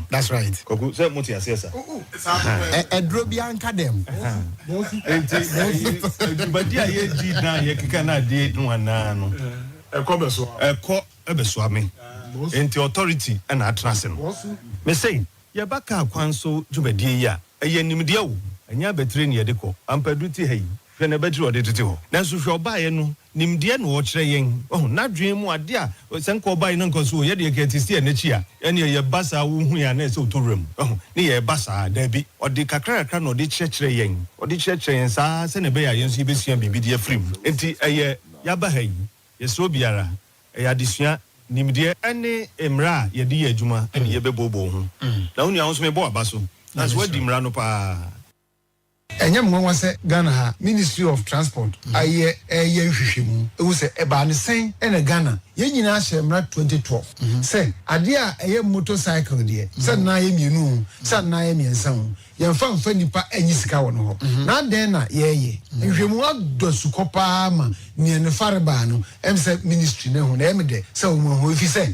That's right. Koku say muti asesa. Edrobian kadem. But dia ye di na ye kika na di no ana no. Eko ebeso me. Enti authority and atrase no. Me say ye baka Kwanso dwumadie ya. Eye nimde wo. Anya betre ne ye de ko. Ampaduti hayi. Hwe na betre ode tete ho. Na so hwe obaye no nimde na wo kire yen. Oh na dwen mu ade a senko obaye na nkoso ye de ketisi e na chi a. Ene ye basa wo hu ya na se otorem. Oh ne ye basa da bi. Ode kakra na ode kire yen. Ode kire yen sa se ne be ya yen so besia bibidi afrim. Enti eye ya ba hayi. Ye so biara. Eye adesua nimde ene emra ye di adwuma ene ye bebobo ho. Na unu ya so me bo abaso. That's what dimra no pa. Enyam won say Ghana Ministry of Transport aye hwehwemu e wo say eba ne sen ene Ghana ye nyina hyemra 2012 say ade a eye motorcycle de say na ye mienu say na ye miensa ho ye mfa nipa anyi sika won ho na den na ye hwehwemu adosu kopa ma ne ne fareba no em say ministry ne ho na em de say wo ho fi say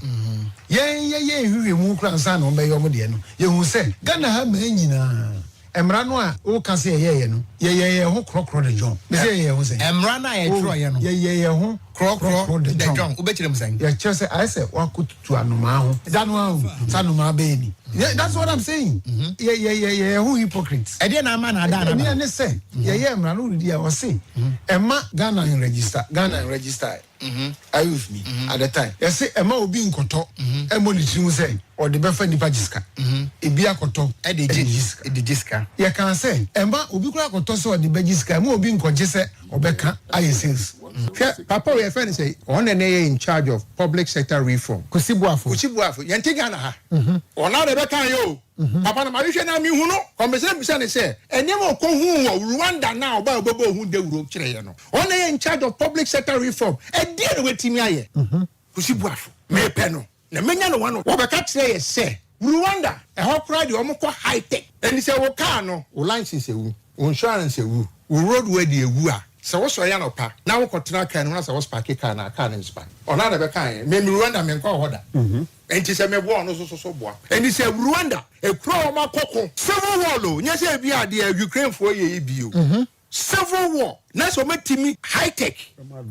ye hwehwemu kra nsa na ombe ye omo de no ye hu say Ghana ha ma nyina Emra no a o ka se ye no ye ho krokro de John me se ye ho se emra na ye tro ye no ye ho krokro de John u be kire msan ye che se I say wa kututu anoma ho danu ho sanoma be ni that's what I'm saying ye who hypocrites e dey na ma na ada na ne say ye emra no di a o say emma Ghana in register are you with me at the time you say emma obi nkoto emolitiri say or the befa nipa jiska ebi akoto e de jiska ye can say emma obi kura akoto so the bejiska emma obi nkoje say obeka aye sales Papa we friend say on in charge of public sector reform Kusibuafo ye nti Ghana ha ona de beka yo Papa na ma hwe na mi hu no conversation bi say enyem okohu wo Rwanda na oba obobo hu de wuro kire ye no ona in charge of public sector reform e die no wetimi aye Kusibuafo me pe no na menya no wano wo beka kire ye say Rwanda e ho kra de omko high tech eni say wo car no wo license ewu wo insurance ewu wo roadway de ewu a so what's your no pa now we continue can na so was park car na car in Spain ona na be kan me Rwanda me nko hoda enti se me bo no so boa enti se Rwanda e kro ma kokko civil war lo nya se bia de Ukraine fo ye bio civil war na so metimi high tech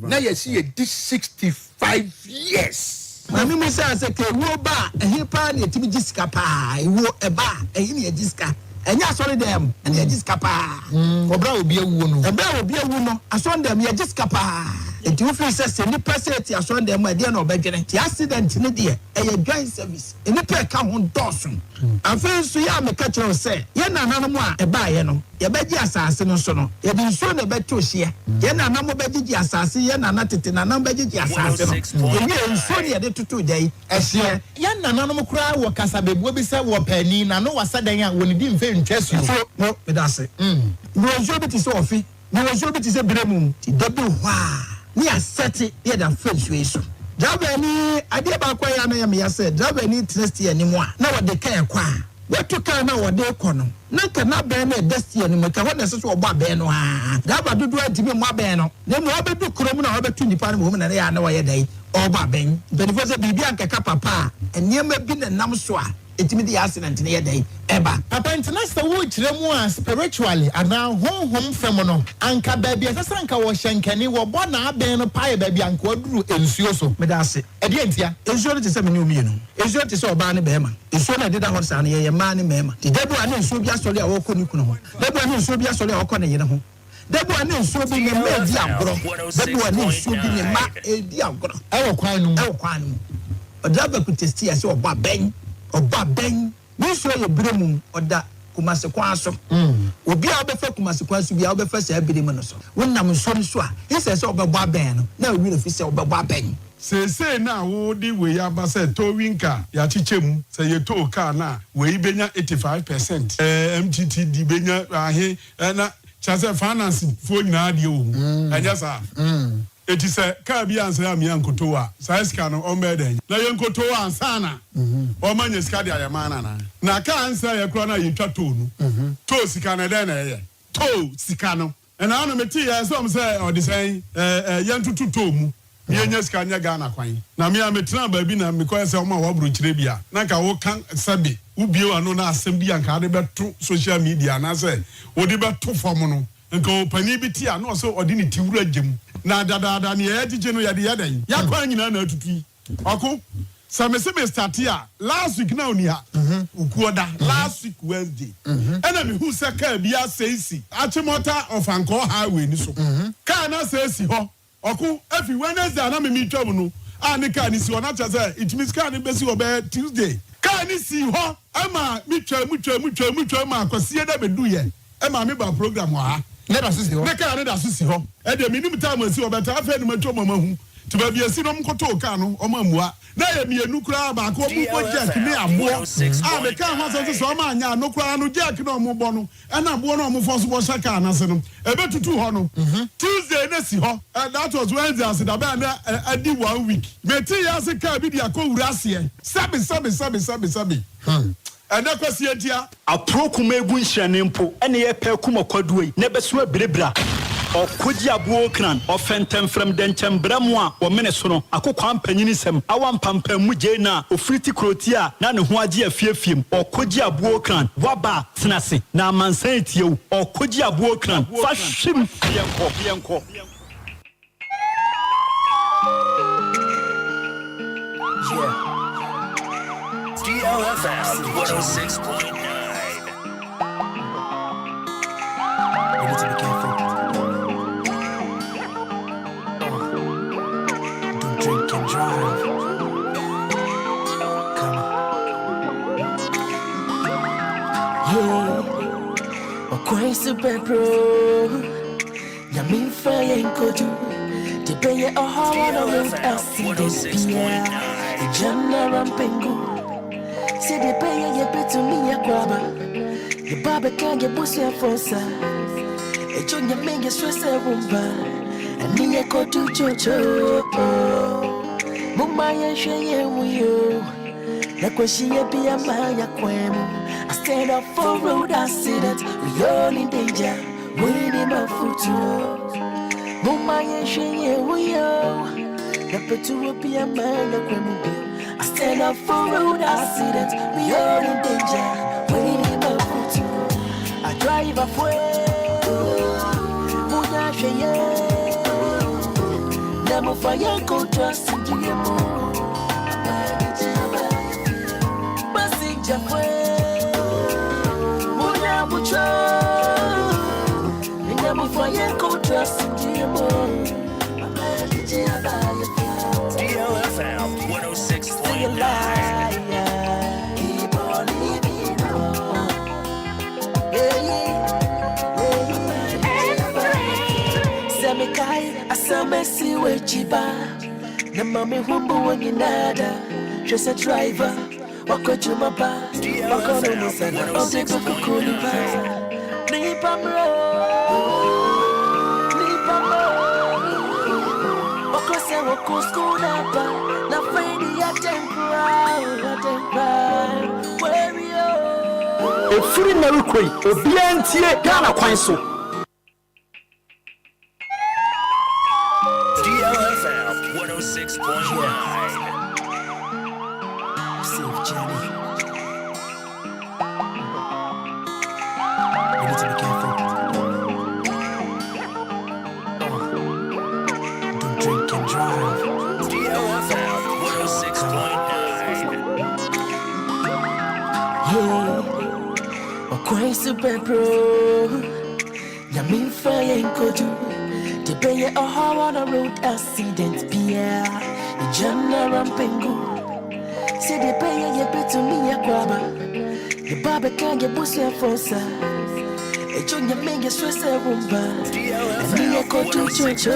na ye see this 65 years mami mo say ke wo ba ehi pa na etimi jiska pa wo eba ehi na jiska enya asori dem and ye jiska pa obra obi ewu no ebra obi ewu no asori dem ye jiska pa enti wo fi se ni person asori dem e de na obedwene ti accident ni de e joint service eni pe ka ho dosun afen so ya me ka kire se ye na nanom a eba ye no ye beji asase no so no ye bi so na beto hie ye na nam beji asase ye na na tete na nam beji asase no ye nso ne ye de tutu jai ehie ye na nanom kura wo kasa bebu bi se wo pani na no wasadan a woni di mfe ntwesu no me da se no ojo bi ti se ofi no ojo bi ti se bremu ti dobi hwa ni asete ye da fensu so driver ni ade ba kwa ya na ya me ya se driver ni trust ye ni mo a na wo de kan kwa wetu kan na wo de ko no na ka na be na desti ani maka ho na se so obo be no ha driver dudu atimi mo be no na mo obedu krom na obetu nipa no mo na ya na wo ye dai obo ben benefo se bibia nkaka papa enema bi na nam so a etimi di accident na ye dai eba papa international wo kire mu a spiritually ana honhom fem no anka ba bia sasa anka wo hyenkani wo bo na aben no pae ba bia anka oduru ensuo so me da se e de ntia ensuo te se me ni omi no ensuo te se oba ne bema ensuo na deda ho sa na ye ma ne mema ti debu ana ensuo bi asori a wo ko ni kunu ho debu ana ensuo bi asori a wo ko ne yene ho debu ana ensuo bi ne ma di agoro debu ana ensuo bi ne ma di agoro e wo kwan no odaba ku testi ase oba ben ni so ye bremu oda Kumasi Kwanso obi a obefa Kumasi Kwanso bi a obefa sa bremu no so wonnam nso so a ese se obebo ben no na wi no fi se obebo ben sese na wo di we ya ba se to winka ya chichemu se ye to car na we benya 85% MTT di benya ahe na chase finance fo nyina de o anya sa eti se ka bi ansa ya miya nkoto a sai ska no o meden na ye nkoto ansa na o manye ska de ayama na ka ansa ye kro na ye twa to nu to sika na den na ye to sika no na anu meti ya so say o de say ye ntutu to mu ye nya ska nya Ghana kwan na me ametra ba bi na me ko say o ma wa buru kire bia na ka wo kan sabe ubie ano na asem bi anka de beto social media na say wo de beto form no nka opani bi ti ano so odi ni tiwuru agem na dada ne ya gije no ya de yadan ya kwa nyina na atutu ako samese start ya last week na oni ha ukuoda last week Wednesday ena me hu se ka bia seisi achimota of anko highway ni so ka na seisi ho oku every Wednesday na me mitwam no ani ka ni si ona cha say it means ka ni besi obe Tuesday ka ni si ho ama mitwam ma akosie da bedu ye ema me ba program wa ne da so si ho ne ka ne da so si ho e de minim time si obe ta afa ni matwam mama hu ti ba bia si no mkoto ka no o mamua na ye mienu kura ba ko bu jack ni abo me ka ho so so ma anya no kura no jack no mo bo no na abo no mo fo so bo shaka na se no e be tutu ho no Tuesday na si ho that was Wednesday as da ba na adi 1 week me ti ya se ka bi dia ko wura se sabi ana kwasi atia aprokuma egu nhyiane mpo ene ye pe kuma kwaduoi na beso abirebra Okogyeabour Ocran offentem from denchembramu a wo mene so no akokwa ampanyini sem awampampam mu je na ofriti krotia na ne ho age afiafiem Okogyeabour Ocran waba tenase na amansan etiew Okogyeabour Ocran fa hwim yenko DLFM 106.9. You need to be careful. Don't drink and drive. Come on. Yeah. Kwanso bebro. Yamin fire and kodu. The bay a hard on the accident. Yeah. General Pengu. See the pay you pay to me a grabber. The barber can't get pussy a fonsa. A junior make a stress a rumba. And me a go to Jojo. Mumaya share with you. Like when she be a Maya Quam. I stand up for road accident. We all in danger. Waiting my foot. Mumaya share with you. Like when to be a Maya Quam. I stand up for road accident. We all in danger. Waiting my foot. I drive away. Munya sheye. Namo fire go trust in GMO. Passenger kwe. Munya bucha. Namo fire go trust in GMO. DLFM 106.9. Keep on living on. Semikai asamesi wechiba na mami humbu waninada. She's a driver wako jumaba wako numusana ozibu kukuliba nipamro wako se wako skunaba na fredi ya tempura where you efiri na rukoi obia ntie Ghana Kwanso DLFM 106.9. safe journey. You need to be careful. Don't drink and drive. DLFM 106.9. Yeah. Kwanso bebro. Yamin fire and kodu. The bay a hard on the road accident. Pia. The general pengu. See the bay you pay to me a grabber. The barber can't get pussy a fonsa. A junior make a stress a rumba. And me a go to Jojo.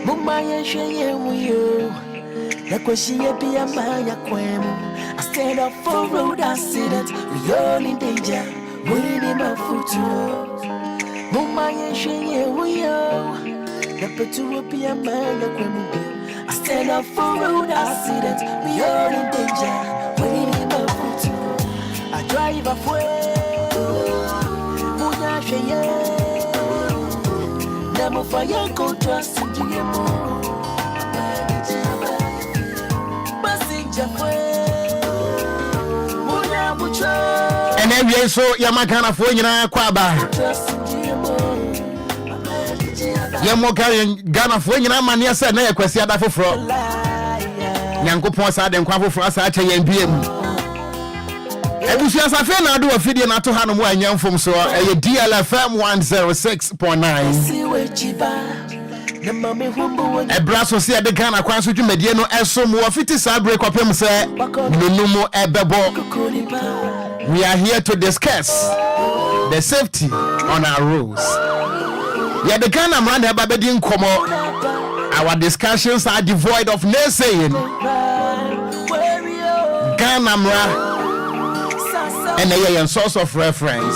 Mumaya share with you. Like when she be a Maya Quam. I stand up for road accident. We all in danger. Waiting my foot. Mumaya share with you. Like when to be a Maya Quam. I stand up for road accident. We all in danger. Waiting my foot. I drive away. Munya sheye. Namo fire go trust in GMO. Passenger kwe. we so Yamakana for Yana Kwaba. Yamoka Ghana for Yana Mania said, Naya Quesia for Yanko Ponsa and Quavo for us at AMPM. Ebusia safe na do afidie na to hanom anyam fom so e DLFM 106.9 Ebraso se de Ghana Kwanso dwumadie no esom wo fiti sabre kwapem se menumu ebebo. We are here to discuss the safety on our roads. Yeah, the Ghana man eba bedi nkomo. Our discussions are devoid of naysaying. Ghana mra and a source of reference.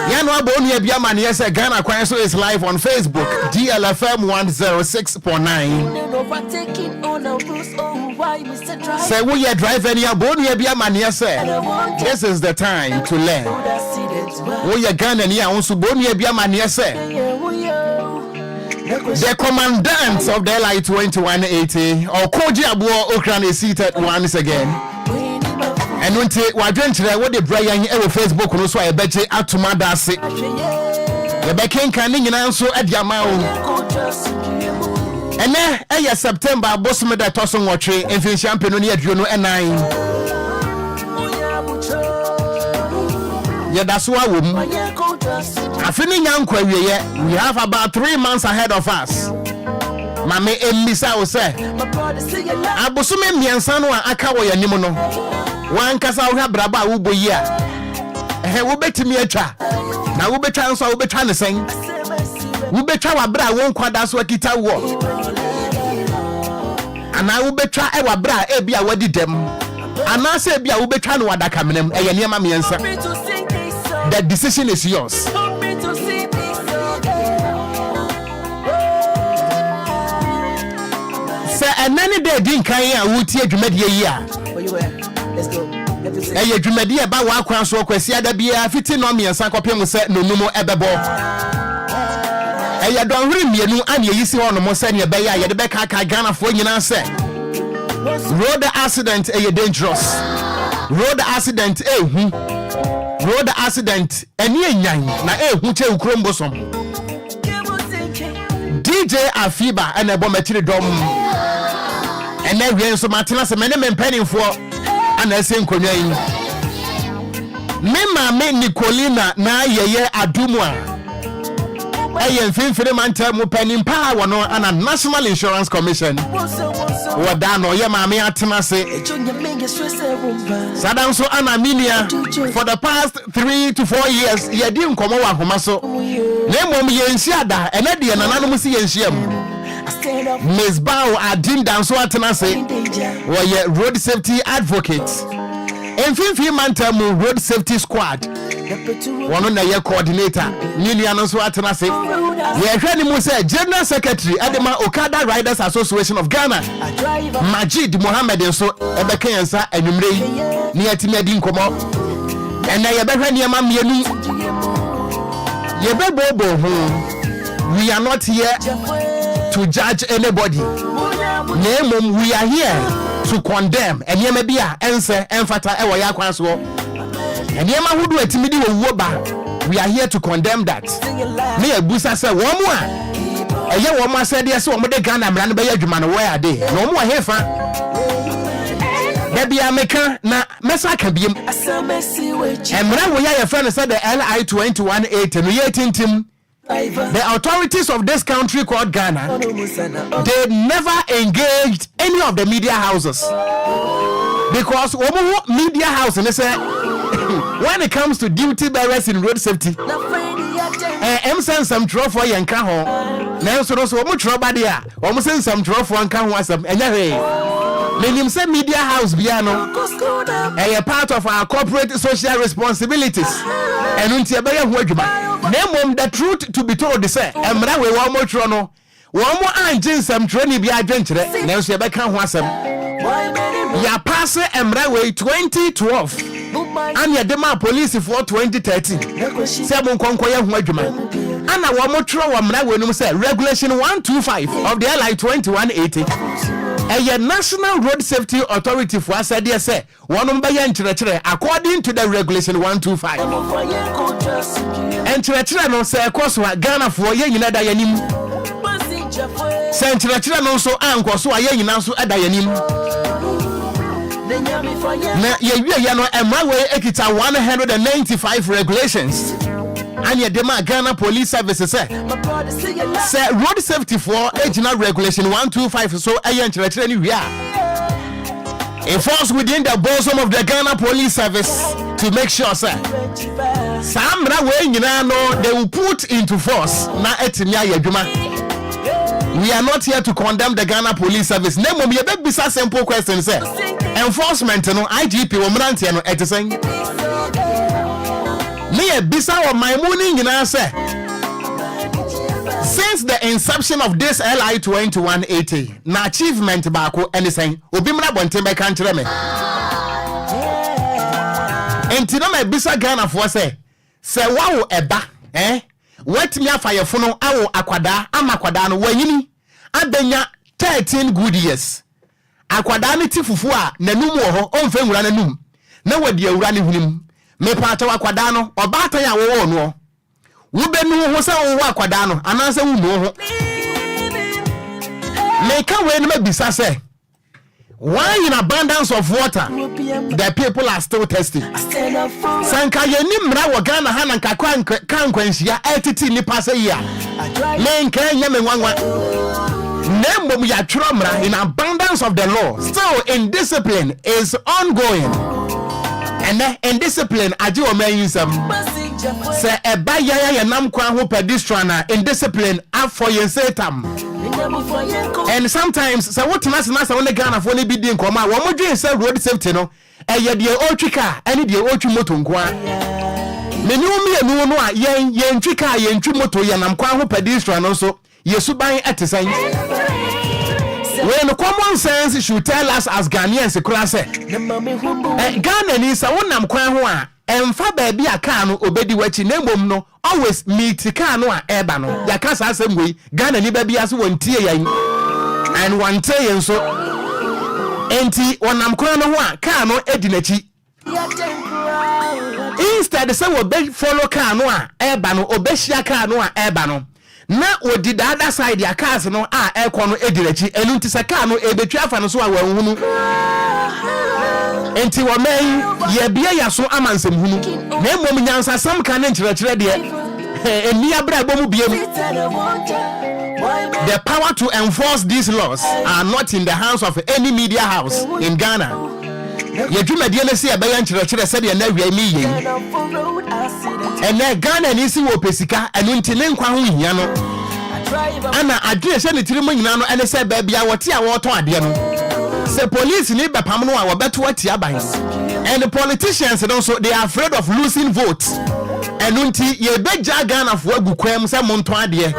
Yanwa Bonia Biaman, yes, Ghana Kwanso is live on Facebook, DLFM 106.9. Say, we are driving here, Bonia Biaman, yes, this is the time to learn. We are Ghana, also Bonia Biaman, yes, the commandant of the LI 2180, Okogyeabour Ocran, is seated once again. And when we drink today, what the Brian ever Facebook no so I bet you atuma dase. The baking canning in answer at Yamao. And then September, boss me that tossing watching and finish champion near Juno and 9. Yeah, that's why we are feeling Enquiries. We have about 3 months ahead of us. Mame Emisa will say, Abusume Miansano Akawa Yanimono. One kasa uha braba ubo ya. Ube me a cha. Na ube chanso ube chaniseng. Ube chawa bra won kwada so kita wo. Ana ube cha ewa bra ebia wadi dem. Ana se ebia ube cha no wada kamnem eye niema miensa. The decision is yours. Say anani day din kan ya wuti adwumadie ya. Eye dwumadi eba wa Kwanso kwasi ada bia fiti no miensa kopem se nonumo ebebo. Eye don hwiri mienu an ye yisi hono mo se ne ebe ya ye de beka ka Ghana fo nyina se road accident eye dangerous. Road accident ehu. Road accident eni enyan na ehu che ukrombosom. DJ Afiba and ebo matiri dom. Ene wie nso matena se mene mempanimfo ana ese nkonwa yi mema me Nicolina na yeye adumu a eye mfimfire manta mu panimpa wono ana National Insurance Commission woda no ye ma me atena se sadan so ana minia for the past 3 to 4 years ye di nkomo wa homa so na mom ye nsiada ene de nananom si ye nhyiam Miss Bao Adim Danso Atenase were road safety advocates. And 5 months road safety squad. One on the coordinator, Niliano Atenase. We General Secretary Adema Okada Riders Association of Ghana. Majid Mohammed and so Ebekensa and Umre near Timedin Komo. And I have near Mammy. We are not here to judge anybody. Name we are here to condemn. And ye may be a answer emphata ewa ya Kwanso. And ye ma who do etimidi wo woba. We are here to condemn that. Me e busa say one more. Eye one more said yes, one more de Ghana mran be adwuma no where are they? No more hefa. Baby America na mesa ka biem. Emra wo ya friend said the LI 2180 no ye tintim. The authorities of this country called Ghana, they never engaged any of the media houses because media house and they say when it comes to duty bearers in road safety, send some trouble for yanka ho. Now so trouble there. Send some trouble for yanka ho some. Meaning say media house biano a part of our corporate social responsibilities. And until the truth to be told is say emra we one more trono one more engine some training be adventure now so be kan ho asem ya pass emra we 2012 and ya dem police for 2013 say mon konko ya ho adwuma ana wo mo tro wo emra we no say regulation 125 of the LI 2180 National Road Safety Authority for said yes say one by according to the regulation 125 and no say course Ghana for ye nyina da yanim say no so anko so aye nyina so ada yanim na ye no emra we ekita 195 regulations and ye dema Ghana Police Services say road safety for original regulation 125 so aye nkyerɛkyerɛ ni wia enforced within the bosom of the Ghana Police Service to make sure say samra we nyina no they will put into force na etimi aye adwuma. We are not here to condemn the Ghana Police Service. Name me a big simple question say enforcement no IGP wo mrantie no etesen me a bisa of my morning nyina say since the inception of this LI 2180 na achievement baako anything obi mra bonten be kan kire me enti no me bisa Ghana for say wawo eba wetimi afa yefono awo akwada amakwada no wanyini abenya 13 good years akwada ne ti fufu a nanum wo ho onfa nwura nanum na wadi awura ne hunim me paata akwada no obaata ya wo no wo benu ho se wo akwada no ananse wo no ho me ka we no mabisa se why in abundance of water the people are still thirsty sanka yeni mra wo Ghana ha nanka kan kwanhia etiti ni pase ya me nka nya me nwanwa nembom ya twro mra in abundance of the law still indiscipline is ongoing and indiscipline aje o man yusam se eba ya nam kwa ho pedestrian indiscipline afọ yensetam. And sometimes so what na when the Ghana for be din koma wo mo dwen say road safety no eye de otwika ene de otwi moto nkoa meni omienu no a yen twika yen twi moto ye nam kwa ho pedestrian no so yesuban etesan when common sense should tell us as Ghanaians kura say Ghana ni sa wonam kwan ho a emfa ba bia car no obedi wachi na mbom no always meet car no a eba no ya ka sa asem we Ghana ni ba bia so wontie yan and one day yen so enti wonam kwan no ho a car no edinachi instead say we be follow car no a eba no obehia car no a eba no na odi the other side ya cars no a ekọ no edinachi enu nti se car no ebetwa afa no so a wanhunu enti wo men ye bia ya so amansem hunu na emom nyansa sam kan nkyerɛkyerɛ de eni abra bomu biem. The power to enforce these laws are not in the hands of any media house in Ghana. Ye dwumadie na se abayan nkyerɛkyerɛ sɛ de na awia mi yen ene Ghana ni si wo pesika enu nti ne nkwa ho hia no ana adwe se ne tirimo nyina no ene se ba bia wote a woto ade no se police ni bepam no a wobeto atia ban and the politicians don't so they are afraid of losing votes enu nti ye beja Ghana fo agu kwam se monto ade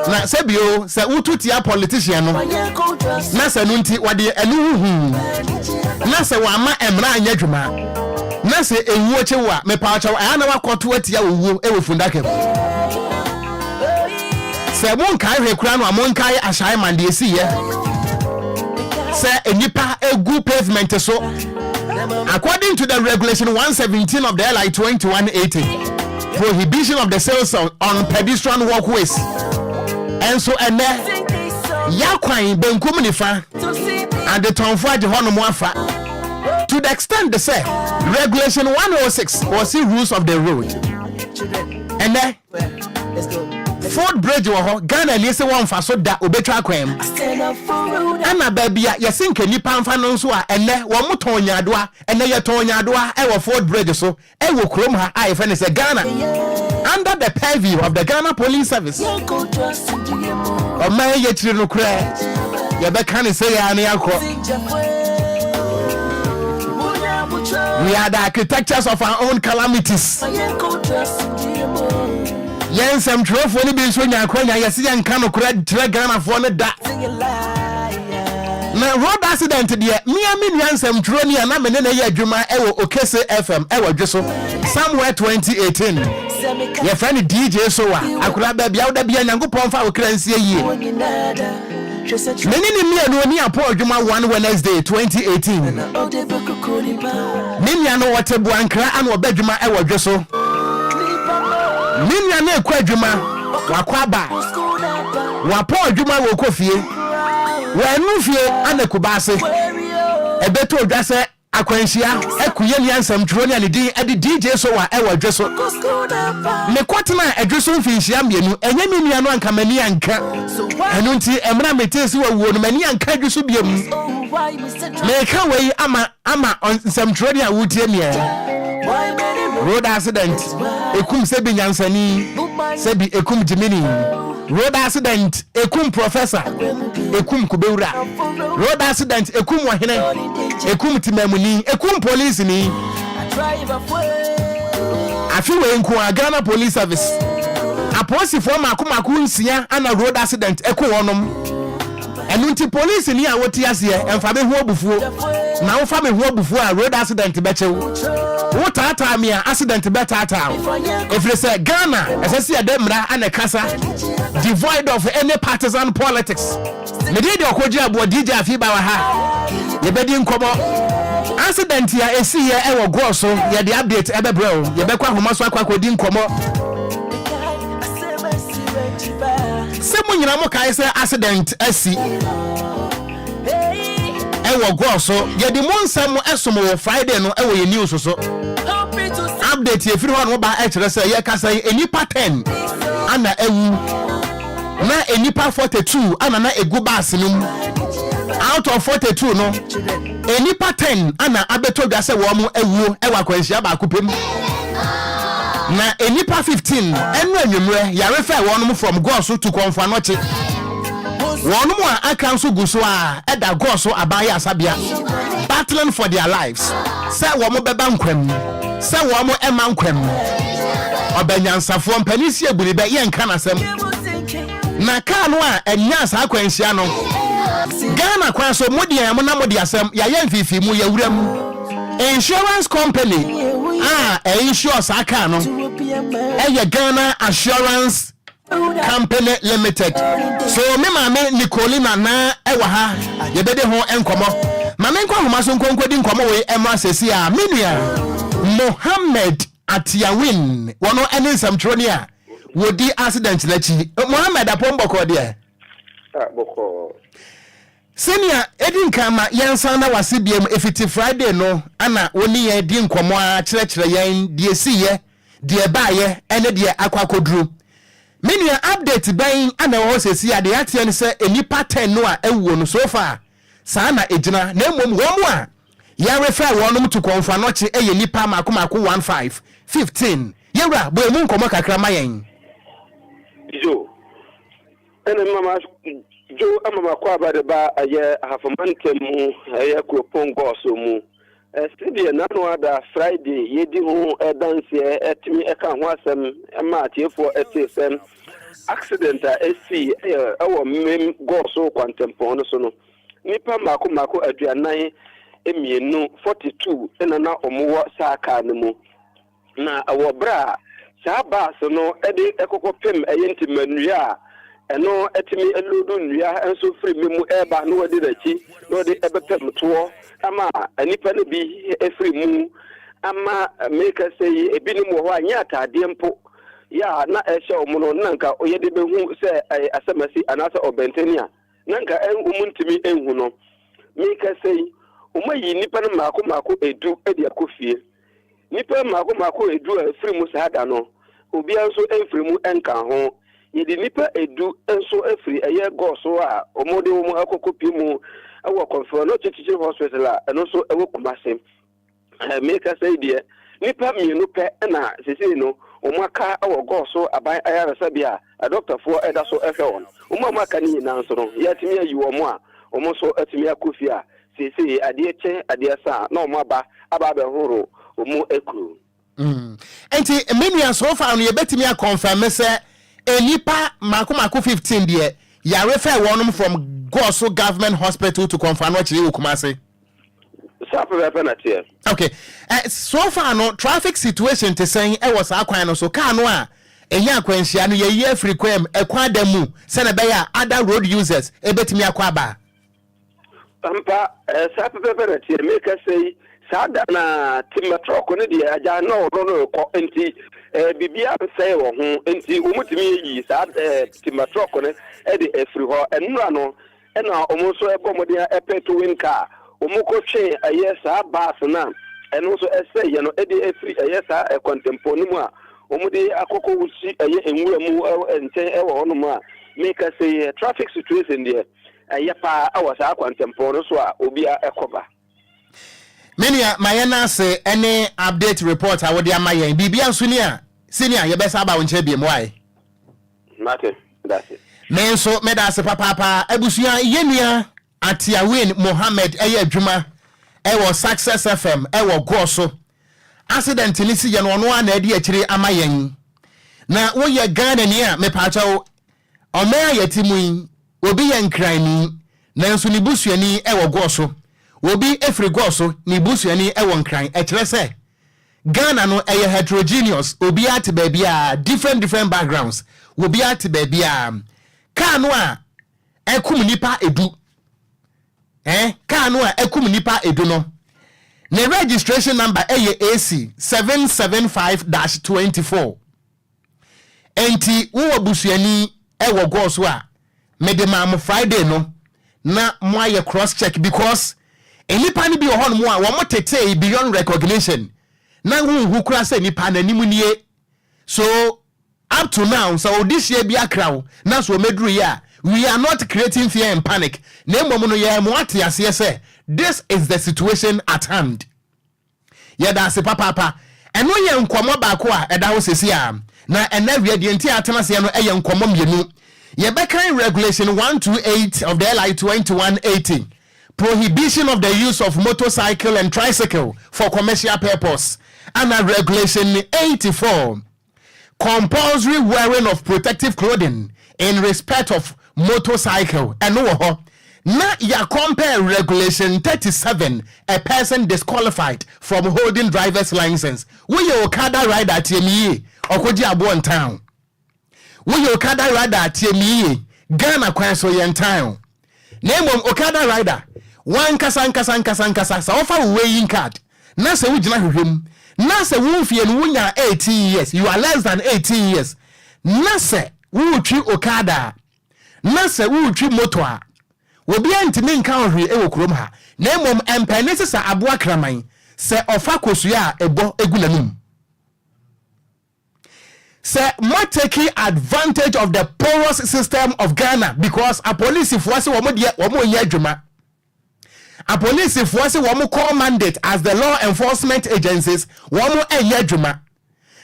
na se bio se ututia politician no na se nu nti wade enu hu na se wa ma emra anya dwuma na se ewuo chewa me pa chawo ana wakoto atia owuo ewo fundake se mon kai hwekura no amon kai ashai mande esi ye se enipa egu pavement so according to the regulation 117 of the LI 2180 prohibition of the sales on pedestrian walkways and so ene yakwan benkum nifa and the tonfo honomo afa to the extent they say regulation 106 was the rules of the road and then Ford Bridge wo Ghana ni se won fa so da obetwa kwam ana ba bia ye senka nipa mfa no so a ene wo moton nyadoa ene ye ton nyadoa e wo Ford Bridge so e wo krom ha I fe ne se Ghana under the purview of the Ghana Police Service o ma ye tiri no kra ye be kan se ya na yakọ. We are the architects of our own calamities. Yes, I'm true for the being so young. Yes, young can Ghana for the da. Now, road accident, dear. Me, I mean, yes, I'm true. And I'm in a year, Juma, Okese FM, just somewhere 2018. Your friend DJ, so I could have baby out there, be a young pump for currency a year. Many no ni apo adwuma one Wednesday 2018. Minya no wote buankra an obadwuma e wodweso. Minya na ekwa adwuma wakwaba. Wapo adwuma wo kofie. Wanu fie anekubase. Ebeto odwase akwanhia ekuye ni ansam troni ani din edi DJ so wa e wodweso. Me kwatena adweso mfinhia mienu enye minia no anka mani anka. Enu nti emra metesi wa wo no mani anka adweso biem. Me ka wei ama ansam troni a wutie mie. Road accident ekum sebi nyansani sebi ekum jimini. Road accident ekum professor ekum kubewura. Road accident ekum wahene ekum timamuni ekum police ni. Afi we nko Ghana Police Service aposifo makomako nsia ana road accident eko wonom. Enu nti police ni a woti ase emfa be ho obufuo na wo fa me ho obufuo a road accident be chew wo tata me a accident be tata if they say Ghana esese ya demra ana kasa devoid of any partisan politics. Me dey Okogyeabour DJ afiba wa ha ye be di nkomo accident ya esi ye e wo go so ye dey update e be bro ye be kwa homa so akwa di nkomo. Semu nyina mo kai se accident asi ewo go so ye di monsam esom wo Friday no ewo ye news so update ye firi ho no ba e kire se ye kasa enipa 10 ana ewu na enipa 42 ana na egu bass num out of 42 no enipa 10 ana abeto dwa se wo mo ewu ewa kwanhia ba akopem na enipa 15 enu anwumre yare fa wonum from Goso to Konfanoche wonum a aka nso guso a eda Goso abaya asabia battling for their lives say wo mo beba nkwam say wo mo ema nkwam obanyansafo mpanisi aburi be ye nka nasem na ka no a enya sa akwanhia no Ghana Kwanso modian mo na modiasem ya ye mfifi mu yawuram insurance company insure saka no Ghana Assurance Company Limited. So me mama Nicolina na ewa ha ye bede ho enkomo mama nko homa so nkonkodi nkomo we emra sesi a menua Mohammed Atiawin wono ene samtroni a wodi accident lachi Mohammed apomboko de boko senior edin kama yansan na wasibiem efiti Friday no ana woni ye di nkomo a kire yen die siye die baaye ene die akwakoduru menu update ban ana wo sesi ade atie ne se enipa 10 no a ewuo no so far saa na ejina na emom wo mu a ya refer wonum to Konfanoche eye nipa makomako 15 yewra bo emu nkomo kakra mayen jo ene mama jo amama kwa bade ba aye hafamantem aye kropon Goso mu studio na no ada Friday yedi ho dance etimi eka ho asem ma atiefo etesem accident a esi ewo mem Goso kwantempon no so no nipa makomako aduanan emienu 42 ena na omuwo saka ne mu na awobra saa baas no edi ekokopem eyentimanua eno etimi elodu nua enso free memu eba no wadi dachi no de ebepem to ama anipa ne bi efree mu ama make say ebinim wo anya atade mpo ya na ehye omuno nanka oyede behu se asemasi anasa obentania nanka umuntimi enhu no make say umayi nipa ne mako edu edi akofie nipa mako edu efree mu sada no obi anso enfree mu enka ho yedi nipa edu enso efree eye Goso a omode wo mu akokopi mu awo Konfanoche Teaching Hospital a eno so ewo Kumase make say die nipa mienu pe na sisi no omaka awo Goso aban ayarasa bia a doctor for eda so efe won omaka ni na nso no yatimi ayi wo mu a omo so atimi akofi a sisi ade che ade sa na omo aba be horo omo ekru enti menua so far no ye betimi a confirm say enipa makomako 15 die ya refer wonum from Goso Government Hospital to Konfanoche Kumase. Okay. So far no traffic situation to saying was akwan no so car no a ehia kwanhia no ye ye frequent ekwa demu se na be ya other road users ebetimi akwa aba ampa sa pepe tie make say sada na timatro ko ne de aja na no ko enti bibia say wo ho enti umutimi yi sa timatro ko ne e de efri ho enura no e na omuso ebomode epeto win car omuko twe ayesa bus na eno so ese ye no e de efri ayesa contemporary mu a omude akoko wusi eye enwura mu ente e wo no mu a make say traffic situation there ayapa awasa contemporary so a obia ekoba Mania mayana se any update report awodi amayen bibia nso ni a senior ye besa ba wonche biem why Martin that's it me nso me da se papa abusua yenua Atiawin Mohammed eye adwuma e wo Success FM e wo Goso accident ni si ye no no na edi akire amayen na wo ye Ghanaian a me pa chawo o me ayetimu obi ye nkrani na nso ni busuani e wo Goso obi efri Goso ni busuani e wo nkran e kire se Ghana no eye heterogeneous obi at baby a different backgrounds obi at baby a ka no a ekum nipa edu ka no a ekum nipa edu no ne registration number eye AC 775-24 enti wo busuani e wo Goso a medema Friday no na mo aye cross check because enipa ni bi ho no mo a wo tete beyond recognition na hu kura se nipa na nimu nie so up to now so this year bi akraw na so meduru ya we are not creating fear and panic na emom no ye mo atiase se this is the situation at hand ye da se papa eno ye nkomo ba ko a eda ho sesi a na enawia de enti atena se no ye nkomo mienu ye be kan regulation 128 of the LI 2180 prohibition of the use of motorcycle and tricycle for commercial purpose and regulation 84 compulsory wearing of protective clothing in respect of motorcycle and na ya compare regulation 37 a person disqualified from holding driver's license we your Okada rider TME Okogyeabour Ocran we your Okada rider TME Ghana Kwanso yen town name Okada rider one kasa sa offer weighing card na se wugina hwehwem na se wumfie no wunya 18 years you are less than 18 years na se wutwi Okada na se wutwi moto a obi antimi nka ohwe e wokrom ha na emom empanese sa aboa kraman se ofa kosua ebo egunanum se more taking advantage of the porous system of Ghana because a police force wo mo nya adwuma a police force wo mo call mandate as the law enforcement agencies wo mo enya adwuma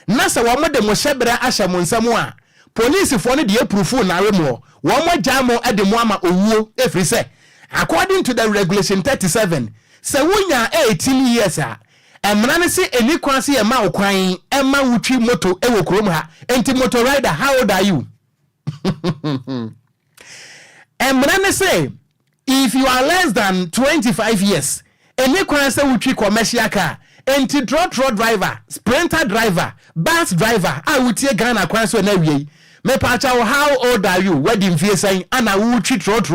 na se wo mo de mo hyebra ahye mo nsam a police for no de approve na remo wo mo jamo e de mo ama owuo efri se according to the regulation 37 se wunya 18 years a emra ne se eni kwase e ma okwan e ma wutwi moto e wokrom ha enti motor rider how old are you emra ne se if you are less than 25 years eni kwase wutwi commercial car enti truck driver sprinter driver bus driver a wutie Ghana kwase na wie me pa cha how old are you wedding fie saying ana wutwi truck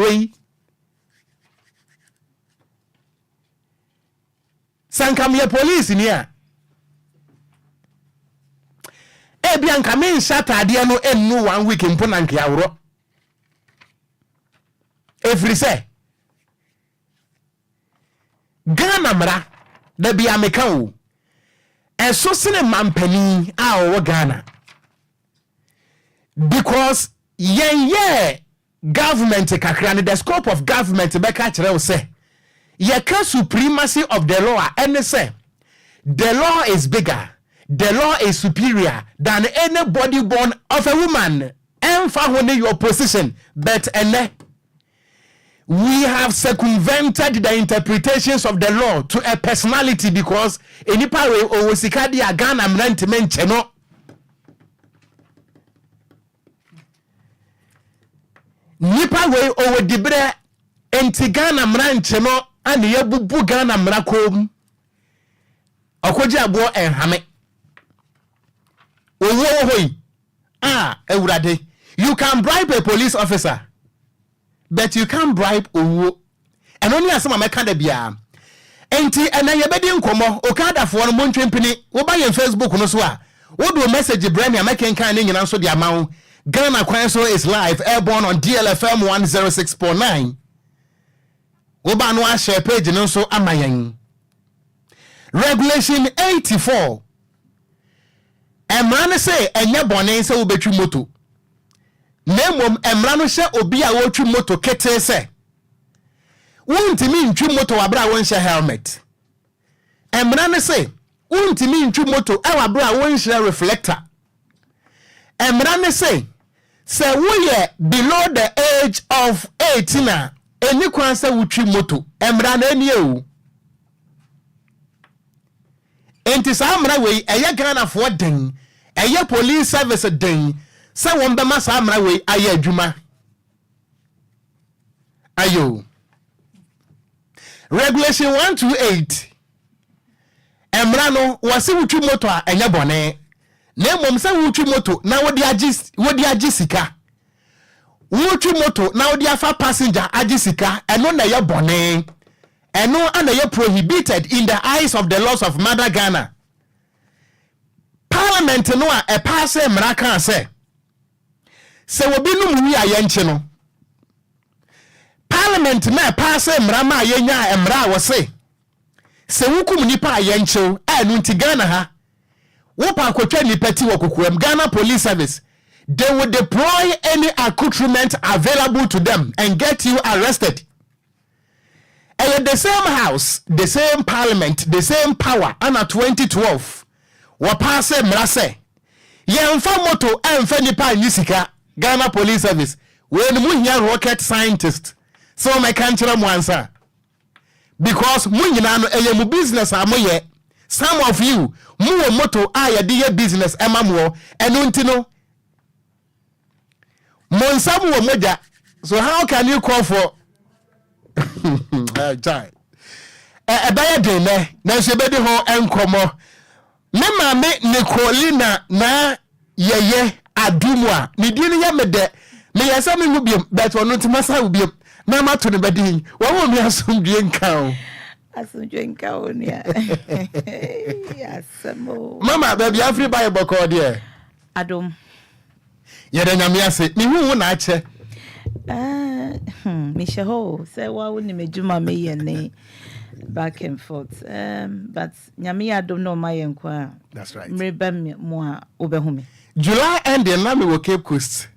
sankam ye police ni a bia nka men Saturday no ennu 1 week mpo na nka awro every say Ghana mra da bia meka o eso sene mampani a o Ghana because ye government kakra the scope of government be ka kire o say yeka supremacy of the law and say the law is bigger, the law is superior than anybody born of a woman and for your position but we have circumvented the interpretations of the law to a personality because any power or sikadi Ghana mrentiment cheno nipa we o dibre enti Ghana mrancheno and ye bubu Ghana mrakom Okogyeabour enhame owo hoi Ewurade, you can bribe a police officer, but you can't bribe Owo. And only as some American de bia. Enti ena yebedi nkomo Okada fo no montwempini wo ba yen Facebook no so a wo do message brand ya make kan ne nyina so de amawo Ghana Kwanso is live airborne on DLFM 106.9 wo ba no a share page no so amayen Regulation 84 emra ne say enye bone se wo betwi moto nemom emra no hye obi a wo twi moto kete se Untimi ntwi moto wabra wonhye helmet. Emra ne say, untimi ntwi moto e wabra wonhye reflector. Emra ne say we below the age of 18 eni kwan say wutwi moto. Emra na eni ewu. Enti sa amra we eye Ghana for den, eye police service den, say won be ma sa amra we aye adwuma. Ayo. Regulation 128 Emrano wasi wutwi moto a enye bone na mom se wutwi moto na wodi agisika wutwi moto na wodi afa passenger agisika eno na ye bone eno ana ye prohibited in the eyes of the laws of Mother Ghana. Parliament no a pass emra kan se wobi no mu wi ayenche no Parliament na pass emrama yenya emra wo se wukum nipa ayenchew anu nti Ghana ha wo pa akotwa nipa ti wo kokoam Ghana Police Service they will deploy any accoutrement available to them and get you arrested. And the same house, the same parliament, the same power and 2012 wo pass emra se yemfa moto emfa nipa nyisika Ghana Police Service when mu hia rocket scientist. So my country answer because munyina no eye mu business amoye some of you mu moto aye de business emamwo eno ntino monsamu wo moja so how can you call for child ebaya de na so be de ho enkomo me mame Nicolina na yeye adumwa ni dini ya mede me yasa me hubiem but ono ntimasa hubiem na ma to ne badin wo wo mi asomdwe nka o nia yasemo mama baby afri bible call there adom ye da nyame ase ni hu na ache me sheho say wa wo ni medjuma me ye ne back and forth but nyame adom no ma ye nkwa. That's right. Mreba mo a obehu me July end na me wo Cape Coast.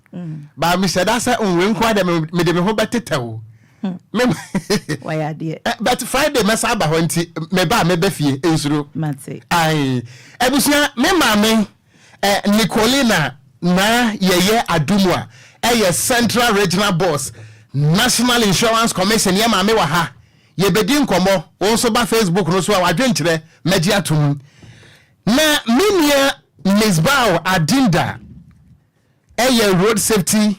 Ba mi said asa onwe nkwa de me de me ho betetewo. Why are but Friday mess aba ho nti me ba me be fie ensuro. Mate. Ai ebusia me mame Nicolina na yeye adumwa eye Central Regional Boss National Insurance Commission ye mame wa ha ye bedi nkomo wonso ba Facebook no so a wadwenkyere magi atum na minia Misbao Adinda a road safety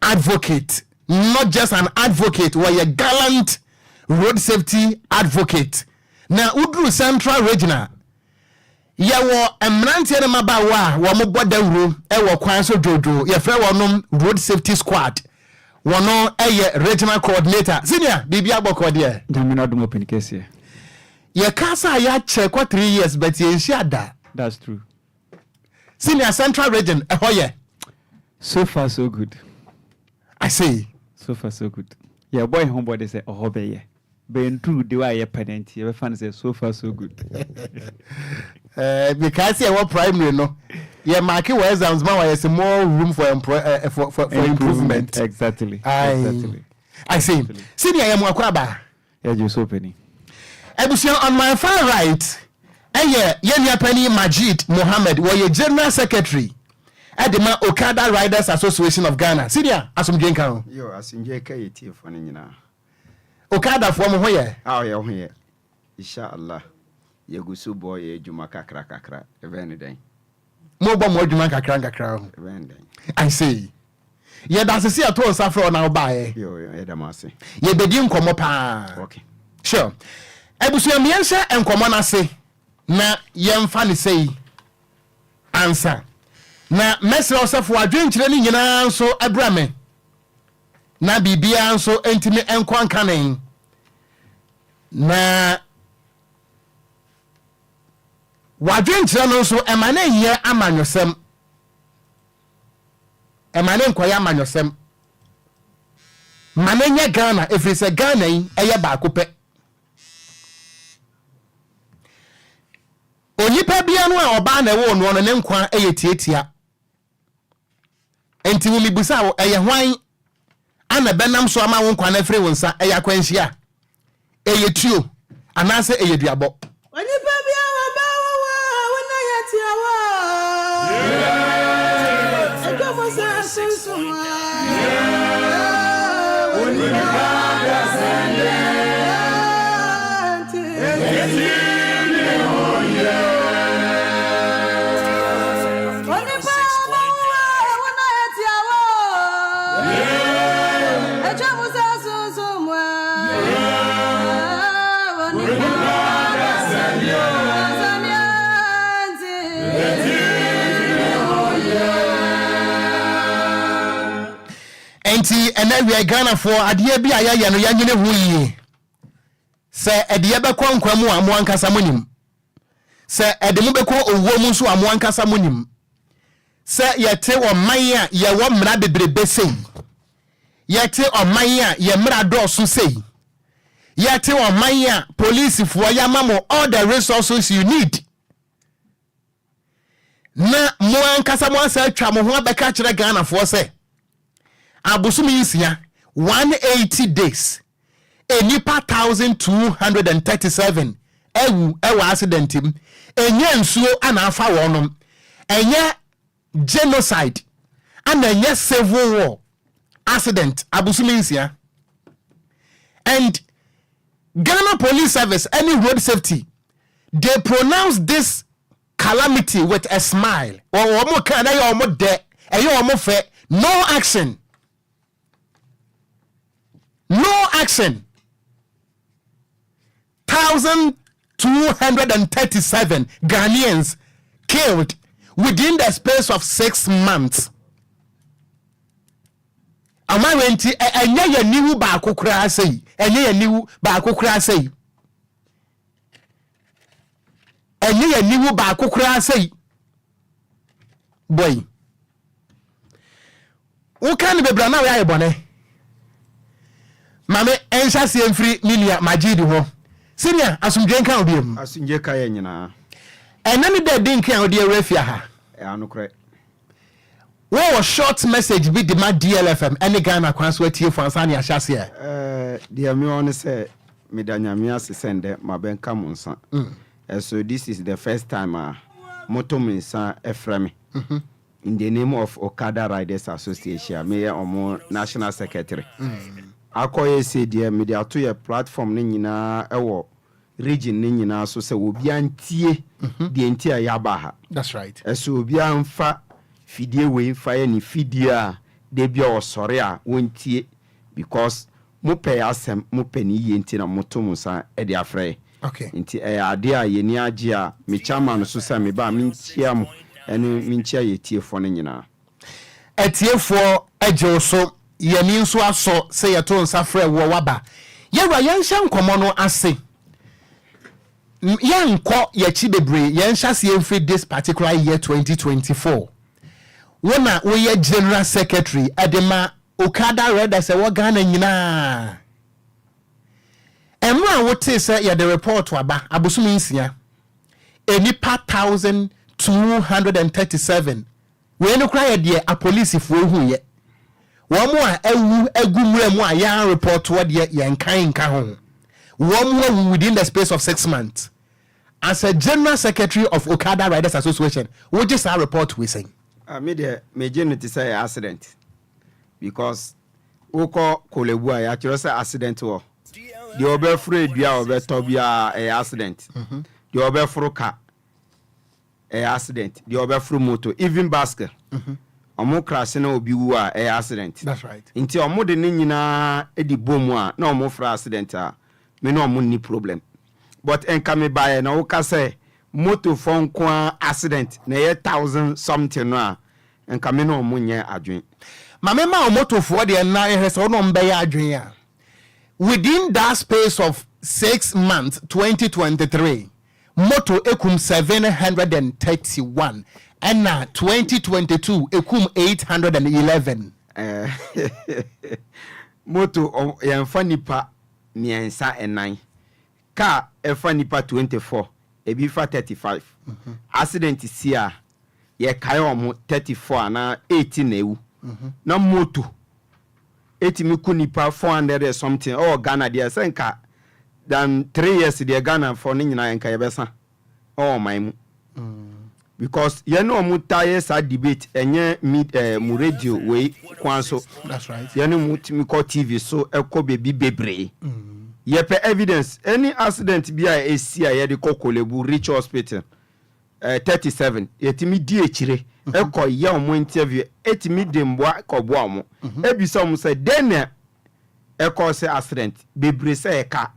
advocate, not just an advocate, or a gallant road safety advocate. Now, Udru Central Regional, yawo emrantie na mabawa wo mo bodauru e wo Kwanso Jojo ye fe wonom road safety squad wono eye regional coordinator senior bibia boko de jamina dum open case ye kasa ya che kwa 3 years but ye nshada. That's true. Senior Central Region ahoye so far so good. I say so far so good. Yeah, boy homebody say ohobeye ben true the way ye parent ye fan say so far so good. Because ye what primary no ye mark your exams man why more room for improvement. Exactly. I see. Senior ye mo akwaba yeah you so penny ebusia on my far right ye nia penny Majid Mohammed were your general secretary at the Okada Riders Association of Ghana. Senior asumdwe kan yo asumdwe ka yeti fo ne nyina Okada fo mo hoye ye hoye inshallah ye gusu boy ye juma kakra even den mo bo mo juma kakra even den I say ye da se ato nsafro na obae yo ye da mase ye bedi nkomo pa okay sure ebusu amiense enkomo na se na yemfa ne sei answer na mesra osafo adwenkyere ni nyina nso abrame na bibia nso entimi enkwankanen na wadwenkyere no nso emane yɛ amanyosɛm emane nkoya amanyosɛm mane nya Ghana efiri sɛ Ghana yi ɛyɛ baako pɛ onipa bia no a oba na ɛwɔ no ne nkwa ɛyɛ tietia enti wo mibusa wo ɛyɛ hwan ana benam so ama wo nkwa na firi wo nsa ɛyɛ akwanhyia ɛyɛ tuo anase ɛyɛ duabɔ onipa bia oba wo na yɛ tiawa ɛdɔ mo sa sunsun onipa bia sɛnde enti enawia Ghana for adie bi ayaya no yanyene ho yi se edie bekọ nkwa mu amo ankasa monim se edemu bekọ owo mu so amo ankasa monim se yete oman a ye wo mra bebrebe sei yete oman a ye mra dọọso sei yete oman a police fo yamamo all the resources you need na mo ankasa mo asa atwa mo ho abeka kire Ghana for se abusumi nsia 180 days enipa 1237 ewa accident im enye nsuo ana afa wonom enye genocide ana enye civil war accident abusumi nsia and Ghana Police Service any road safety they pronounce this calamity with a smile omo kan na omo de omo fe no action. No action. 1,237 Ghanaians killed within the space of 6 months. Amawenti enye ye niwu ba akokura sei. Enye ye niwu ba akokura sei. Enye ye niwu ba akokura sei. Boy. Wo kan bebra na we ayebone. Mame ensha si emfiri minia majidi ho senior asumdwe nka obiem asumdwe ka ye nyina enani de din kan odi erefia ha anokre wo short message bi de ma DLFM any Ghana Kwanso atie fansa ne ahyase de me on say me danyame asesende mabenka monsa so this is the first time moto mensa eframe in the name of Okada Riders Association me omo national secretary akoye se dia media to your platform ne nyina ewo region ne nyina so se obi antie de ntia yaba ha that's right so obi anfa fidie we fa ya ni fidie a de bia osore a wontie because mo pay asem mo pani ye nti na moto musa e de afre okay nti ade a ye ni age a me chairman so se me ba me ntia mo ene me ntia ye tiefo ne nyina etiefo eje so yemi nso aso se yeto nsafre wo waba yewra yenhya nkomo no ase yankọ yechi bebre yenhya se emfri this particular year 2024 wona wo ye general secretary adema Okada Riders se wo Ghana nyina emra wote se ye the report waba abusumi nsia enipa 1237 we no kra ye de a police fo hu ye womo a agumura mu a ya report what ye kan ho womo within the space of 6 months as a general secretary of Okada Riders Association what just our report we saying me geneti say accident because oko kolebu a ya kiro say accident wo the obefro edua obeto bia accident the obefro car accident the obefro motor even basket omo crash na obi wu a accident that's right nti omo de nyina edi bomu a na omo fra accident a me no omo ni problem but enkame bae na wo ka say motor phone kwa accident na ye 1000 something no a nka me no mo nya adwen mame ma omotofo de na ehese no mbeya adwen a within that space of 6 months 2023 moto ekum 731 and na 2022 ekum 811 moto yɛmfa nipa miɛnsa ɛnan car ɛfa nipa 24 ebi fa 35 accident si a yɛkae ɔmo 34 ana 18 na ewu na moto etimi ku nipa 400 something Ghana deɛ sɛnka than 3 years deɛ Ghana for ne nyina yɛnka yɛbɛsa my mu because yɛne ɔmo taye sa debate ɛnyɛ mu radio wei Kwanso. That's right. Yɛne mu timi kɔ TV so ɛkɔ bebi bebree yɛpɛ evidence any accident bi a esi a yɛde kɔ Kolebu Rich Hospital 37 yɛtimi di ekyire ɛkɔ yɛ ɔmo interview etimi de mboa kɔboa ɔmo ebisa ɔmo sɛ den ɛkɔ sɛ accident bebree sɛ ɛka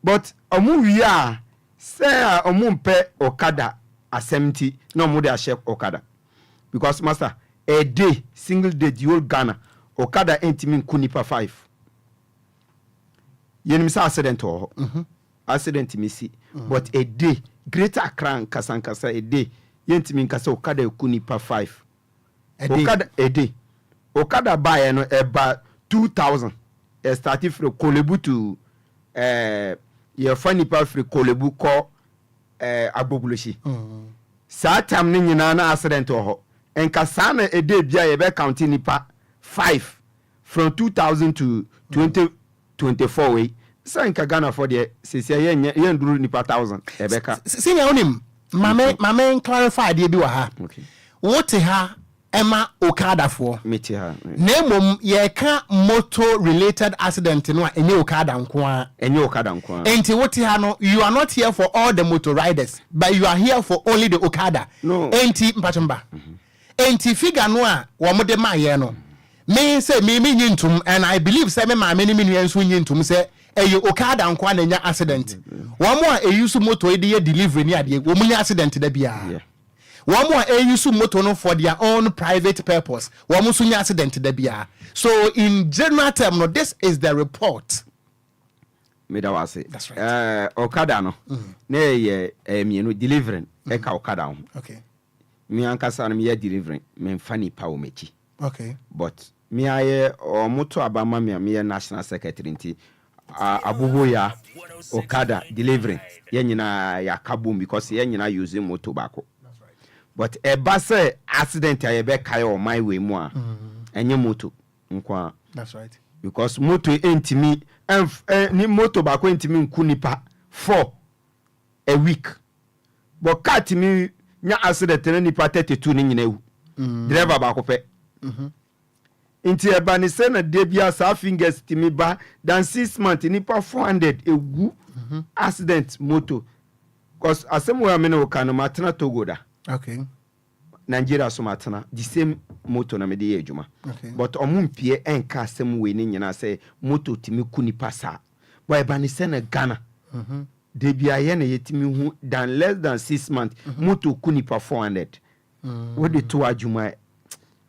but ɔmo wi a sɛ ɔmo mpɛ Okada asɛmti na ɔmo de ahyɛ Okada because master a day single day the whole Ghana Okada entimi nku nipa 5 yenim sɛ accident wɔ hɔ accident mi si but a day Greater Accra kasankasa a day yentimi nkasa Okada eku nipa 5 Okada a day Okada buy no eba 2000 started from Kolebu to your funny pa free Kolebu ko Agbogbuleshi saa time ni nyina na accident ho enka saa na a day bia ye be count nipa 5 from 2000 to 2024 way sanka Ghana for the sisi ye nduru nipa 1000 ebeka senior onim mame clarify de bi wa ha okay what ha Emma Okada for meti ha nemom ye ka motor related accident no enye Okada nko enti what ha no you are not here for all the motor riders but you are here for only the Okada no enti mpachimba enti figure no a wo mo de ma ye no me say me nyintum and I believe say me ma me ni nso nyintum say eyo Okada nko na nya accident wo mo a eyusu motor e de delivery ni ade wo mo nya accident da bia one more use motor no for their own private purpose. One more sunya accident de bia. So in general term, no, this is the report. That's right. Okada no. Ne ye delivering. Eka Okada. Okay. Me ankasa me delivering. Me fani pa omechi. Okay. But me aye moto abama me national secretary nti abubo ya Okada delivering. Ye nyina ya kabum because ye nyina using moto bako. But a bus accident I be kai on my way more. Enye moto nkwa. That's right. Because moto entimi ni moto ba ko entimi nku nipa 4 a week. But cat me nya accident na nipa 32 ni nyina ewu. Driver ba ko pe. Inti e ba ni se na de bia sa fingers timi ba than 6 months nipa 400 ewu accident moto. Cause asem we me no kan matena Togo da. Okay. Nigeria so matana the same moto na me de adwuma. Okay. But omumpie enka asem we ni nyina say moto timi kuni pasa. Boy ba ni se na Ghana. De bia ye na yetimi hu than less than 6 months moto kuni pa 400. What the to adwuma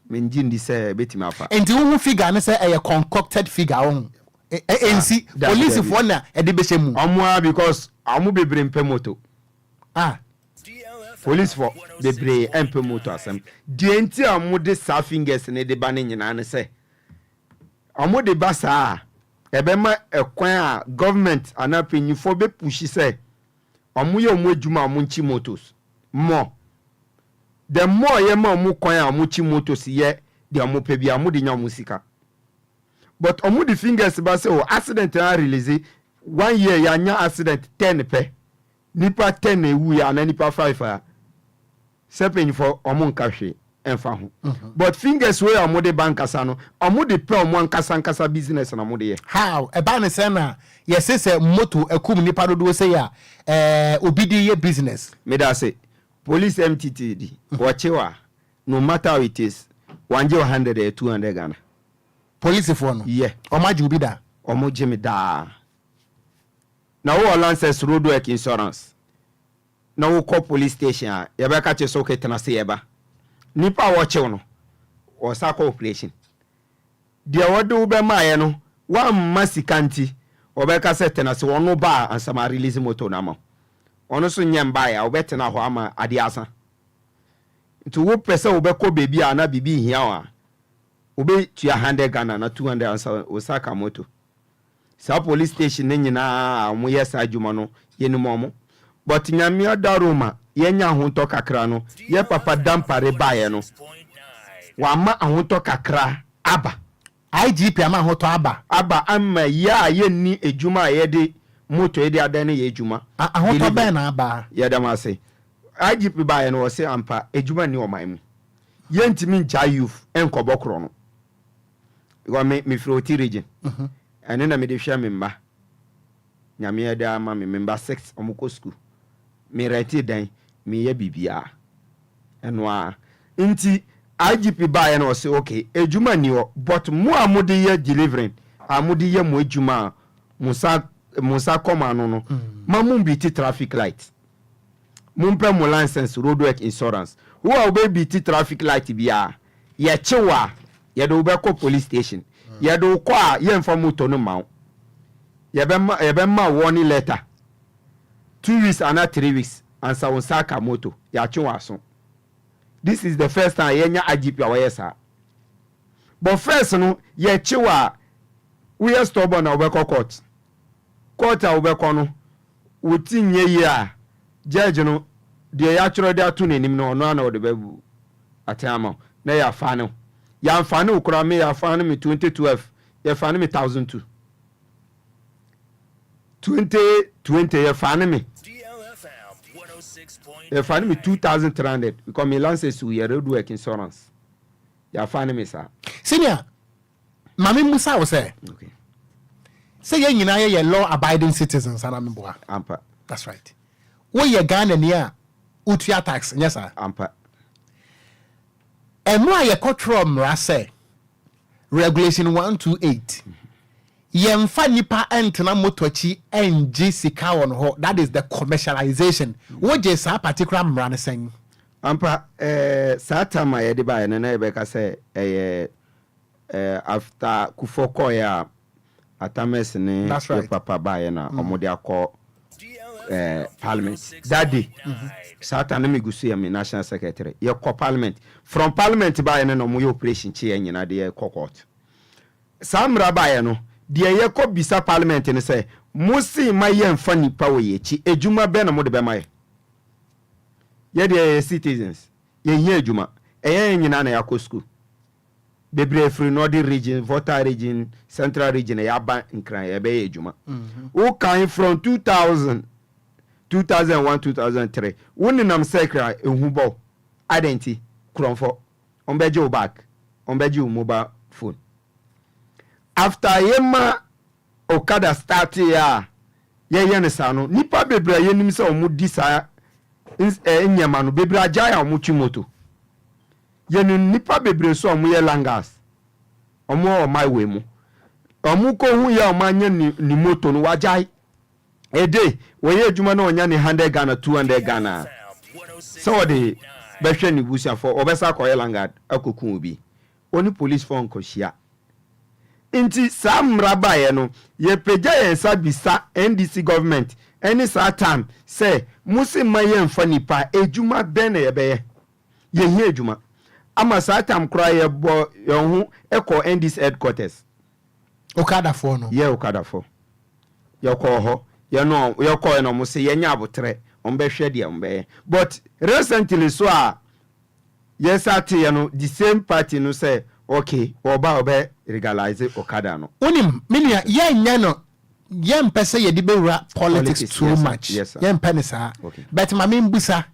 menji ndi say betimi afa. Enti wo figure na say a concocted figure on. Ensi police for na e de be shemu. Omo because amu bebre mpe moto. Police for the bray empe moto asem die enti amode sa fingers ne de ba ne nyina ne se amode ba sa ebe ma ekwan a government anapenyi for be push se amuye omu adwuma amunchi motos more the more ye ma omu kwan amunchi motos ye de amu pe bia amu de nya omu sika but amu the fingers ba se o accident na release 1 year ya nya accident 10 pe nipa 10 ewu ya na nipa 5 sepen for omunka hwe enfa ho but fingers wey amode bankasa no amode pe omunkasa business na amode ye how e ba ne say na yes say moto akum nipa dodo say ya obidi ye business me da say police mttd wachewa no matter how it is 100 200 Ghana police for no yeah omaji obida omoje me da na wo lances road work insurance na wo call police station ya be ka che so ketena se yeba nipa watching no or sako operation dia wode wo be maaye no wa masikanti obeka setena se wono ba ansama release moto na ma ono so nyem ba ya obetena ho ama ade asa nti wo pese obekọ bebi a na bibi hia wa obe tua 100 Ghana na 200 ansa osaka moto sa police station ne nyina mo yesa adwuma no yenimo mo but nyame odaroma yenya ahonto kakra no ye papa dampare bae no wa ma ahonto kakra aba IGP ama ahonto aba ama ya yenni ejuma ye de moto ye de adane ye ejuma ahonto ba na aba ye da ma se IGP bae no se ampa ejuma ni o man mu yentimi ncha youth enkobokro no go me froti region ene na me de hwa me mba nyame ye da ama me member 6 omko school me reti dan me ye bibia eno a nti IGP bae no se okay ejuma ni o but mu amode ye delivering amode ye mu ejuma musa koma no mamu bi ti traffic light mumpe mo license roadwork insurance wo a obebi ti traffic light bia ye chewa ye do be ko police station ye do ko a ye mfa moto no ma ye be ma warning letter 2 weeks and 3 weeks ansa won saka moto ya chewa so. This is the first time ye nya IGP awaye sa but first no ye chewa we are stubborn na obeko court a obeko no wotinye ye a judge no de ya choro de atu nenim no no na ode babu atama na ya fa no ya fa no ukura me ya fa no me 2012 ya fa no me 1002 2020 ya fa no me DLFM 106.9 ya fa no me 2300 because me license we roadwork insurance ya fa no me sa senior mami musa wo say okay say ye nyina ye law abiding citizens ana memboa ampa that's right wo ye Ghana ni a utua tax yes sir ampa emu a ye control mra say regulation 128 yemfa nipa entena motochi NG sika won ho that is the commercialization wo je sa particular mra ne sen ampa satama ye de ba ne na be ka say after kufoko ya atames ne right. papa ba ye na omode akọ parliament that day Satan me gusu ya me national secretary ye ko parliament from parliament ba ye no mo ye operation chi ye nyina de ye court samra ba ye no de ye ko bisa parliament ne say musi ma ye mfa nipa wo ye chi ejuma be na mo de be ma ye de citizens ye hia ejuma ye nyina na yakọ school bebre free northern region voter region central region ya ban nkran ye be ejuma who came from 2001 2003 woni nam sekra ehubo identity kronfo onbeje o back onbeje o mobile phone after yema okada start ya ye ne sano nipa bebre ye nim se omu disa enyama no bebre aja ya omu chimoto ye nipa bebre so omu ye langas omu o my way mu omu ko hu ya omanye ni moto no wajai ede we adwuma na onya ne 100 Ghana 200 Ghana so de be hwe ni busia for obesa ko yelangard akokun obi oni police phone ko hia inti samra bae no ye peja ye sabisa NDC government any time say musi maye mfa nipa adwuma ben na ye be ye hia adwuma ama time kra ye bo ye hu eko NDC headquarters okada for no ye okada for ye ko ho you know you call no mo say yenya abotre on be hwe de on be but recently so yes at you know the same party no say okay oba legalize okada no onim minia yenya no yem pese ye di bewura politics too yes, much yes, yem penisa okay. but mami mbusa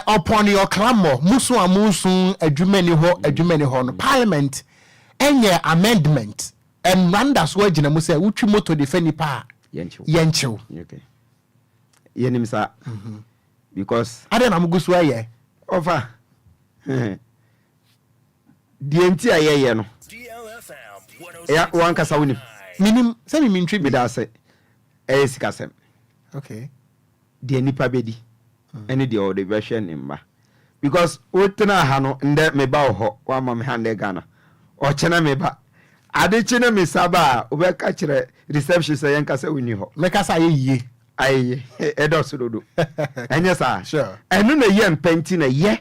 upon your clamor musu amusu adwumani ho no parliament enye amendment and randas wo gina mu say wutwi moto defend pa yenchiw okay yenim sa because ade na mugusu aye over DNT aye no ya wan kasa woni minim se mi ntwi bi da se sikasem okay de nipa bedi ene de o de version nimba because wotena ha no nde me ba ho wa ma me hande Ghana o chena me ba ade chena me saba obeka kire reception say yanka say woni ho me kasa ye aye edo dodo enya sa sure enu na ye mpenti na ye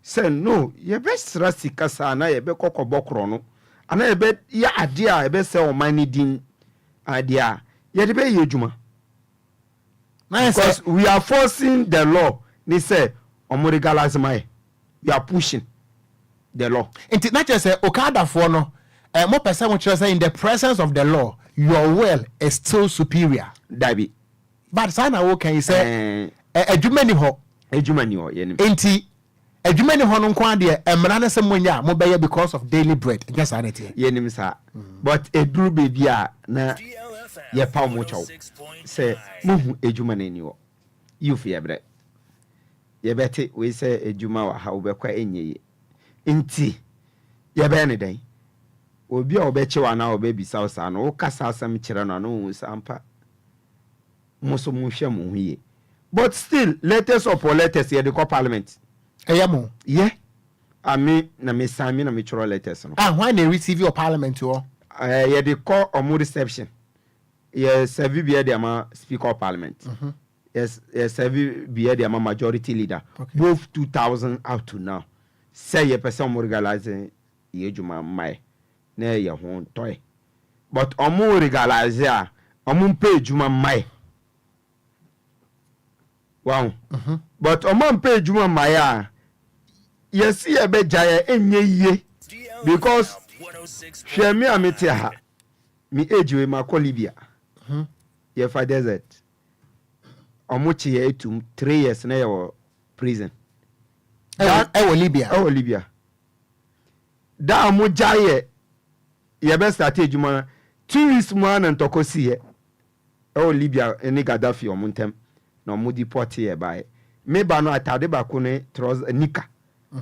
say no ye be stress kasa na ye be kokobokro no ana ye be ya ade a ye be say o mani din ade a ye de be ye adwuma because we are forcing the law ni say omorigalizing you are pushing the law. It's not just say Okada for no more person which say in the presence of the law your will is still superior. Dabi. But sana wo can you say adwuma ni ho yenim. Enti adwuma ni ho no kwa de emra na semonya mo be because of daily bread. Yes anete. Yenim sa. But eduru baby a na ye pa mo chaw. Say muhu adwuma na ni wo. You fear bread. Ye beti we say adwuma wa ha obekwa enye nti ye be ne den obi a obeche wa na obebisa osa no kasa asam kire no no sampa muso mu hwe mu hwie but still latest upon latest ye the parliament eyamo ye ami na me sami na me choro latest no when they receive your parliament o ye the call omo reception ye serve be the ama speaker of parliament yes serve be the ama majority leader both 2000 up to now say ye person mo regalize ye juma mai na ye ho toy but omo regalize a omo pay juma mai wow but omo pay juma mai a yes ye be jaye enye ye because hwe me amete ha me age we ma Libya ye fa desert omo chi ye 3 years na ye prison Libya. Da mo jaye ye be start ejuma 2 weeks mo na ntokosi ye. Libya eni Gaddafi o muntem na mo deport ye bae. Me ba no atade ba ko ne trouser nika.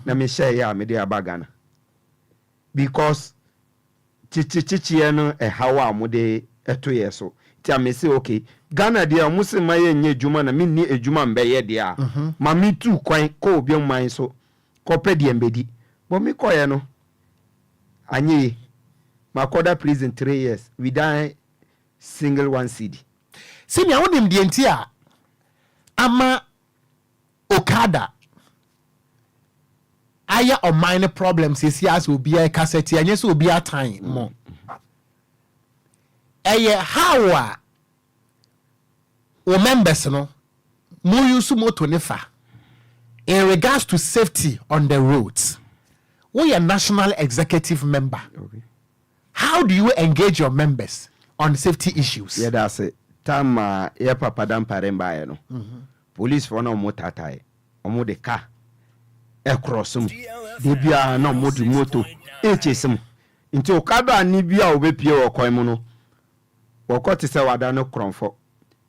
Na me share ya me de abagana. Because chichi ye no hawa mo de eto ye so. Ti me say okay. Ghana dia musima ye nye ejuma na minni ejuma mbe ye dia ma mi tu kwan ko obi man so ko pedi embedi bo mi ko ye no anye makoda prison 3 years we die single one cedi senior wonim die ntia ama Okada aya o minor problems is as obi a cassette anye so obi a time mo eye how o members no mo use moto nefa in regards to safety on the roads. We are national executive member. Okay. How do you engage your members on safety issues? Yeah, that's it. Time ya papa dan paremba ye no. Police for no motata e. Omo de car e cross mu. De bia na omo di moto e chesem. Nti Okada ni bia obepie okwan mu no. Wokoti se wada no kronfo.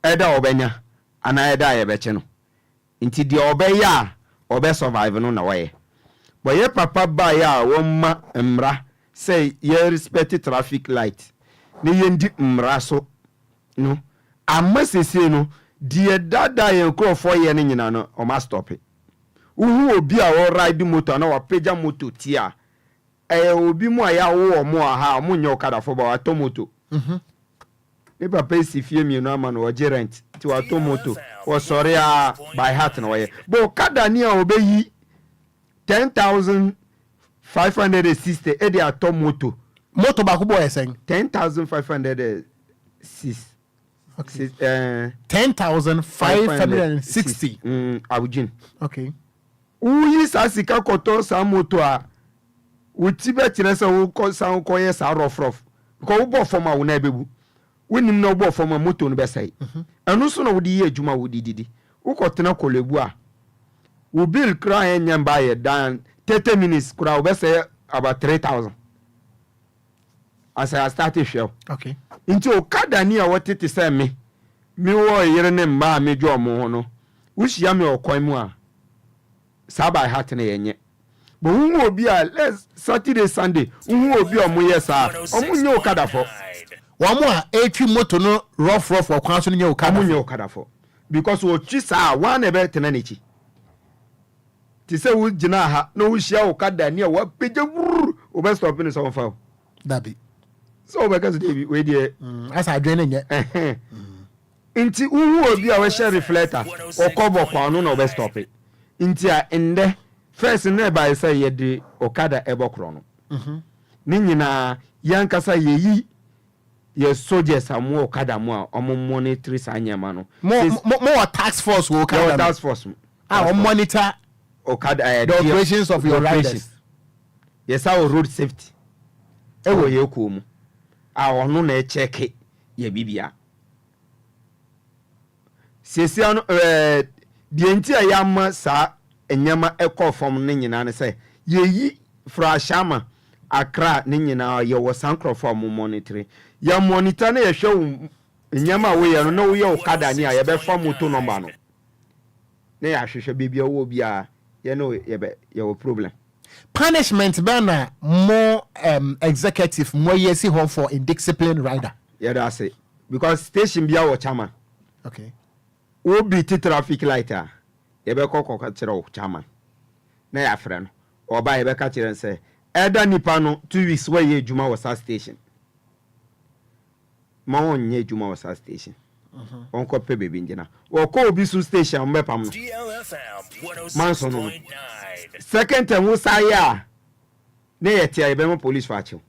Eda obenya ana eda ye beche no nti de obeya obe survive no na waye but ye papa ba ya won mra say ye respect traffic light ne yendi mra so no amasese no de dada ye krofo ye ne nyina no o ma stop it uhu obi a wo ride motor na wa peja motor tia obi mu aya wo mo aha mo nya Okada fo ba wa to motor ne papa si fie mi no ama no oje rent ti wa to moto o sorry by heart no ye bo Okada ni a obeyi 10,560 e de ato moto ba ko bo esen 10,506 okay 10,560 awujin okay uyi sa sika koto sa moto a utibe tire se wo ko sa ko ye sa rough ko wo bo form a wo na bebu wonim na obo form moto no besai anu so na wodi ye adwuma wodi didi ukotena kolebu a wo bill kra enya ba ye dan 30 minutes kra wo besai about 3,000 as I started show okay nti Okada ni a wotete say me wo yere ne mba me dwo mo ho no wo hia me okwan mu a saba hat na yenye bo hu obi a let's Saturday Sunday hu obi o mo yesa o mo nye Okada fo Wamu a etwi moto no rough wa Kwanso no nye Okada. Amunye Okada fo. Because wo twi sa one ebe tena nechi. ti sɛ wo gyina ha na wo hyia wo kada ne a wapagya wuru wo bɛ stop ne sɛ wɔmfa wo dabi sɛ wobɛka sɛ debi wei deɛ asa adwene ne nyɛ nti wohu obi a wɔhyɛ reflector ɔkɔbɔ kwa no na wɔbɛ stop nti a ndɛ first na ɛbae sɛ yɛde okada ɛbɔ korɔ no ne nyinaa yɛnkasa yɛyi yɛ soldiers a mo okada mo a ɔmo monitor saa nyɛma no mo tax force wo okada tax force monitor okada the operations of your riders yes our road safety ɛwɔ yɛ kɔ mu a ɔno na ɛkyɛke yɛ bibia sesia no deɛ nti a yɛama saa nyɛma ɛkɔ fam ne nyinaa ne sɛ yɛyi fra shama akra ne nyinaa yɛwɔ sankrɔfo mo monitor ya monitor na yɛhwɛ nyɛma a woyɛ no na woyɛ okada ne a yɛbɛfa moto number no na yɛahwehwɛ bibia wɔ bia yɛ no yɛwɔ problem punishment bana more executive more yesi home for indisciplined rider. Yeah, that's it. Because station bia wo chairman. Okay. Wo bi ti traffic light a ye be kokko ka kire wo chairman. Na ya frɛ no. Oba ye be ka kire say eda nipa no 2 weeks where ye adwuma wo sa station. Ma won nye adwuma wo sa station. On ko pe bebi ngina. Wo ko obi su station mbepam no. DLFM 106.9. Second time wo say ya na ye tia ye be mo police fa chew.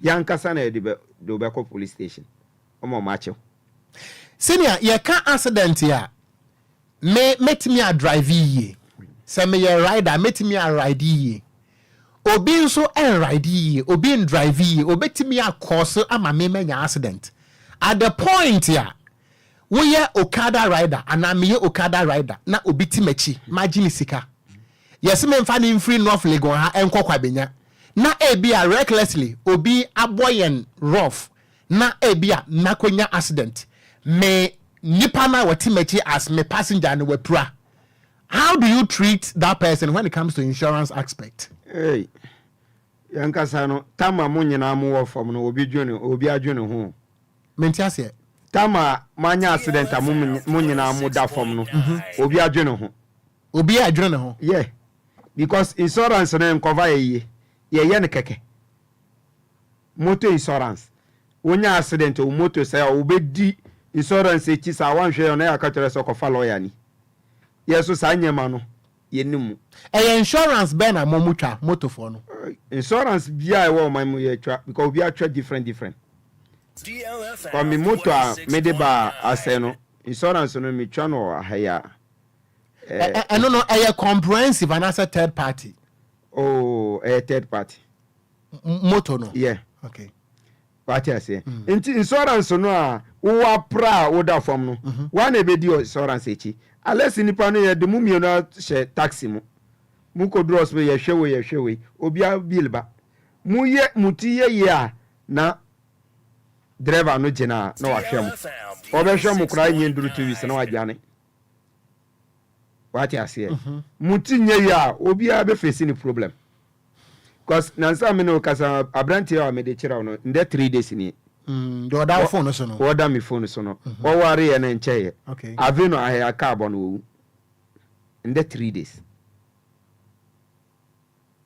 Yankasa na ye de be ko police station. Omo ma chew. Senior ye ka accident ya. Metimi a drive ye. Se me ye rider metimi a ride ye. Obi nso en ride ye, obi en drive ye, obetimi a cause ama me nya accident. At the point ya we ye okada rider ana me ye okada rider na obi ti machi magini sika. Yes me mfa ni free North Legon ha enkokwa benya. Na ebia recklessly obi aboyen rough na ebia nakonya accident. Me nipa na wati machi as me passenger no wepura. How do you treat that person when it comes to insurance aspect? Hey. Yankasa no tama mo nyina mo wo fam no obi adwene ho. Mentiase. Tama manya accident mo nyina mo da fam no obi adwene ho. Obi adwene ho. Yeah. Because insurance no cover ye ne keke. Motor insurance. Wonya accident o motor say obedi insurance echi sa wanhwe na ya ka kire so kofa lawyer ni. Yeso sa nyema no yenimu. Insurance be na momutwa motor for no. Insurance bia e wo man mu ye twa because we are different. DLFM. For me motor me de ba aseno insurance no me twa no ahaya. No a comprehensive and as a third party. Oh, a third party. Motor no. Yeah. Okay. What I say. Insurance no a wo pra wo da form no. One e be di insurance echi. Unless nipa no ye de mu mi no she taxi mu. Mu ko dross we ye hwewe obi a bill ba. Mu ye muti ye a na driver no gina na wa hwem. Obe hwem mu kra nyi nduru 2 weeks na wa jane. What I say. Muti nye ya obi a be face ni problem. Because nansa me no kasa abranti a me de kira no in 3 days ni. Do order phone so no. Order me phone so no. O ware ye na nche. Okay. Ave no ahia carbon wo. In 3 days.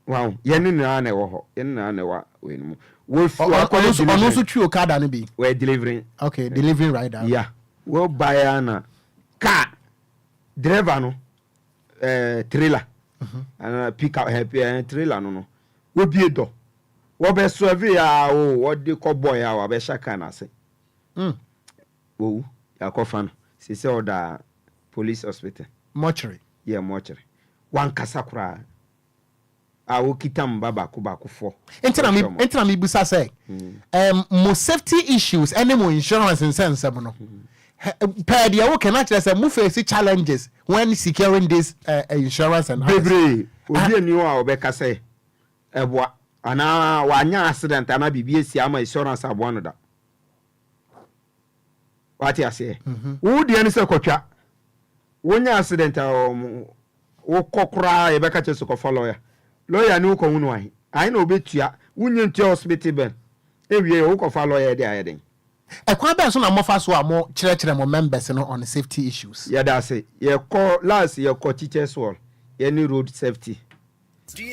Wow, yeni na na wo ho. Yeni na na wa we no. We ono so twi okada no bi. We delivering. Okay, delivering rider. Yeah. We buy na car driver no trailer. And pick up trailer no. We bi do. We be serve ya o wo de cowboy ya wa be shaka na se. Wo ya ko fan. Se se oda police hospital. Mortuary. Yeah, mortuary. Wan kasa kura. Awo kitam baba ko fo. Entina mi busa say. Mo safety issues any mo insurance in sense no. Per dia wo can actually say mo face challenges when securing this insurance and bebre obi eni o a obeka say eboa ana wanya accident ana bibi esi ama insurance aboa no da. What you say? Wo de ani say kwatwa. Wonya accident wo kokora e beka che so ko follow ya. Lawyer ni wo ko hunu ahi. Ahi na obetua. Wunye ntia hospital ben. Ewie wo ko fa lawyer de ayeden. Ekwa be so na mofa so a mo kire mo members no on safety issues. Yeah, that's it. Ye call last ye call teachers wall. any road safety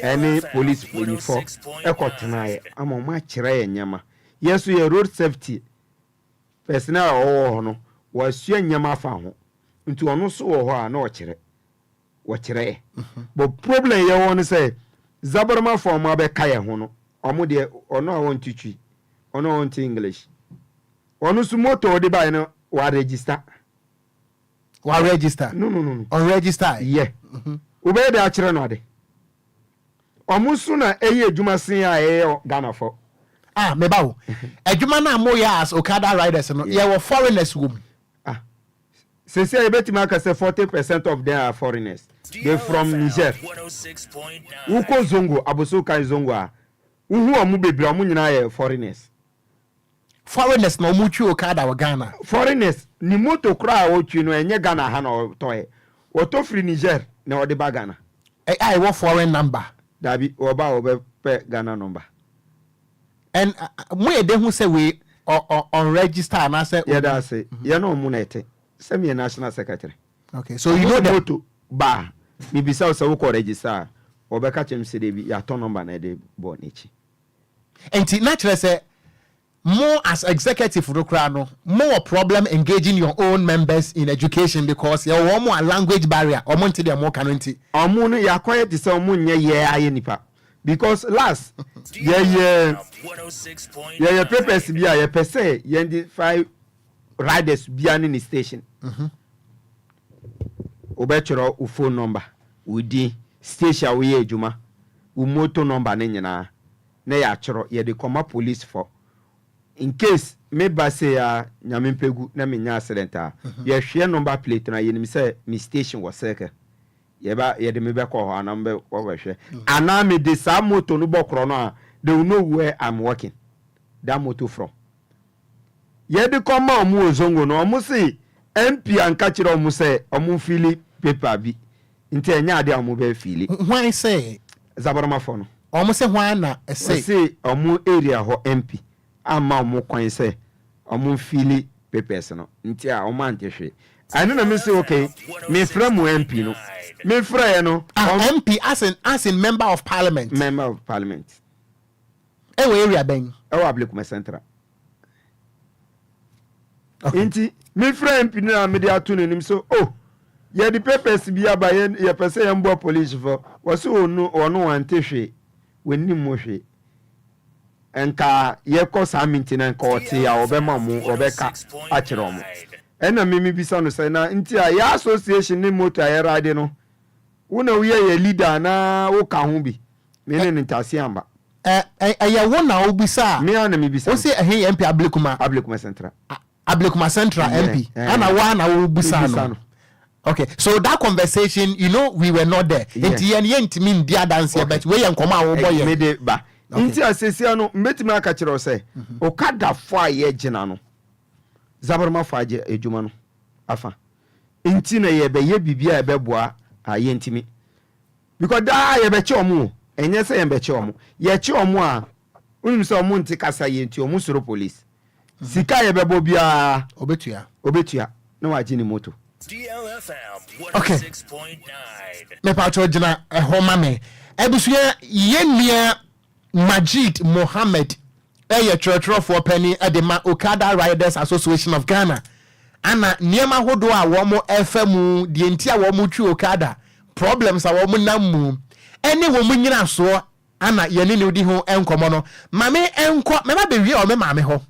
any police uniform ekotena ama ma kire enyama yeso ye road safety personnel no wasu enyama fa ho nti ono so wo ho a na wo kire but problem ye won say zabarma form abeka ye ho no omo de ono a won titwi ono won English ono su moto de ba no wa register no on register yeah ube de akire no ade omusu na eye adwuma sen a eye Ghana for me bawo adwuma na mo ya as Okada riders no ye were foreigners wom say you bet me say 40% of them are foreigners. They from Niger. Uko zongo aboso kan zongo a uhu omu bebre omu nyina ye foreigners na omu twi Okada wa Ghana foreigners ni moto kra o twi no enye Ghana ha na toye woto free Niger na ode ba Ghana I want foreign number dabi oba pe Ghana number and mo de hu say we on register na say yeah that say you know mu na ete semi national secretary okay so you know the moto ba mi bisa so wo register obeka chem se de bi ya to number na de bo nichi enti naturally say more as executive no more problem engaging your own members in education because you want more language barrier or monte dem more canonti omo no ya quiet say omo nye ye aye nipa because last yeah papers bia ye pese ye identify riders bia ni station obechoro u phone number udi station we ejuma u moto number ne nyina na ya choro ye de koma police for in case me ba say ya nyamempegu na me nya accident a ye hwe number plate na ye nim say mi station was circle ye ba ye de me be ko ho anambe wo hwe ana me de sa moto no bokro no a they will know where I'm working that motor from ye de koma omu ozongo no omu say MP anka kire omu say omu fili paper bi nti enya ade omu be fili why say zabarama fo no omu say why na say omu area ho MP ama omu kwan say omu fili papers no nti a omu antehwe anu na me say okay me from MP no me fra no MP as in member of parliament we area ben Ablekuma Central Inti me friend MP na me dey atunu nim so ye the papers bi aba ye pese ye mbo police for was onu wante hwe wenni mo hwe enka ye ko sa mintina enka oti ya obema mu obeka a kire omo ena mimi bisa no say na nti a ya association ni moto aye rade no wona wo ye leader na wo ka ho bi me ne ntase amba ya wona obisa me ana me bisa o say he MP Ablekuma Central Ablekuma Central MP ana wa na obisa no. Okay, so that conversation, you know, we were not there. Enti yen mean dia dance but we yan koma wo boy. Me de ba. Inti asesi ano metimi aka kire o say Okada fo aye gina no. Zabarma fo aje ejuma no. Afa. Inti na ye be ye bibia e be boa aye ntimi. Because da ye be che omo, enye say ye be che omo. Ye che omo a unim say omo nti kasa ye nti omo soro police. Sika ye be bo bia obetua. Na wa gini moto. DLFM 106.9. Okay. Me patro jina homa me. Ebusuya yenia Majid Mohammed eye church for penny edema Okada Riders Association of Ghana. Ana niema hodo a wo mo FM de ntia wo mo twi Okada problems a wo mo namu ene wo mo nyina so ana ye ne odi ho enkomo no mame enko me ba be wi o me mame ho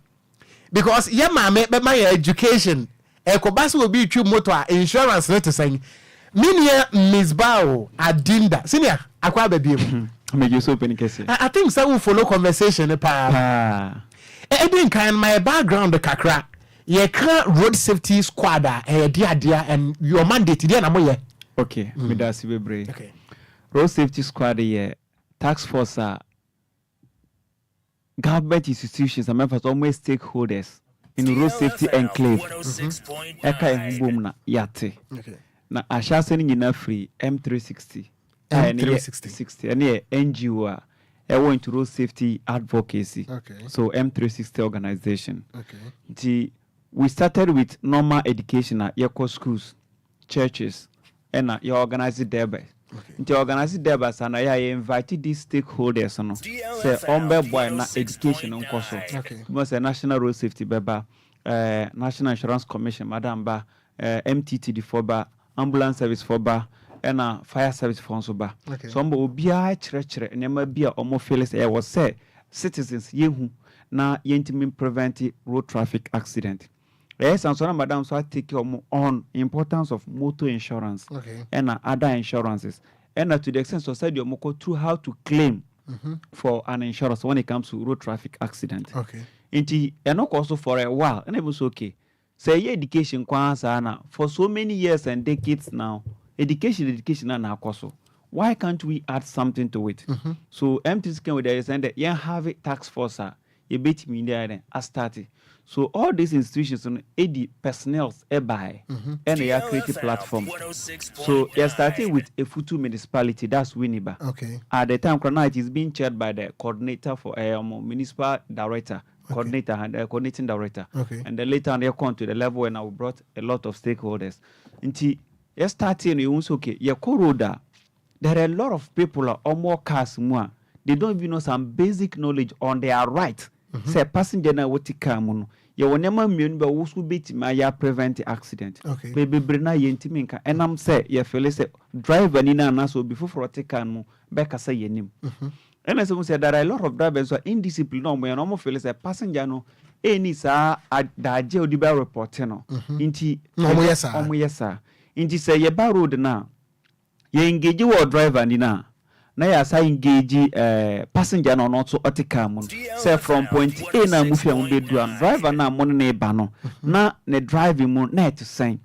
because ye mame be my education ekobasi obi twi moto a insurance net say minia misbao adinda senior akwa babiem me so open kese I think so we follow conversation pa edin kan my background kakra ye can road safety squad dia and your mandate dia na mo ye okay me da si bebre okay road safety squad ye task force government institutions and members almost stakeholders in road safety enclave eka ehubom na yate na ashase ni nyina free M360 and NGO went to road safety advocacy so M360 organization we started with normal education at your schools churches and you organize it there by nti organize there ba sana ya invite these stakeholders no say ombe boy na education nko so because national road safety beba national insurance commission madam ba MTTD for ba ambulance service for ba and fire service for so ba so mbo obia chere nema bia omo feel say was say citizens yehu na yentimi prevent road traffic accident. Yes, and so madam so I take you on importance of motor insurance and other insurances and to the extent society omoko through how to claim for an insurance when it comes to road traffic accident. Inti and also for a while and it was okay. Say education kwanza for so many years and decades now. Education na koso. Why can't we add something to it? So MTs can with the send that you have a tax force you bet me there as started. So all these institutions on AD personnel buy and they are creating platform. So you're starting with a Futu municipality, that's Winneba. At the time it is being chaired by the coordinator for municipal director, coordinator and coordinating director. And then later on they come to the level when I brought a lot of stakeholders. Until you're starting you okay, you're Koroda. There are a lot of people or more cars more. They don't even know some basic knowledge on their right. Say passenger na woti car mu no ye wonema mienu ba wo so beti ma ya prevent accident bebre na ye ntimi nka enam say ye feel say driver ni na so before for car mu be kasa ye nim and so say there are a lot of drivers who are indisciplined no mo feel say passenger no any sa daje odi ba report no nti omo yesa nti say ye ba road na ye engage wo driver ni na ya sa engage passenger no not so otika mu say from point A na mufia mu bedu an driver na mo ne ba no na ne driving mu na to sign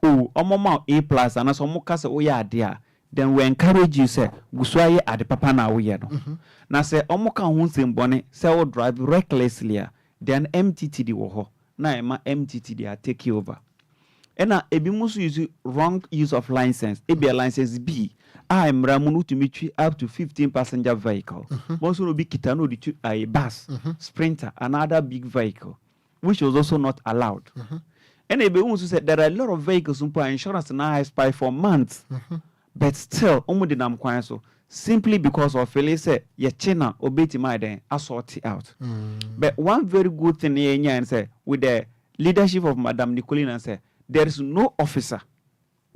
omoma A+ and so mo kase wo ya ade a then we encourage you say gusuaye ade papa na wo ye no na say omo kan hu nsembone say wo drive recklessly then MTTD wo ho na ema MTTD a take over ena ebi musu use wrong use of license ebi license B I'm Ramunu to meet you up to 15 passenger vehicle. Most will be Kitano a bus, Sprinter, another big vehicle, which was also not allowed. And they also said there are a lot of vehicles who pay insurance now expire for months, but still, Omudinam Kwanso, simply because of Felice, Yachina, Obeti Maiden, I sort it out. But one very good thing here and say, with the leadership of Madame Nicolina, say, there is no officer.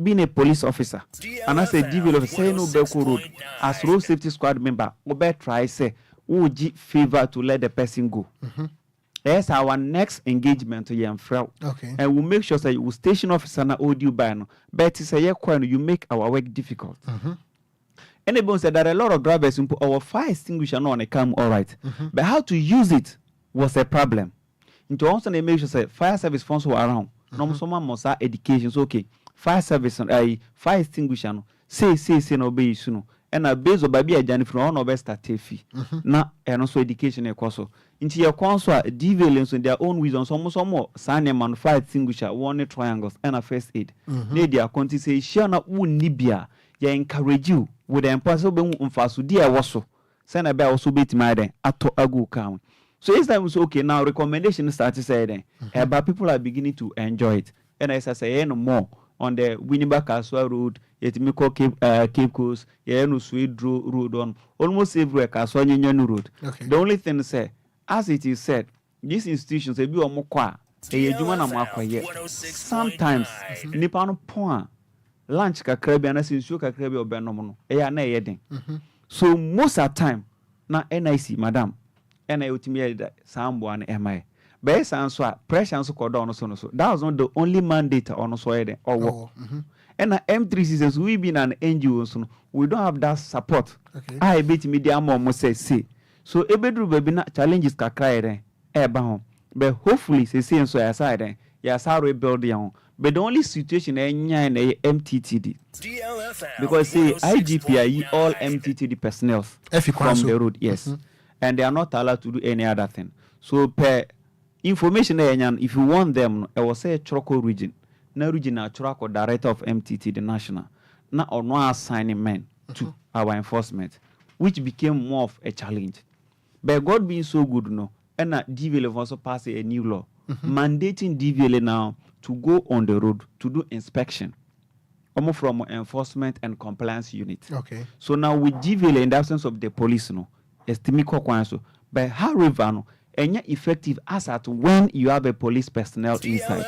Being a police officer, and I say DLFM say no Belko road as road safety squad member, Obe try say would favor to let the person go. That's our next engagement to Yamfrel. And we'll make sure that you station officer na audio ban, but it's a year you make our work difficult. Anybody said that a lot of drivers who put our fire extinguisher on a cam all right, but how to use it was a problem. Into also they make sure that fire service funds were around. No someone must have education. So okay. Fire service fire extinguisher no say no be issue no and a base of baby ajani from one of start fee na and also education e kwaso nti ye Kwanso a deviance in their own wisdom some more sign man fire extinguisher one triangles and a first aid they dia konti say share na wonni bia ye encourage you with the impossible be mfaso dia woso say na be also betima den ato agu kan so it's time so okay now recommendation start to say then but people are beginning to enjoy it and as I say no more on the Winneba Kaswa Road, Yetimiko Cape Coast, Yenu Sweet Road on almost everywhere Kaswa Nyon Road. The only thing say, as it is said, these institutions they be omokwa, jumana makwa ye. Sometimes nipano point lunch kakrebi and since you kakrebi obenomono, na yeding. So most of the time, na NIC, madam, and I ultimately someone MI. Based on pressure and so down so that was not the only mandate on Sweden or work. And M3 seasons we been an NGO so we don't have that support. I bet media more say so ebedru baby na challenges ka cry home. But hopefully say so aside yes how rebuild them. But the only situation in MTTD because say IGP all MTTD personnel from the road and they are not allowed to do any other thing. So per information if you want them I will say Choco region na regional Choco director of MTT the national na or no assigning men to our enforcement which became more of a challenge but God being so good no and DVL also passed a new law mandating DVL now to go on the road to do inspection almost from enforcement and compliance unit. Okay. So now with GVL in the absence of the police, no, estimate Kwanso, but however, no, and yet effective as at when you have a police personnel inside.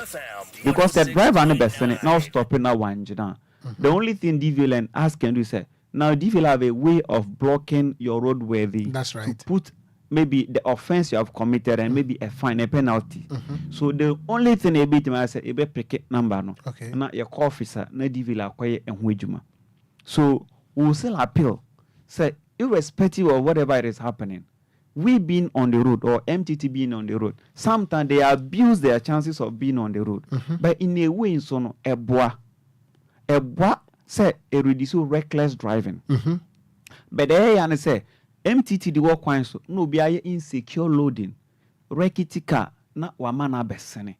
Because the driver no best now stopping now one. The only thing DVL can do is say now DVL have a way of blocking your roadworthy. That's right. To put maybe the offense you have committed and maybe a fine, a penalty. So the only thing a bit I say a picket number no. Okay. Na your officer na DVL acquire and wejuma. So we'll still appeal. Say irrespective of whatever it is happening, we being on the road or MTT being on the road, sometimes they abuse their chances of being on the road. But in a way, so no, a bois say a reduce reckless driving. But they say MTT the work Kwanso no be insecure loading, rekiti car na wamana besene.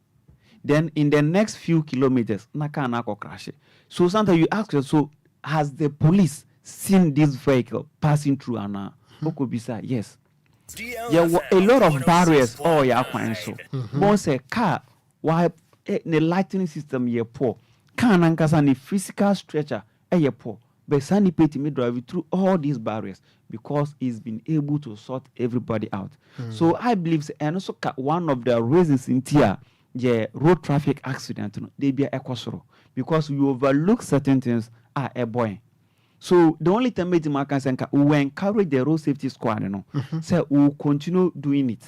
Then in the next few kilometers, na car na crash. So sometimes you ask yourself, so has the police seen this vehicle passing through Anna? Okobisa, yes. There were a lot of barriers. Oh, yeah, Kwanso. But say car, why the lighting system ye poor. Can ankasa ni physical stretcher ye poor. But Sandy Petty me drive through all these barriers because he's been able to sort everybody out. So I believe, and also one of the reasons in here, the road traffic accident, they be a because we overlook certain things a boy. So the only time we will encourage the road safety squad, say we will continue doing it.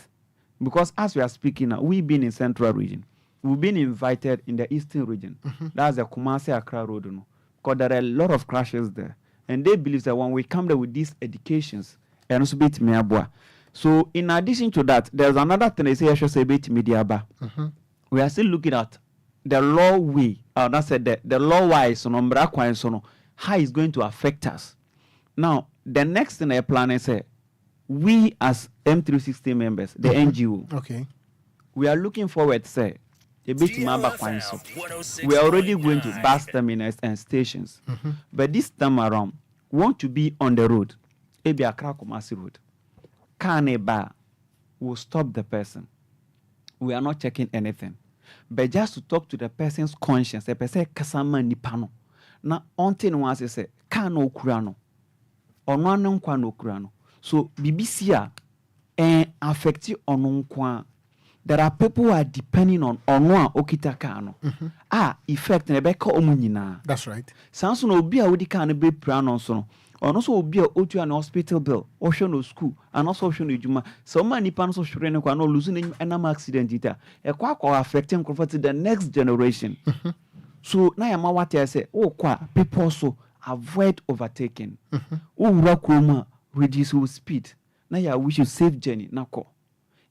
Because as we are speaking now, we've been in Central region. We've been invited in the Eastern region. That's the Kumasi Accra Road. Because there are a lot of crashes there. And they believe that when we come there with these educations, and also bit meabwa. So in addition to that, there's another thing they say I should say bit media. We are still looking at the law way. That's the law wise on how it's going to affect us. Now, the next thing I plan is we as M360 members, the NGO, okay, we are looking forward to say a bit Kwanso. We are already going to bus terminals and stations, but this time around, we want to be on the road. Ebi Accra Kumasi Road. Kaneba will stop the person. We are not checking anything, but just to talk to the person's conscience. The person kasama nipano. Na ontin once say kano kurano or no kurano. So BBC affect you on kwa. There are people who are depending on one okita kano. Effect nebeka omunina. That's right. Sanso no be a wudi kan be prano so. Or also be a otu an hospital bill, or show no school, and also show no juma. So many pans of children who are not losing an accident either. A quack or affecting the next generation. So now I'm what I say, people also avoid overtaking. Reduce speed. Now we should save journey. Now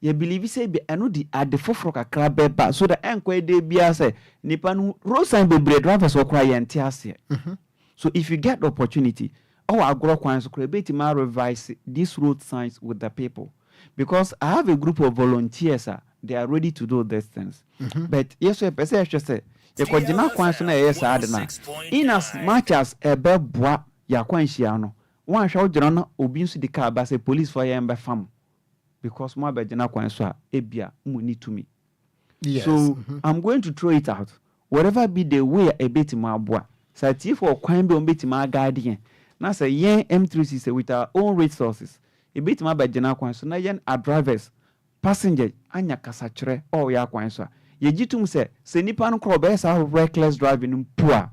you believe say be the at the forefront of crab beba so the Enquiries they be as a Nipan road sign be drivers or cry and tears. So if you get the opportunity, I grow Kwanso create my revise these road signs with the people. Because I have a group of volunteers, they are ready to do these things. But yes, I just say you could not Kwanso na yes adna. In as much as a beboa ya Kwanshiano, one shall journal obins the car by a police for your fam. Because my bedina Kwanso ebia money to me. Yes. So I'm going to throw it out. Whatever be the way a bit my boy. Sati for Kwan be on bit my guardian. Now say yen M360 with our own resources. A bit my bedina Kwanso na yen our drivers, passenger anya kasachre or ya Kwanso. Ye jitum se nipa no kro be sa reckless driving poor.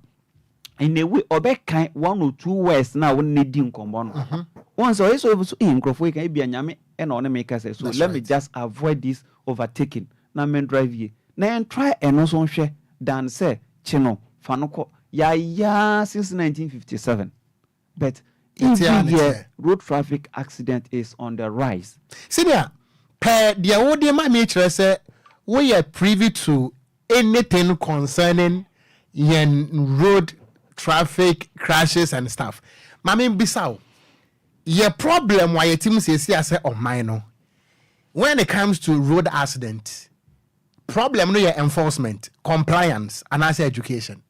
In a way obe kan 1 or 2 words now we need nkombo no. Once or so nkrofo kan bia nyame e na one make say so that's let right. Me just avoid this overtaking. Na men drive ye. Na try eno so hwe than say chino fanoko ya since 1957. But every year road traffic accident is on the rise. Senior, per the audio my mature say we are privy to anything concerning road traffic crashes and stuff. Mami Bissau, your problem why your team says I say on minor. When it comes to road accident, problem no your enforcement, compliance, and as education.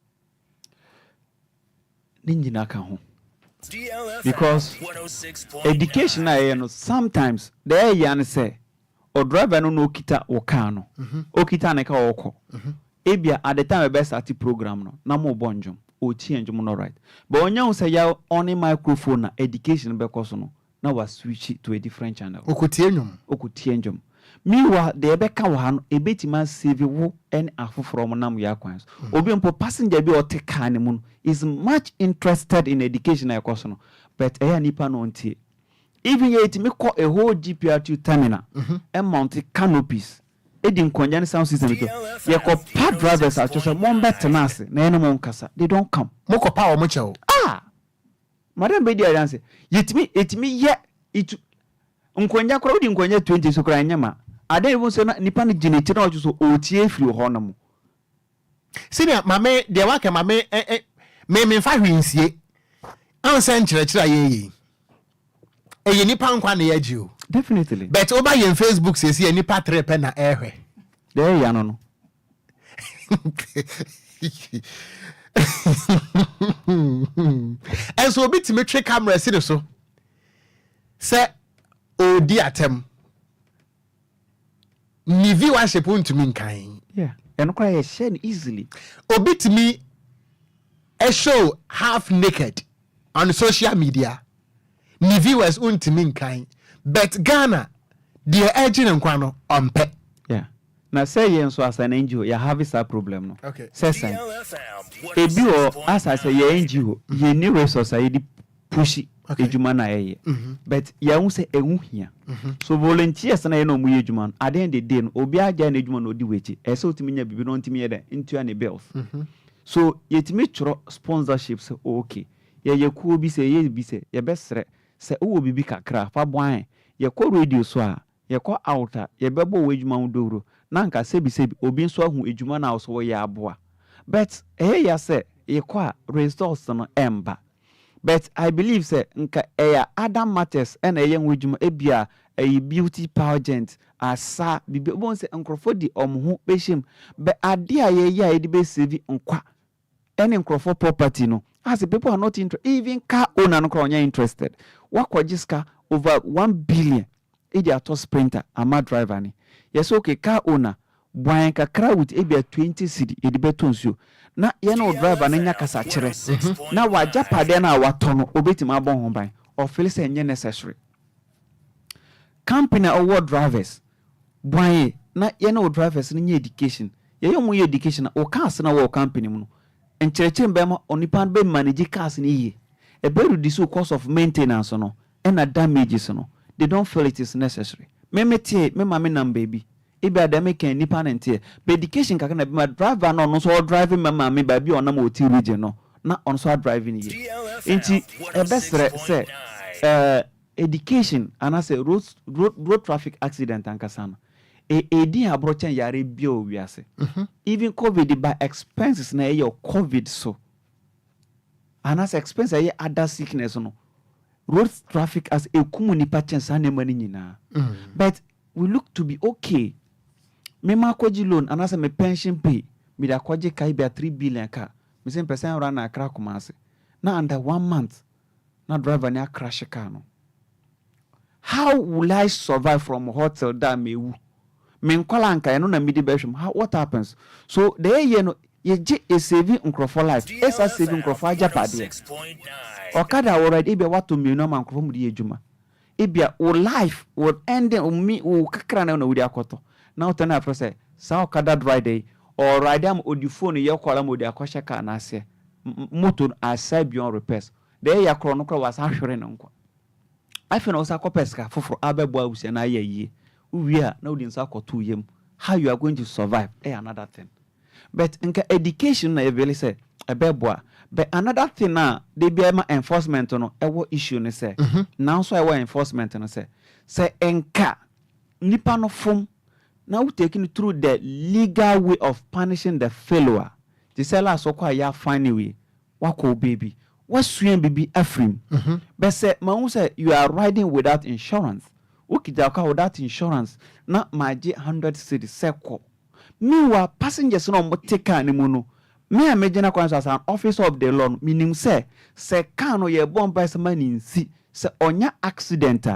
Because education sometimes they say or driver no kita okano okita neka oko ebia at the time best at program no na mo bonjum o change no right but onya wo say ya on microphone na education be koso no na wa switch to a different channel okotie nwom meanwhile the ebeka wo ha no ebetima save wo en afoforo mo nam ya kwan obi mpo passenger bi o te car ne mu no is much interested in education na koso no but eya nipa no ntie even yet me call a whole GPRT terminal and mount canopies edin konja sound system to ye ko pa drivers are just one better nase na eno mon kasa they don't come moko pa o mo chewo madam be dia dance yetimi ye itu nkonja kro odi nkonja 20 so kra nyama ade even so nipa no gine ti na o so otie firi ho no mo senior mame de wa ke mame me fa hwinsie ansa nkyerɛkyerɛ ayeye eye nipa nkwa na yaji o definitely but over your Facebook says ye nipa 3 pe na ehwe there ya no and so bit me trick camera see so say odi atem ni viewership ntumi nkan yeah and quite a share easily obit me a show half naked on social media ni viewers ntumi nkan but Ghana the urgent nkwano ompe yeah na say yen so as an NGO you have this problem no okay say ebi o as I say ye NGO ye ni resource ye di push ejuma na ye but ya hu say ehu hia so volunteers na ye no mu ejuma at the end of the day no obi aja na ejuma no di wechi e say otimi nya bibi no ntimi ye da into an bills so yetimi choro sponsorships okay ye ku obi say ye bi say ye besre say wo bibi kakra fa bwan ye ko radio so a ye ko outer ye bebo wo ejuma ndoro na nka sebi obi nso ahu ejuma na so ye aboa but ya say ye ko results no emba but I believe say nka other matters and yen ejuma ebia beauty pageant asa bibi bon say nkrofo di omho behim be ade a ye di be save nkwa any nkrofo property no as people are not interested even car owner no kronya interested wakojiska over 1 billion edi ato sprinter ama driver ni yes okay car owner bwan kakra with ebia 20 cedi edi betonsuo na ye no driver na nya kasa kire na wajapade na watono obetima abon ho ban o feel say nye necessary company award drivers bwan na ye no drivers ni nya education ye yo mu education o cars na wo company mu no enchereche mbema onipan be manage cars ni ye e be reduce cost of maintenance no and damages no they don't feel it is necessary me mama nam baby ibe adame kan nipa ntie be education kaka na be ma driver no so driving mama me baby on na mo ti region no na on so driving ye enti e besre say education and as a road traffic accident ankasa no edi abrochen yare bio wiase even covid by expenses na your covid so and as expense ay other sickness no road traffic as a community chance na money nyina but we look to be okay me ma kwaji loan and as me pension pay me da kwaji kai be 3 billion ka me say person run na akra kumase na under 1 month na driver na crash car no how will I survive from hotel that mewu me nkwala nka no na midi behwem what happens so the year no ye saving nkrofo life esa saving nkrofo ajapade okada already be what to me no man nkrofo mu di ejuma ebia o life would end me o kakra na wudi akoto now turn after say sa okada ride or ride am odifone ye kwala mo di akosha ka na ase motor aside beyond repairs the year kro no kro was ahwere no nkwa afi na osa kopeska foforo abebo awusia na ye uwia na udi nsa akoto yem how you are going to survive another thing but nka education na eveli say ebeboa but another thing na they be ma enforcement no ewo issue ne say now so ewo enforcement no say enka nipa no from now taking through the legal way of punishing the failure the seller so kwa ya funny way wako baby wasuen bibi afrim but say ma say you are riding without insurance ukijaka without insurance na maji 100 cedi seko meanwhile passengers no take ani mu no me amagina Kwanso as an officer of the law meaning say car no ye bomb by some money nsi say onya accident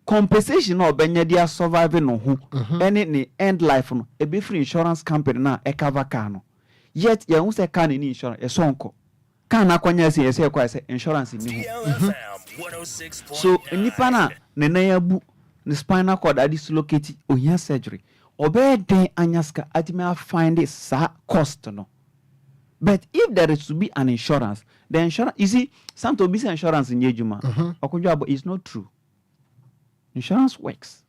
compensation no benya dia survive no ho any ni end life no e be free insurance company na e cover car no yet ye hu say car ni insurance e sonko Can akwanya say say kwa say insurance ni ho. So nipa na ne nan abu the spinal cord are dislocated ohia surgery. Obey den anyaska atime find it sa cost no. But if there is to be an insurance, the insurance, you see, some to be insurance in Yejuma, Okogyeabour is not true. Insurance works.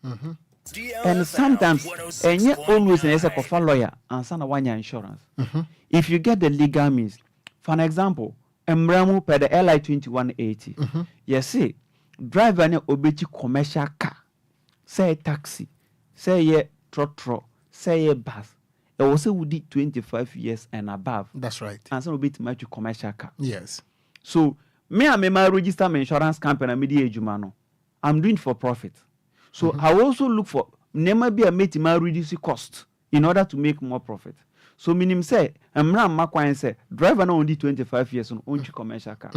And sometimes, and yet always in a lawyer and son of one year insurance. If you get the legal means, for an example, Embramu per the LI 2180, yes, see, drive an obeti commercial car, say a taxi, say a trotro, say a bus. It also would be 25 years and above. That's right. And some will be to match commercial car. Yes. So, me and my register my insurance company and media jumano. I'm doing for profit. So I also look for never be a mate my reduce cost in order to make more profit. So minim say I'm not makwan say driver no only 25 years on own commercial car.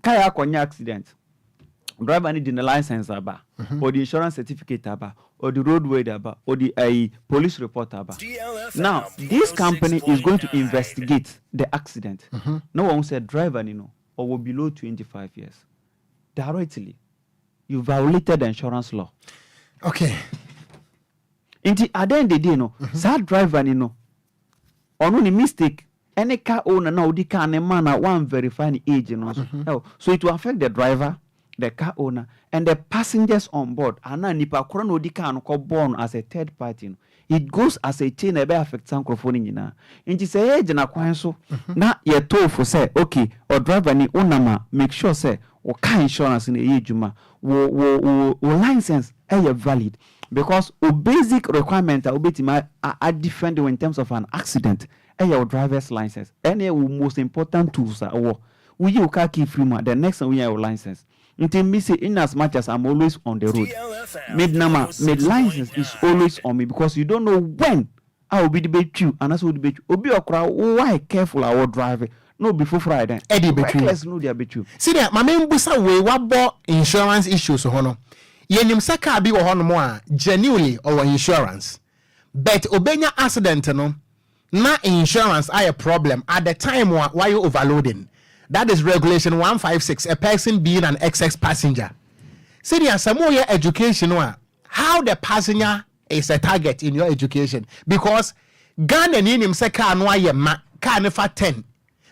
Kaya konya accident. Driver need the license aba or the insurance certificate aba or the roadway aba or the police report aba. Now this company is going to investigate the accident. No one said driver or will below 25 years. Directly, you violated the insurance law. Okay. Inti at the end of the day sad driver or no mistake. Any car owner now the car and man one verify the age so it will affect the driver, the car owner, and the passengers on board. And now nipa krono di car no born as a third party. It goes as a chain ebe affect some microphone nyina. Inti say age na Kwanso na ye to for say okay or driver ni unama make sure say o car insurance in e juma wo license e valid because o basic requirement obetima are different in terms of an accident. Your driver's license. Any most important tools are we you car key free the next time we have your license. Until me say in as much as I'm always on the road. Mid license is always on me because you don't know when I will be debate you and that's what debate you. Obi okra why careful I will drive no before Friday. Eddie between. Let's know the bet you. See there, my main busa we what insurance issues hono. Yenim saka bi wo hono mo a genuinely or insurance. But obenya accident no na insurance are a problem at the time why you overloading. That is regulation 156, a person being an excess passenger. See there some more education how the passenger is a target in your education because Ghana ni him say car no aye ma car ne fa 10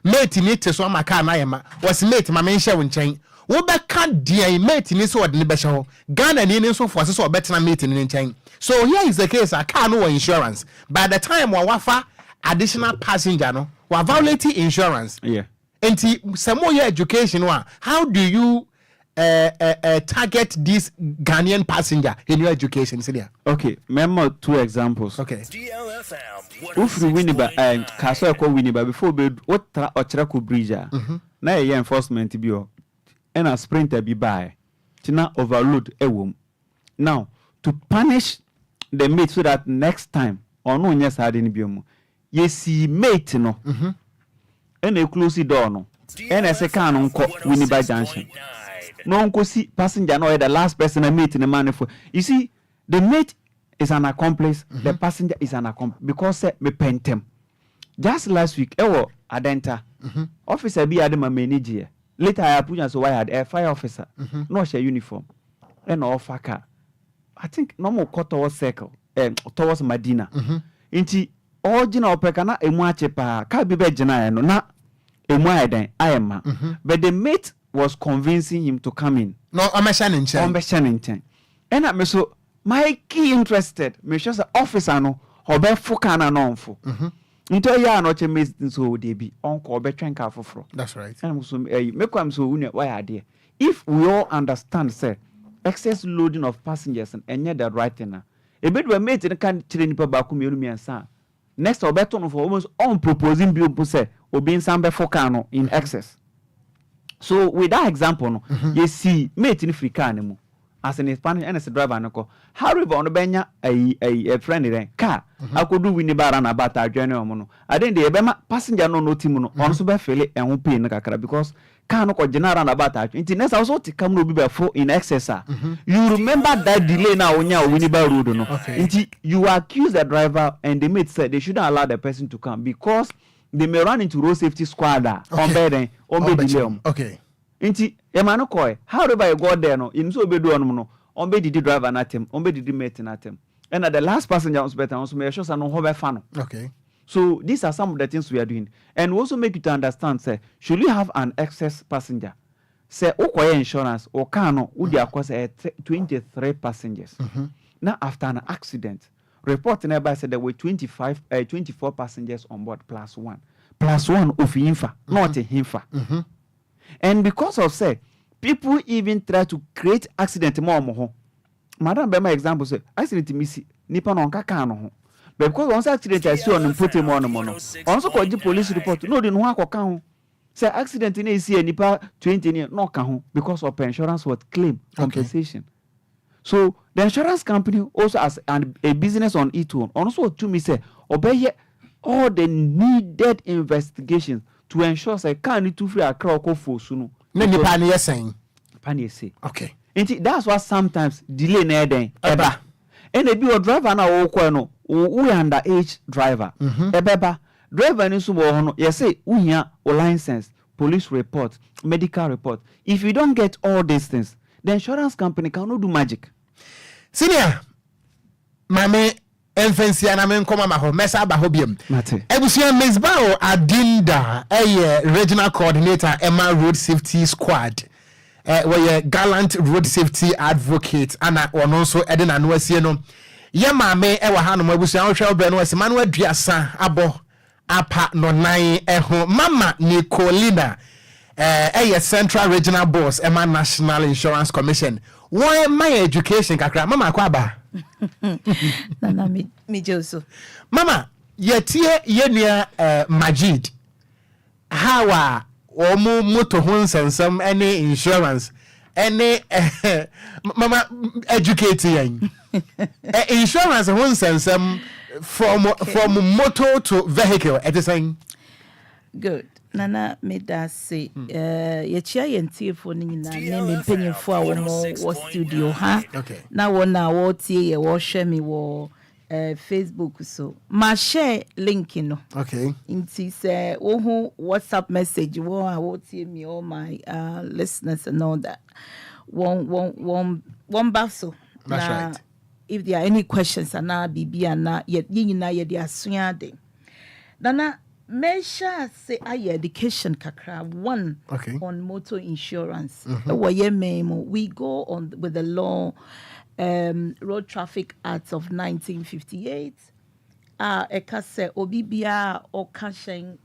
mate ni te so ma car na aye ma was mate ma menhye wo nchen wo be ka dia mate ni so de ne be hye Ghana ni so for so betena mate ni nchen. So here is the case a car no insurance by the time wafa additional passenger no wa violate insurance. Yeah. And some more education how do you target this Ghanaian passenger in your education? Okay, remember two examples. Okay. DLFM. If we win by Kwanso ko win by before be what Ochirako bridge na ye enforcement bi o and a sprinter bi by tina overload ewom. Now to punish the mate so that next time or no nya sa de ni bi omo ye see mate no and a close the door no and a second uncle win by junction. No uncle see passenger no the last person I meet in the man for you see the mate is an accomplice, the passenger is an accomplice because me pentem. Just last week, Adenta officer be adema manager. Later I put so I had a fire officer, no share uniform, and all faka. I think no more cut towards circle, towards Medina. Inti original pekana emwache pa ka be jena no na emwa den ayema. But the mate was convincing him to come in. No, I'm a shanning. And I so my key interested me sure say officer no obe fuka na no mfo. Into ya no che mate so dey be onko obe twenka foforo. That's right. And so make am so why are there. If we all understand say excess loading of passengers and yet the right thing na e be do mate can chire nipa ba ko mienu miensa. Next obeto no for almost on proposing bill say obi nsambe fuka no in excess. So with that example no you see mate in free car nemu as an Spanish and as a driver no ko however on benya a friend then car akodu wini bara na bata adwane omo no aden de ebema passenger no team no on so be fele en ho pay no kakra because car no ko general na bata adwane nti next also ti kam no bi be for in excess you remember that delay na onya wini ba road no nti you accuse the driver and the mate said they shouldn't allow the person to come because they may run into road safety squad on bed on bed. Okay. Inti Emano Koi, however you got there no, in so be do no, on bed did drive an atem, on bed did mate an atem. And at the last passenger was better, also make sure no hover fan. Okay. So these are some of the things we are doing. And we also make you to understand, say, should you have an excess passenger? Say, Okoye insurance or Kano, would you across 23 passengers. Now, after an accident, report nearby said there were 24 passengers on board plus one. Plus one of Infa, not a Hinfa. And because of say, people even try to create accident more. Madam, by my example, say, accident missy, Nippon on Kakano. But because once accident I see on put him on a mono. Also called the police report, no, didn't want to count. Say accident in AC and Nipa 20 years, no count because of insurance was claim compensation. So the insurance company also has a business on it too. Also to me say, obey all the needed investigations to ensure say can need to free a crowd for soon. Many panier saying. Panier say. Okay. And that's why sometimes delay near then. Eba. And they be a driver now no. We underage driver. Ebeba. Driver ni sumo yes say we here or license, police report, medical report. If you don't get all these things, the insurance company cannot do magic. Senior, mame enfancy na men koma ma ho mesa ba ho biem. Ebusia Miss Bao Adinda, regional coordinator Emma Road Safety Squad. Where gallant road safety advocate ana ono so eden anwasie no. Ye mame e wa hanom ebusia wo hwe obere no wase manu aduasa abo apa no nan ho mama Nicolina Central Regional Boss Emma National Insurance Commission. Why my education kakra mama kwaba. Nana mi joso. Mama yetie yenua Majid. Hawa omo moto ho nsensem any insurance any mama educate yan. Insurance ho nsensem from motor to vehicle at the same. Good. Nana made that say ye chia yentie for ni na me mpanyefo a wo studio ha. Okay. Na wo na wo tie ye wo hwe me wo Facebook so ma share link no. Okay. Inti say wo WhatsApp message wo tie me all my listeners and all that. One baso. That's right. If there are any questions ana bibi ana ye nyina ye dia suade. Nana measure say education kakra one on motor insurance. We go on with the law Road Traffic Act of 1958. Eka se obibia okashen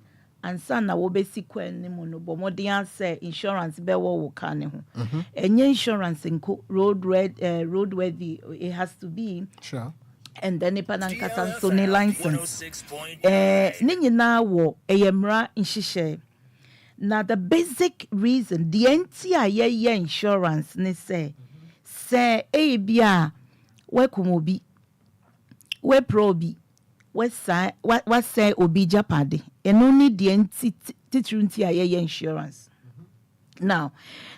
ansa na wo besikwen ni mo no bomodian say insurance be wo ka ne ho. Enye insurance nko roadworthy it has to be. Sure. And then ipanan so ne license ni nyina wo eyemra nhihye na the basic reason the entire ye insurance ne say bia we kumobi we probi we say obi japade eno ni the entity ye insurance now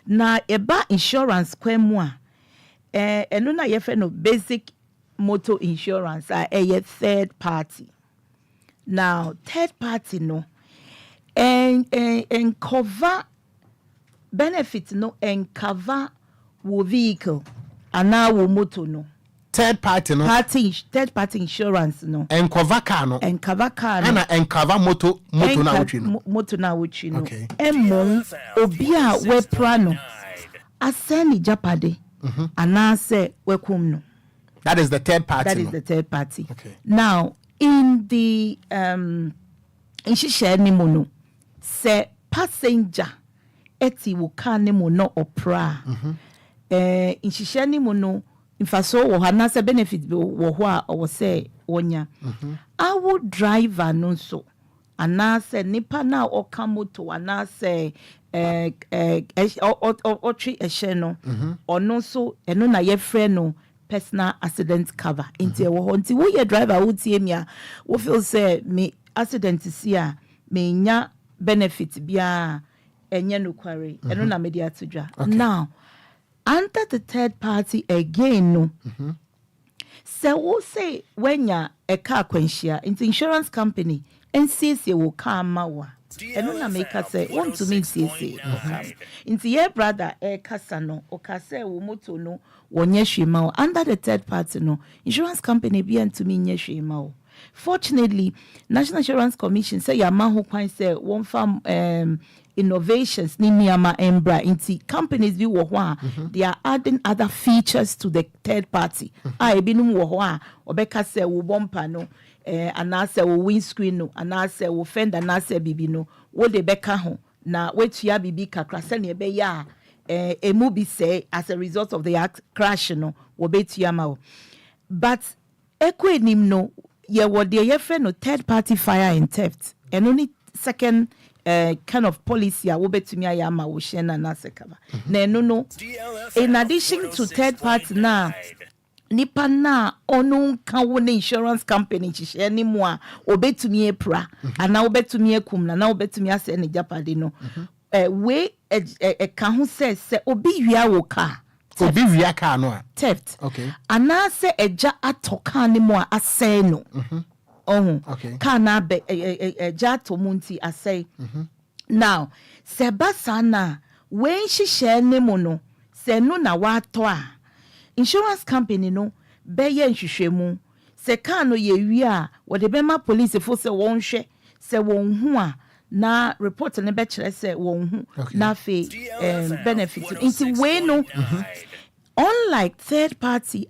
na eba insurance kwemu a eno na ye fe no basic motor insurance a third party. Now third party no and cover benefit no and cover wo vehicle and now wo motor no. Third party no. Third party insurance no. And cover car no. And cover car no. And cover motor na wuchi no. Motor na wuchi no. Okay. Emo obia we prano aseni japade anase we kum no. That is the third party. That is the third party. Okay. Now, in the ni mono, se passenger eti wuka ni mono opera. Ni mono infaso wo hana se benefit wo ho a wo se wonya. Our driver no so anase nipa na oka moto anase otri ehye no. Ono so eno na ye frɛ no personal accident cover into nti wo ye driver wo tie me a wo feel say me accident see a me nya benefit bia enye no kware eno na media to dwa. Now under the third party again no so wo say when ya a car kwanhia into insurance company nsiesie wo car ma wa eno na make say want to make nsiesie nti ye brother kasa no o kasa wo moto no wonye hwema under the third party no insurance company bi antumi nye hwema. Fortunately, National Insurance Commission say yama ho kwan say one farm innovations ni niyama embra inti companies bi wo ho a they are adding other features to the third party. Ebinum wo ho a obeka say wo bumper no anase wo windscreen no anase wo fender anase bibi no wo de beka ho na wetua bibi kakra se ne be ya emu bi say as a result of the crash no wo betua ma wo. But ekwenim no ye what they friend no third party fire and theft and only second kind of policy a wo betumi ayama wo hye na nasekaba na no in addition to third party na nipa na onu ka wo na insurance company hye ni mu a obetumi epra ana obetumi ekum na obetumi ase ne japade no we ka ho se obi wia wo ka obi wia ka no a theft okay ana se eja atoka ni mu a asay no okay ka na be eja to munti asay now se basana when hihye ni mu no se no na wato a insurance company no be ye nhwehwemu se ka no ye wi a wo de be ma police fo se won hwe se won hu a na report ne be kire se won hu na fe benefit into we no unlike third party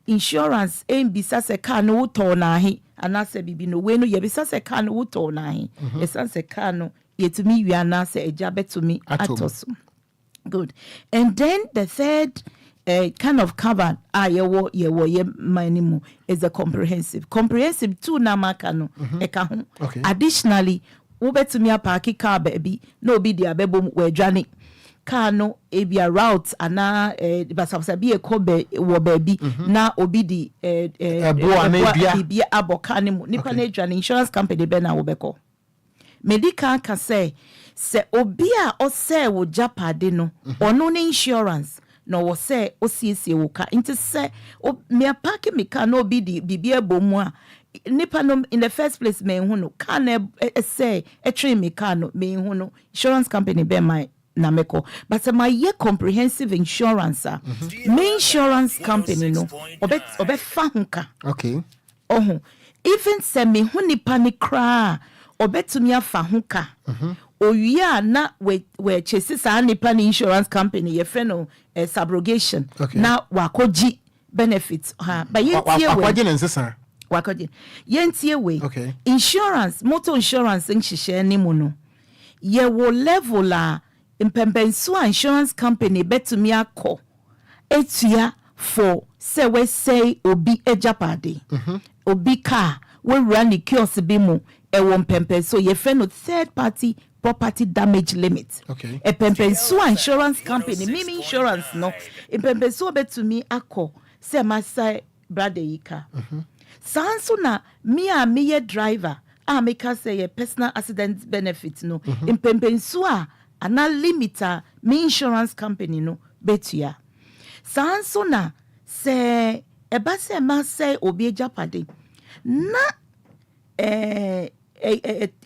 insurance bisa se car no to na he anase bibi no we no ye bisa se car no to na he esan se car no yetumi wi anase eja betumi atoso. Good. And then the third kind of cover ye minimum is a comprehensive too na maka no eka ho. Additionally wo betumi apaki car baby no be dia bebo we dwane car no ebia route ana basabi ekobe wo baby na obi di bibia aboka ne mu nipa na dwane insurance company be na wo beko medical ka say obi a o say wo japade no ono ne insurance no wo say o siesie wo ka nti say me apaki me car no obi di bibia bomu a nipa no in the first place me hu no ka na say train me car no me hu no insurance company be my na meko but my year comprehensive insurance me insurance company no obe fa hunka okay even say me hu nipa ni kra obetumi afa hunka owiya na we chase sa nipa ni insurance company ye fe no subrogation na wakoji benefits but ye tie wakoji nsesa wakoji yentie we insurance motor insurance nhihye ni mu no ye wo level a impembensu insurance company betumi akọ etua for say we say obi ejapade obi car we run the kiosk bi mu e won pempenso ye fe no third party property damage limit e pempenso insurance company mimi insurance no e pempenso betumi akọ say masai brother yika sanso na me ye driver make say ye personal accident benefit no impempenso ana limiter me insurance company no betua sanso na say eba say ma say obi ejapade na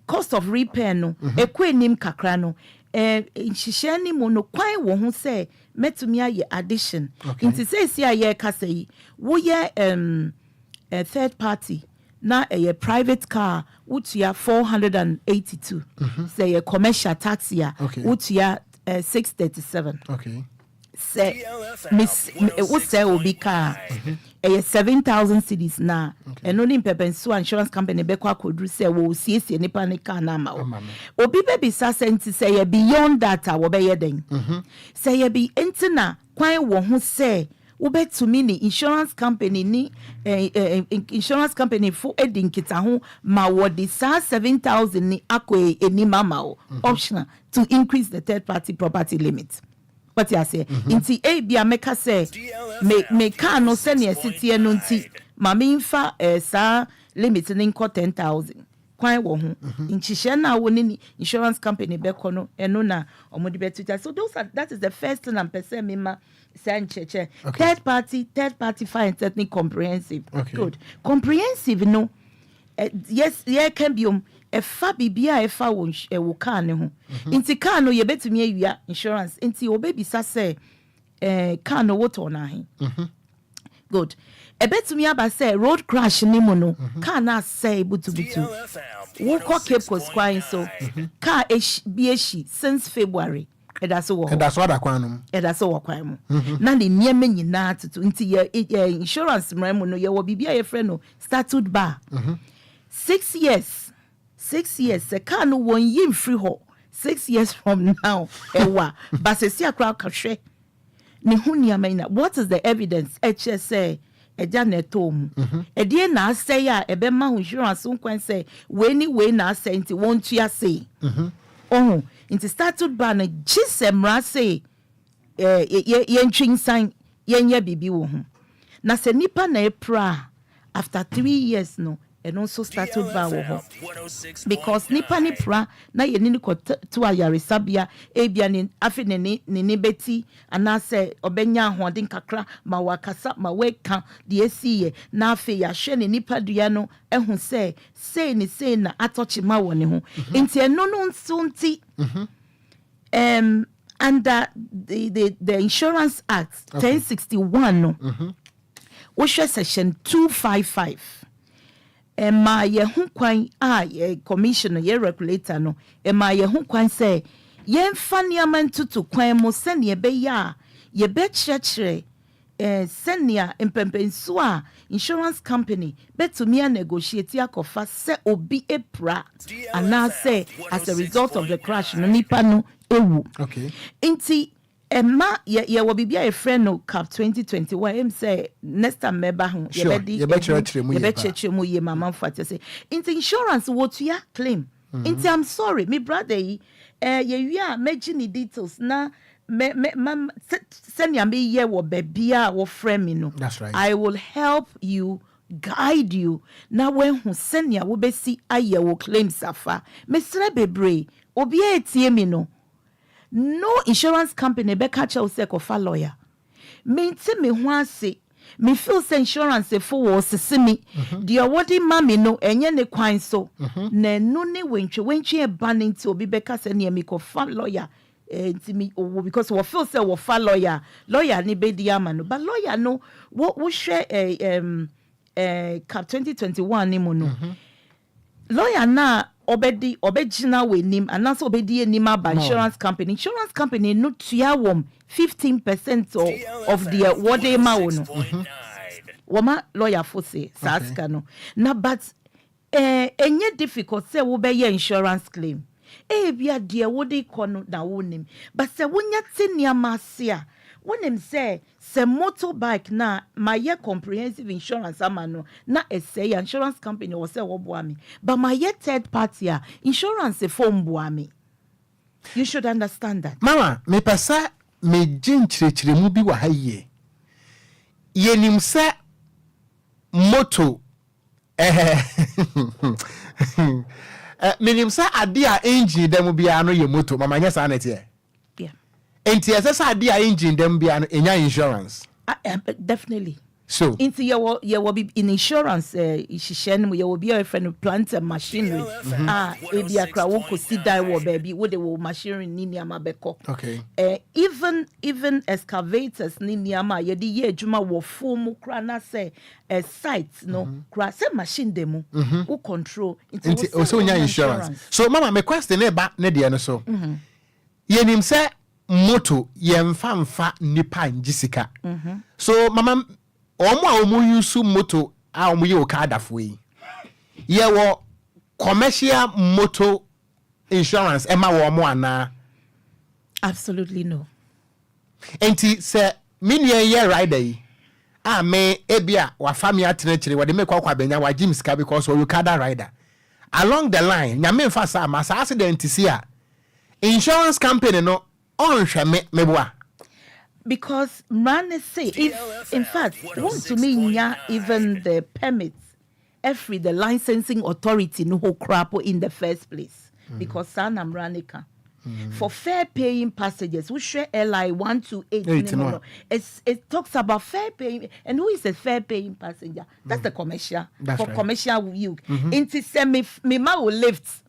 cost of repair no ekwenim kakra no nhihye ni mu no kwan wo ho say metumi aye addition nti say si aye kasa yi wo ye third party na a private car utia 482 say a commercial taxi utia 637 say miss what say obi car 7,000 cedis na and only pepenso insurance company be kwa kodru say wo siesie nipa ne car na ma obi be bisa senti say beyond that wo be yeden say be entina kwan wo ho say ubetumi ni insurance company ni insurance company for edin kita ho ma wodi sa 7,000 ni akwe eni mama optional to increase the third party property limit. What you say inti bia meka say me ka no se ne city no nti ma me mfa sa limit ni nko 10,000 kwan wo ho nchihye na wo ni insurance company be kono eno na omodi betuta. So that is the first thing I'm person me ma sancheche third party fine technique comprehensive. Good comprehensive no yes yeah can be ɛfa bibia ɛfa wo car ne ho nti car no yɛbɛtumi awia insurance nti obebisa sɛ car no woto na he good ɛbɛtumi aba sɛ road crash ne mu no car na sɛ butubutu wo kɔ Cape Coast kwan so car bi ehyi since February ɛda so ada kwan no ɛda so wɔ kwan mu na ne nneɛma nyinaa tutu nti yɛ insurance mmerɛ mu no yɛwɔ bibia yɛfrɛ no statute bar 6 years sɛ car no won yi mfiri hɔ 6 years from now ɛwa basesi akra kahwɛ ne ho nneɛma ina what is the evidence ɛkyɛ sɛ ɛgya na ɛtɔ mu ɛdeɛ na asɛe a ɛbɛma ho insurance nkwan sɛ wei na asɛe nti wɔntu asɛe nti statute bar na gye mmara sɛ yɛntwi nsan yɛnyɛ biribi wɔ ho na sɛ nipa na ɛpra after 3 years no ɛno nso statute bar wɔ hɔ because nipa ne pra na yɛne ne kɔto ayaresabea ebia ne afi ne bɛti anaasɛ ɔbɛnya ahoɔden kakra ma wakasa ma weka deɛ ɛsiiɛ na afei yɛahwɛ ne nipa dua no ɛho sɛ sei na atɔkye ma wɔ ne ho nti ɛno no nso nti under the Insurance Act 1061 no wohwɛ section 255 Emma ye ho kwan ye commissioner ye regulator no emma ye ho kwan say ye mfa niama ntutu kwan mo se ne be ya ye be kyerɛkyerɛ senia impempenso a insurance company betumi a negotiate akofa se obi epra ana say as a result of the crash no nipa no ewu okay nti Emma ye will be a friend no cap 2021 him say next time meba ho ye be mu ye mama fati say insurance what ya claim nti I'm sorry me brother ye wi meji ni details na me send ya me ye wo bebia wo friend me no that's right I will help you guide you na when hu send ya wo be si aye wo claim safa me sre bebre obi e tie me no no insurance company be catch you say kofa lawyer me nti me ho ase me feel say insurance for wo sese me the awarding mami no enye ne kwan so na no ne wentwe e ban nti obi be ka say ne me kofa lawyer nti me because we feel say wo fa lawyer ne be di ama no but lawyer no wo share cap 2021 ni mo no lawyer na obegina we nim and also obedi enim aba insurance company no tua wom 15% of the what they ma no woma lawyer for say saska no na but enye difficult say wo be insurance claim bia de wo dey kono na wo nim but say wonya tenia masia wonim say motorbike na my comprehensive insurance amano na say insurance company was say wo boa me but my third party insurance form boa me you should understand that mama me pesa me jinchire mu bi wa haye yenim say moto menim say ade a engine dem bia no ye moto mama nya sa na tie enti ese ade a engine dem bia no enya insurance definitely so into your be in insurance ishishene you will be a friend plant and machinery ebi akra wo ko si die wo baby wo de wo machinery ni niama beko okay even excavators ni niama ye di ye adwuma wo form kra na say site no kra say machine dem wo control into so nya insurance so mama me question e ba ne de no so yenim say moto yemfa nipa njisika so mama omo use moto a omo ye okada foi ye wo commercial moto insurance ema wo omo ana absolutely no enti se minye ye rider yi me ebia wa family atenechire we de make kwa benya wa Jim ska because we okada rider along the line nyame mfa sa ma sa accident si a insurance company no onhwe me boa because man say if in fact want to mean even the permits every the licensing authority no ho crap in the first place because sanam ranika For fare paying passengers, we share airline 128. It talks about fare paying, and who is a fare paying passenger? That's the commercial. That's for right. commercial use. Into semi me will lift.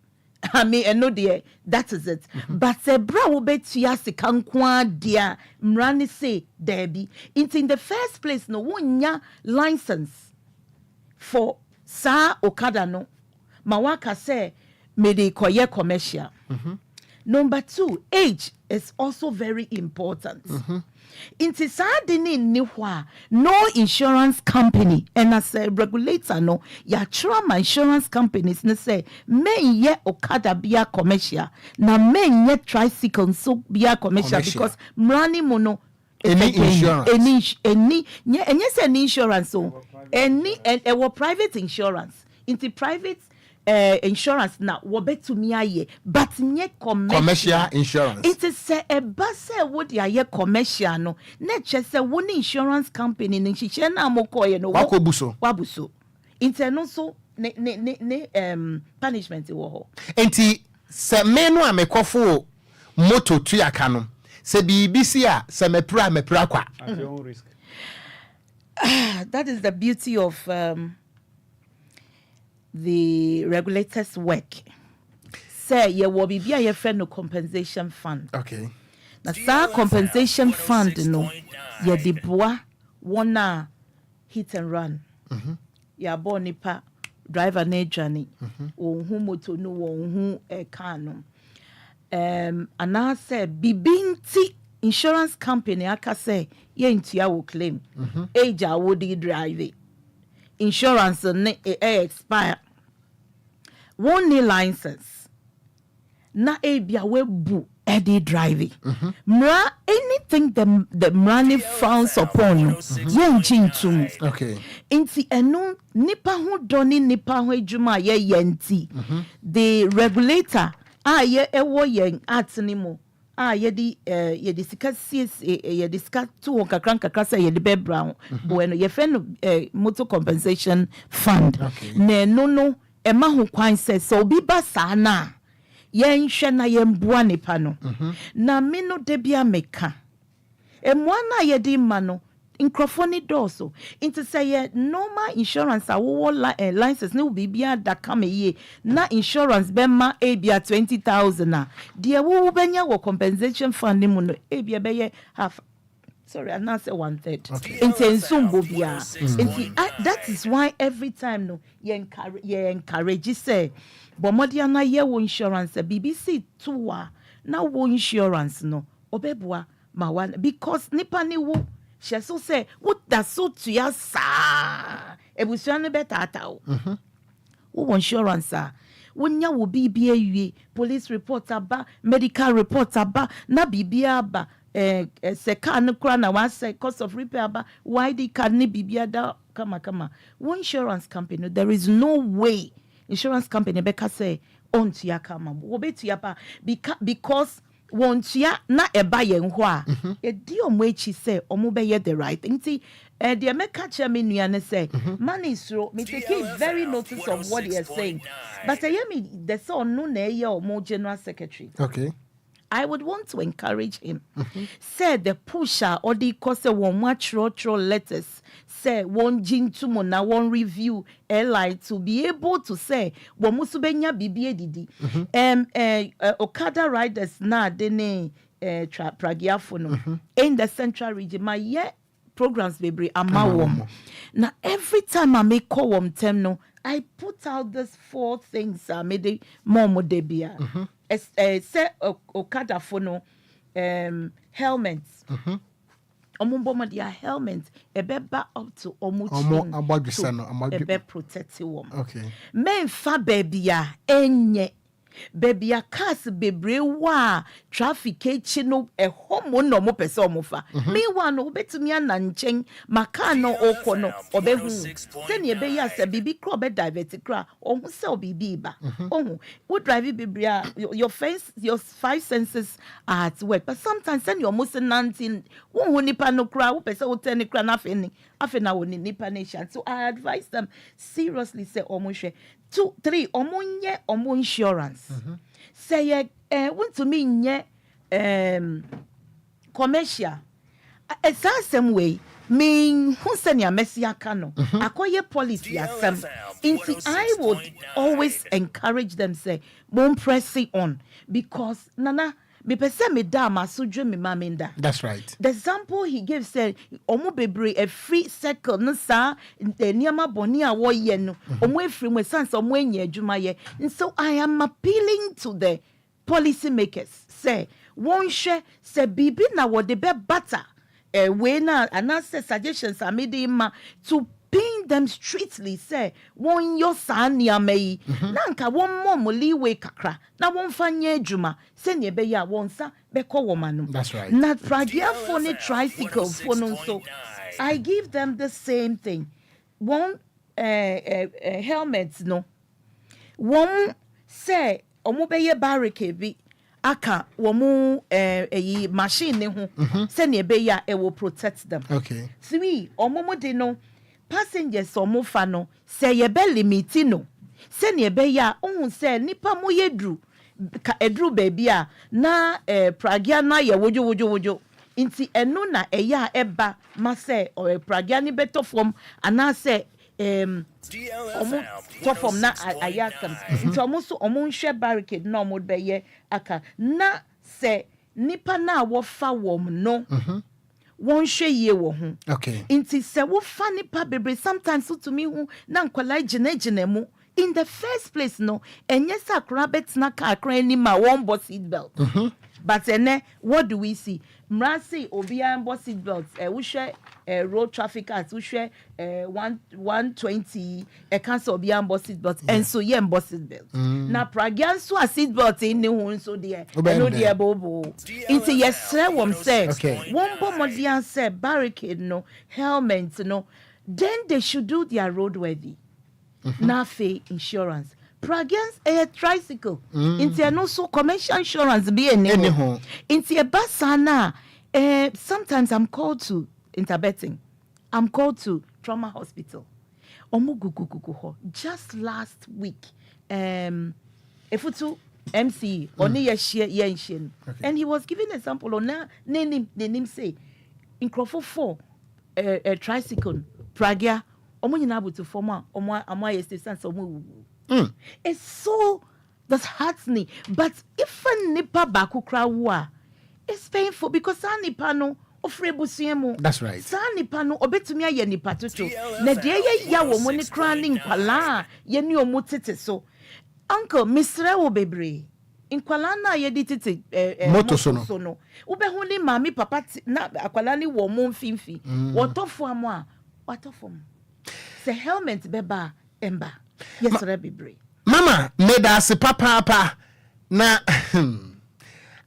I mean, I know that is it. But the bra will be to ya se kankwa dia mrani say debi. In the first place, no one license for sa okada no. Mawaka say me de koye commercial. Number 2, age is also very important. Inti sadini niwa no insurance company and as a regulator no ya trauma insurance companies ne say men ye okada bia commercial na men ye tricycle so bia commercial because mrani mono any insurance any insurance so any private insurance into private insurance now wobetumi aye but nye commercial insurance it is a base would ya commercial no na chese one insurance company ni hihye na amokoye no wabuso interno so ne punishment wo ho enti se menu amekofo moto tu aka no se bibisi a se mepra kwa at your own risk. That is the beauty of the regulators work. Say ye will be a friend no compensation fund. Okay. Now sa compensation fund no ye de bois wana hit and run. Ya born nipa driver na journey. Hu moto no hu car no. And I said bibinti insurance company aka say ye intia will claim. Age a would drive it. Insurance expire. One need license. Na ebia we bu edi driving. Mra anything the money frowns upon you. Yenjintum. Okay. Inti eno nipa ho doni nipa ho adwuma ye yenti. The regulator ye ewo yen atnimo. Ye di sika ye di sika tu kakra say ye di be brown. Bueno ye fen motor compensation fund. Okay. Ne no ema ho kwan so obi ba saa na yen hwe na yen boa nipa no. Na me no de bia meka. Emwa na ye di ma no nkrofoni doso into say normal insurance awo license ne obi bia da kama ye na insurance be ma ebia 20,000 na de wo benya wo compensation fund mu no ebia be ye half. Sorry, I'm not say 1/3. Okay. That is why every time no you encourage say bomodia na ye wo insurance BBC tuwa na wo insurance no obebua ma one because nipa ni wo she so say what that so to ya sa ebusua no betata o wo insurance wonya wo bibia wie police report aba medical report aba na bibia aba se kan kura na wa say cost of repair ba why they can ni bibia da kama one insurance company there is no way insurance company beka say on to ya kama wo betu ya ba because want ya na eba yen ho a e di omo echi say omo be ye the right thing ti the make catch me nua ne say man is me take very notice of what he is saying but I hear me the son no na ye omo general secretary. Okay. I would want to encourage him. Say the pusher or the cause one much letters. Say one jintumo na one review airline to be able to say one musubenya bibi didi. Okada riders na dene pragiafono in the central region. My programs baby amawom. Now every time I make call no, I put out these 4 things. I made it more modebia. Say Okada fono helmets. Omumboma dia helmets ebeba up to omuchin. Ebe protective woman. Okay. Men fa baby ya enye. Baby a cars bebre wa traffic chino homo no mo pese omofa me wa no betumi ana nchen maka no okono obehu se ne ebe ya se bibi kro be divert kra ohun se obibi ba ohun wo drive bebre your 5 senses are at work but sometimes send your most 19 wo nipa no kra wo pese wo ten kra na afeni na wo nipa nation so I advise them seriously say omo hwe 2 3 omunye omu insurance say want to me nye commercial same way me who send ya messi akano akoye policy asem into I would always encourage them say won't press it on because nana me pese me da ma so dwe me maminda. That's right. The example he gives said omo bebre a free circle no sa niama boni a wo ye no omo efri mo sense omo enya adwuma ye. And so I am appealing to the policy makers say won hwe say bibi na wo de be butter we na anase suggestions are made ma to pin them strictly say won yo sa niama yi na nka won mo leeway kakra na won fanye adwuma se ne be ya won sa be ko womanum. That's right. Na pragia for ne tricycle for no so I give them the same thing. One helmets no one say omo be ye barricade bi aka womu machine ne ho se ne be ya e will protect them. Okay. 3 omo mo de no passengers omo fa no se ye be limit no se ne be ya ohun se nipa mo yedru ka edru baby a na pragia na ye wojo inti eno na eya eba ma se pragia ni beto from ana se DLFM top from na ayakam inti omo so omo nhwe barricade na omo be ye aka na se nipa na wo fa wom no won hwe ye wo ho. Okay. Inti se wo fa nipa bebre sometimes so to me hu na nkwala gina mu in the first place no enye sakra betna ka akran ni ma one boss seat belt. But what do we see? Mrasi obia boss seat belt we share road traffic as we share 120 cancel obia boss seat belt and so ye boss seat belt. Na pragian so a seat belt in ne ho so there no there bobo into yesre wom say one bomodian say barricade no helmet no then they should do their roadworthy. Nafe insurance. Pragians a tricycle. Into no so commercial insurance be anyhow. Into a basana. Sometimes I'm called to interbeting. I'm called to trauma hospital. Just last week, if MC only a share and he was giving an example on name say in Crawford 4 a tricycle Pragia. To former it's so disheartening. But if a nipa baku krawa, it's painful because nipa no ofrebusiemu. That's right. Nipa no obetumia ye nipa tutu. Na de ya wo moni craning pala ye ni omutete so. Uncle Mr. Obebre inkwala na ye ditete moto sono. Ubehu ni mami papa na akwala ni wo mo mfimfi. Wotofo amo a watofo. The helmet beba emba. Yes, Rebibre. Mama, meda se papa na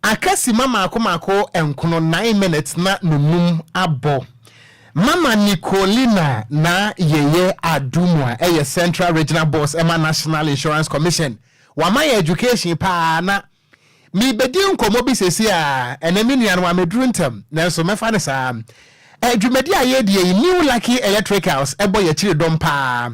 akasi mama akomako enkono 9 minutes na nunum abo. Mama Nicolina na yeye adumwa Central Regional Boss Emma National Insurance Commission. Wama education pa na mi bedi nkomo bi sesi a enemi nuan wa medru ntem. Na so mefa ne sa dwumadi aye de new lucky electricals ebo ye chiri dom pa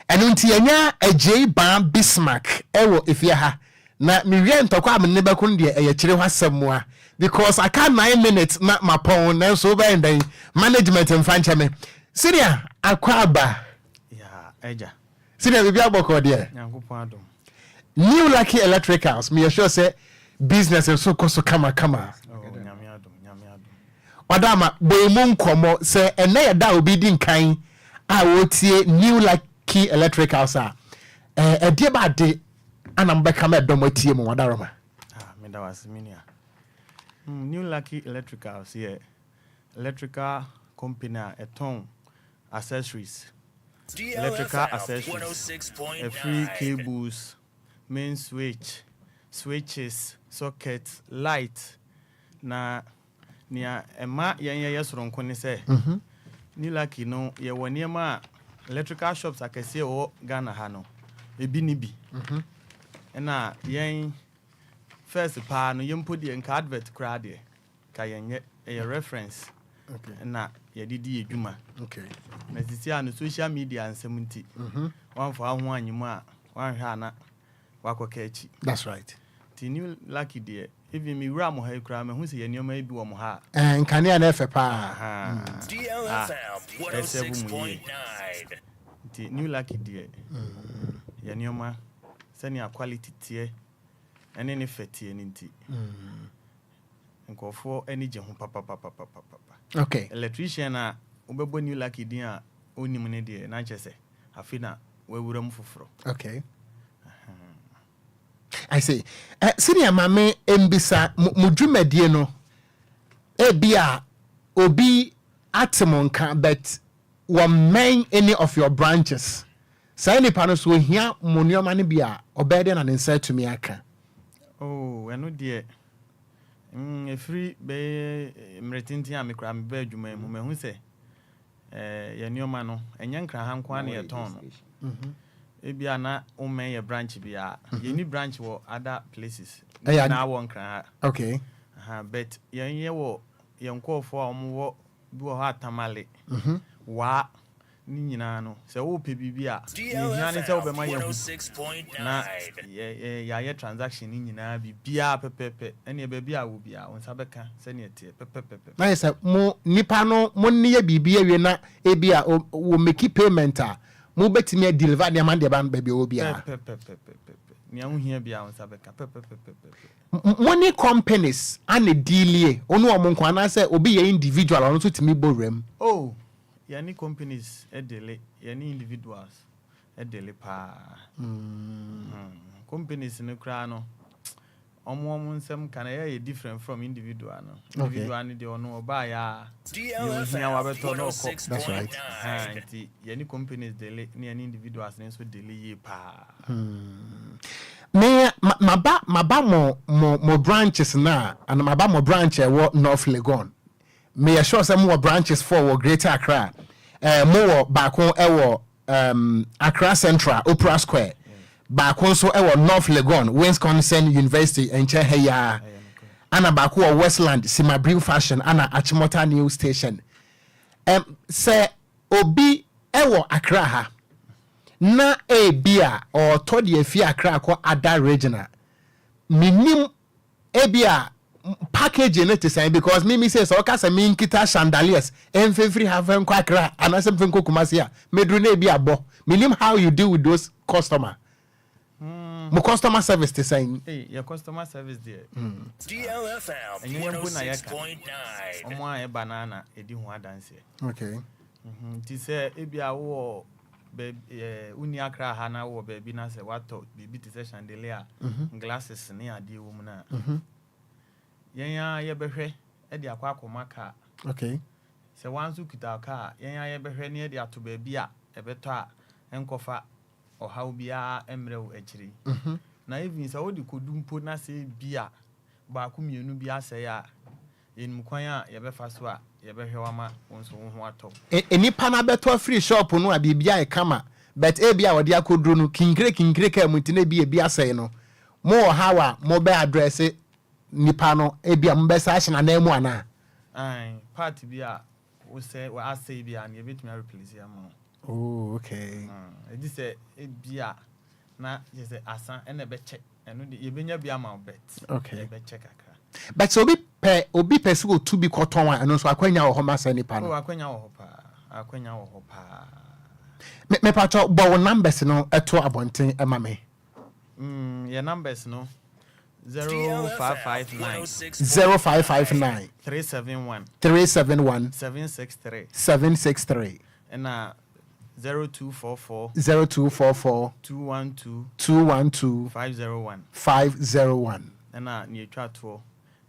enu nti enya agye ba Bismarck ewo efia ha na mi wie ntokwa am ne bekun de ye chiri hwasamua because I can 9 minutes na mapon na so be ndan management mfanche me Syria akwaba ya eja Syria bibi aboko de yankopon adom new lucky electricals me sure say business so koso kama Wadama boyemu nkomo se ene ya da obi di nkan a wotie new lucky electricals a die ba de anambeka me domotie mu wadaroma me da wasiminia new lucky electricals here electrical company eton accessories electrical accessories free cables main switches sockets light na nia ema ye soronko ni se ni lucky no ye woni ma electrical shops akese o Ghana ha no ebi ni bi na yen first pa no yempo de nka advert crowd ye ka yen ye reference na ye didi edwuma na sisi an social media ansemunti wan fa ho anyim a one hana wako kechi. That's right. Ti new lucky dear. Even me ram ha kura me hu se ye nyoma bi wo mo ha. And can you never pa? DLFM 106.9. Ti new lucky dear. Ye nyoma sani quality tie ene ne fetie ni nti. Nkofo eni je ho papa. Okay. Electrician a obebo new lucky din a onim ne de na chese afina we wura mu foforo. Okay. I say, senior mame embisa mudwumadie no bia obi atemonka but main any of your branches. Say ni pano so hia monioma ne bia obede na nsa to me aka. Oh, eno de free be mretinti a mekra me ba adwuma mu me hu se ye nioma no enye nkra ha nko na ye ton no. Ebia na umen ye branch bia ye ni branch wo other places na won kran. Okay. But ye wo ye nkofo a omwo bi wo ha tamale wa ni nyina no se wo pe bibia ye hiane se wo be ma ye hu na ye transaction ni nyina bibia pepepe ene be bia wo bia won sabeka se ne tie pepepe na se mo nipa no mo ne ye bibia wie na ebia wo make payment a mo betimi deliver ne man de ban ba bi obia ni an hia bia on sabeka money companies and dealie onu o mo nkwa na se obi ye individual onu so timi borem. Oh, yani companies edele yani individuals edele pa companies ne kra no omo nsem kana ye different from individual no. Individual ni de ono oba ya DLFM 106.9. That's right. Yani companies dele ni yani individuals ne so dele ye pa. Me maba mo branches na and maba mo branch e wo North Legon. Me sure say mo branches for wo Greater Accra. Mo baako e wo Accra Central Opera Square. Baako so e wo North Legon Wisconsin University en Cheheya. Ana baako wo Westland Simabriu Fashion ana Achimota New Station. Say obi e wo Accra ha. Na bia or todi efi Accra ko ada regional. Minim bia package in it say because me say so ka say me nkita chandeliers free have ko Accra and asem ko Kumasi a medru na bia bo. Minim how you deal with those customer. Mo customer service to say your customer service there. DLFM 106.9. Omo a banana edi ho adanse. Okay. Ti say bia wo uni Accra ha na wo baby na se wato bibi ti se chandelier glasses ne ade wo mu na yen ya behwe e de akwa akomaka. Okay. Se wansu kita ka yen ya behwe ne de ato baby a e beto a enkofa o haw bia emrew ekiri na even se wo di kodumpo na se bia ba ku mienu bia se ya enum kwan a ye befa so a ye behwe wama wonso ho ato enipa na beto free shop no a bibia e kama but bia wodi akodro no kinkre ka mutine bia sei no mo hawa mo be address nipa no bia mo be sa hye na mu ana part bia wo say we asay bia na ye betumi replace am. Oh, okay. It is a bia na je say asan e na be check eno de ye benya bia ma bet. Okay. Be check akra. But so obi pese go to be cotton one and so akwanya wo ho ma sa nipa no. Oh, akwanya wo ho pa. Me pato bo numbers no eto abonten ema me. Your numbers no 0559 371 763 and 0244 212 501 and near chat for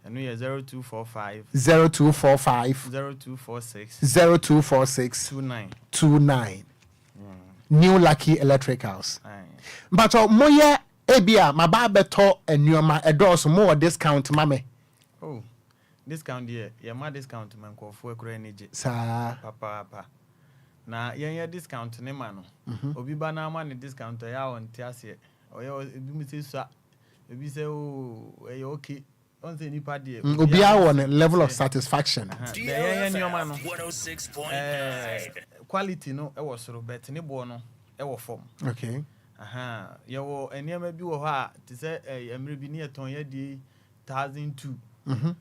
and we are 0245 0246 29 New Lucky Electric House. But moye ebia mababeto enuoma edos more discount mame. Oh, discount here. Yeah, my discount man ko fu ekura energy. Sa Papa. Na yen discount ne ma no. Obi ba na ma ne discount ya on tiase. Oye ebi mi se so ebi se o okay. On say nipa de. Obi a won level of satisfaction. Yen enuoma no. Quality no e wo soro bet ne bo no e wo form. Okay. aha yɛwɔ nneɛma bi wɔ hɔ a te sɛ mmerɛ bi ne yɛtɔn yɛde 1,002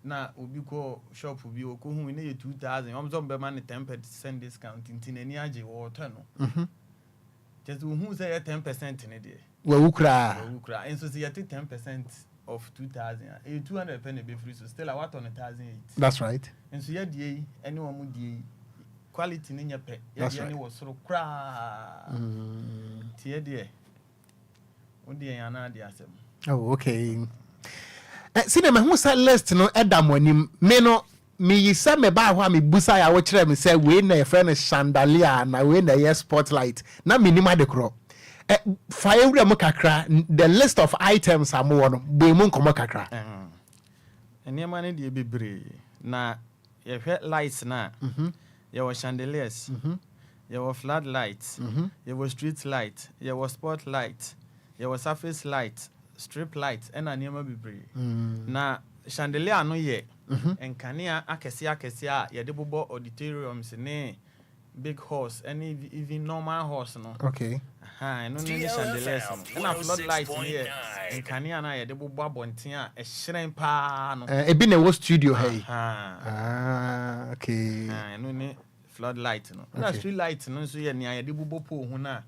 na obi kɔ shop bi ɔkɔhu ne yɛ 2,000 ɔm sɛ ɔmbɛma ne 10% discount nti n'ani agye wɔɔtɔ no kyɛ sɛ wohu sɛ yɛ 10% ne deɛ wawu koraa nso sɛ yɛte 10% of 2,000 a ɛyɛ 200 pɛ na ɛbɛfiri so still a watɔ no 1,008 that's right nso yɛdeɛ yi ɛne wɔ mu deɛ yi quality ne nyɛ pɛ yɛdeɛ ne wɔ soro koraa nti yɛdeɛ wodeɛ yɛn anaa de asɛm oh okay cinema hu sɛ list no ɛda mo anim me no meyi sɛ me ba hɔ a mebusa yɛ a wokyerɛ me sɛ wei na yɛfrɛ no chandelier na wei na ɛyɛ spotlight na menim ade korɔ fa yɛwura mu kakra the list of items a mowɔ no bue mu nkɔmmɔ kakra nneɛma no deɛ bebree na yɛhwɛ lights no a yɛwɔ chandeliers yɛwɔ flood lights yɛwɔ street light yɛwɔ spot light yɛwɔ surface light strip light ɛna nneɛma bebree na chandelier no yɛ nkanea akɛseɛ a yɛde bobɔ auditoriums ne big horse ɛne even normal horse no okay ɛno ne chandeliers no ɛna flood light no yɛ nkanea no a yɛde bobɔ abɔnten a ɛhyerɛn paa no ebi na ɛwɔ studio ha yi okay ɛno ne flood light no ɛna street light no nso yɛ nea yɛde bobɔ pole ho no a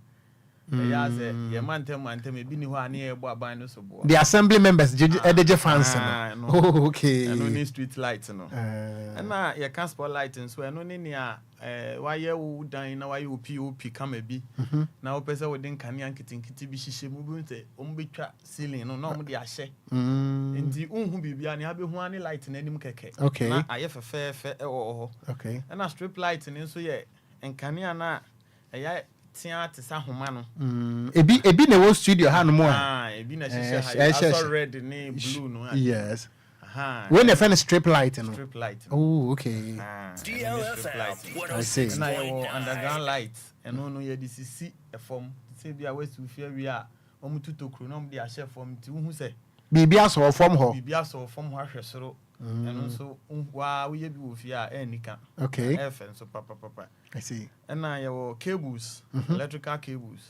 ɛyɛ sɛ yɛma ntɛm ebi ni hɔ a ne yɛbɔ aban no so boa the assembly members ɛde fans no oh okay ɛno ne street light no ɛna yɛka spot light nso ɛno ne nea wayɛ wo dan na wayɛ wo pop kama bi na wopɛ sɛ wode nkanea nketenkete bi hyehyɛ mu bi sɛ ɔmbɛtwa ceiling no na ɔmde ahyɛ nti wonhu biribia ne abɛhu ane light no anim kɛkɛ na ayɛ fɛfɛɛfɛ ɛwɔ hɔ ɛna strip light no nso yɛ nkanea no a ɛyɛ tia te sa homa no ebi na ɛwɔ studio ha no mu ebi na hyehyɛ ha aso red ne blue no yes when the fan strip light no strip light oh okay DLFM I see na yɛwɔ underground light ɛno no yɛde sisi ɛfam sɛ bi a wasi fie wi a ɔmo tutokuro na ɔmo de ahyɛ fam nti wohu sɛ biribi asɔ fam hɔ biribi asɔ fam hɔ ahwɛ soro ɛno nso waa woyɛ bi wɔ fie a ɛnika okay ɛfɛ nso papapapa I see ɛna yɛwɔ cables electrical cables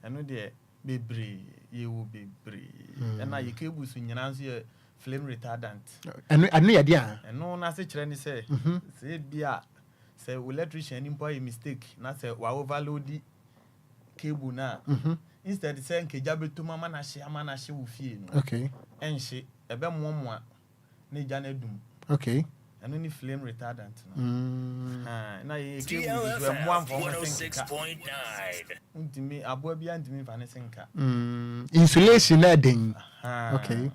ɛno deɛ bebree yɛwɔ bebree ɛna yɛ cables nyinaa nso yɛ flame retardant ɛno yɛ deɛ a ɛno n'ase kyerɛ ne sɛ sɛ bi a sɛ electrician ni mpo ayɛ mistake na sɛ wa overload cable na instead sɛ nkegya bɛtom ama na hye wɔ fie no okay ɛnhye ɛbɛmoamoa ne gya no adum okay ɛno ne flame retardant no na yɛ cable so ɛmoa mfa ho senka ntimi aboa bi antimi mfa ne senka insulation na den okay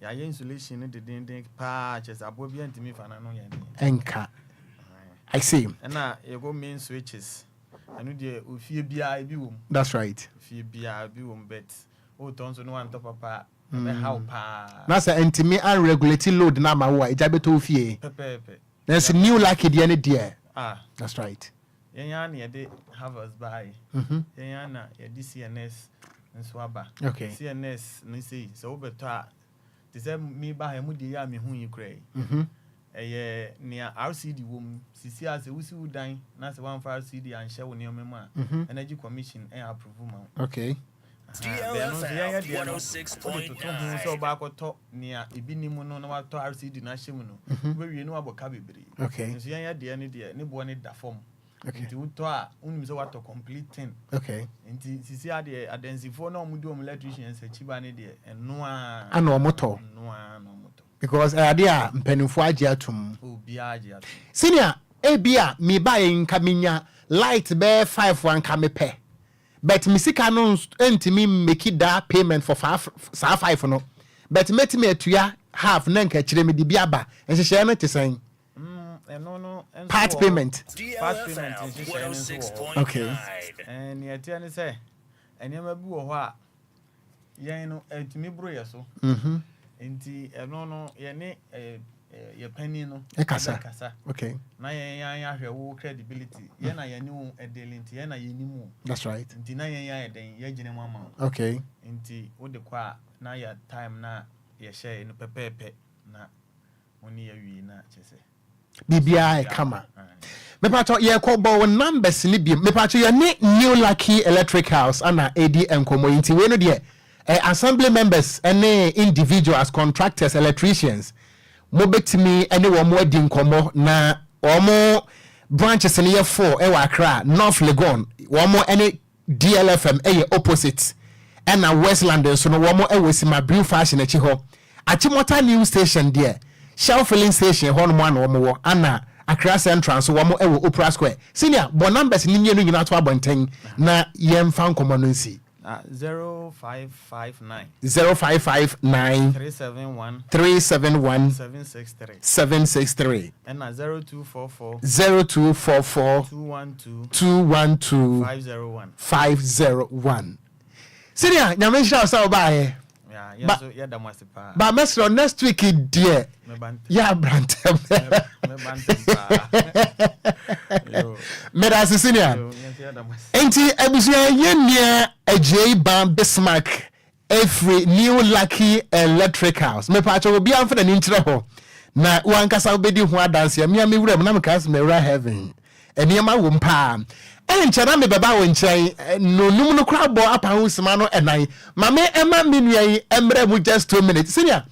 yɛayɛ insulation no dedenden paa kyɛ sɛ aboa bi antimi mfa no yɛ den enka I see ɛna yɛkɔ main switches ɛno deɛ ofie biara bi wɔ mu that's right ofie biara bi wɔ mu bet wotɔ nso no wantɔ papa ɛbɛhaw paa na sɛ ntimi unregulated load na ma wo a ɛgya bɛtɔ fie pɛpɛɛpɛ there's new lucky deɛ ne deɛ that's right yɛn ya na yɛde harvest bae yɛn ya na yɛde CNS nso aba okay CNS no sei sɛ wobɛtɔ a te sɛ me ba ha mu deɛ yɛ a mehu yi kora yi ɛyɛ nea RCD wɔ mu sisi a sɛ wosi wo dan na sɛ wamfa RCD anhyɛ wo nneɛma mu a Energy Commission ɛyɛ approve ma wo okay DLFM 106.9 sɛ ɔbaakɔtɔ nea ebi ni mu no na watɔ RCD na ahyɛ mu no wobɛwie no wabɔ ka bebree okay nso yɛn yɛ deɛ ne deɛ ne boɔ ne da fam nti wotɔ a wonim sɛ watɔ complete thing okay nti sisi adeɛ adansifoɔ na ɔmo di ɔmo electricians akyi ba ne deɛ ɛnoa ana ɔmo tɔ because adeɛ a mpanimfoɔ agye atom obiara agye atom senior ebia me ba yɛ nka menya light bɛɛ 5 wan ka me pɛ but me sika no ntimi make that payment for 5 no but metimi atua half na nka kyerɛ me de bi aba nhyehyɛ no te sɛn part payment okay and yet ne sɛ ɛnɛma bi wɔ hɔ a yɛn no ntimi bro yɛ so nti ɛno no yɛne yɛ pani no kasa okay na yɛn ahwɛ wo credibility yɛn na yɛne wo ɛdeli nti yɛn na yɛnim wo that's right nti na yɛn yɛ den yɛgyina mu ama okay nti wo de kɔ a na yɛ time na yɛhyɛ no pɛpɛɛpɛ na wo ne yɛwie na kyɛ sɛ bibia kama me pacho ye ko bo numbers ni bi me pacho ye new lucky electric house ana ADM community we no de assembly members any individuals contractors electricians mo betimi any wo mo adi nkomo na wo branches in year 4 e wa Accra North Legon wo mo any DLFM opposite and na Westland so no wo mo e wesima brew fashion echi ho Achimota new station there Shell filling station ho no mo na wo mo ana Accra Central so wo mo e wo Opera Square senior bo numbers ni nyenu nyina to abonten na yem fan komo no nsi 0559 371 763 and 0244 212 501 Senior nyamesha sa obaye ba mesro next week dear ya brantem Meda senior enti abusia yenia AJ Bam Bismarck every new lucky electric house me pa cho obi am for the nchire ho na wankasa obedi ho adanse ya me wura na me kas me wura heaven eniema wo mpa enchana me beba wo nchen no num no kra bo apa ho sima no enan mame ema menuai emre mu just 2 minutes senior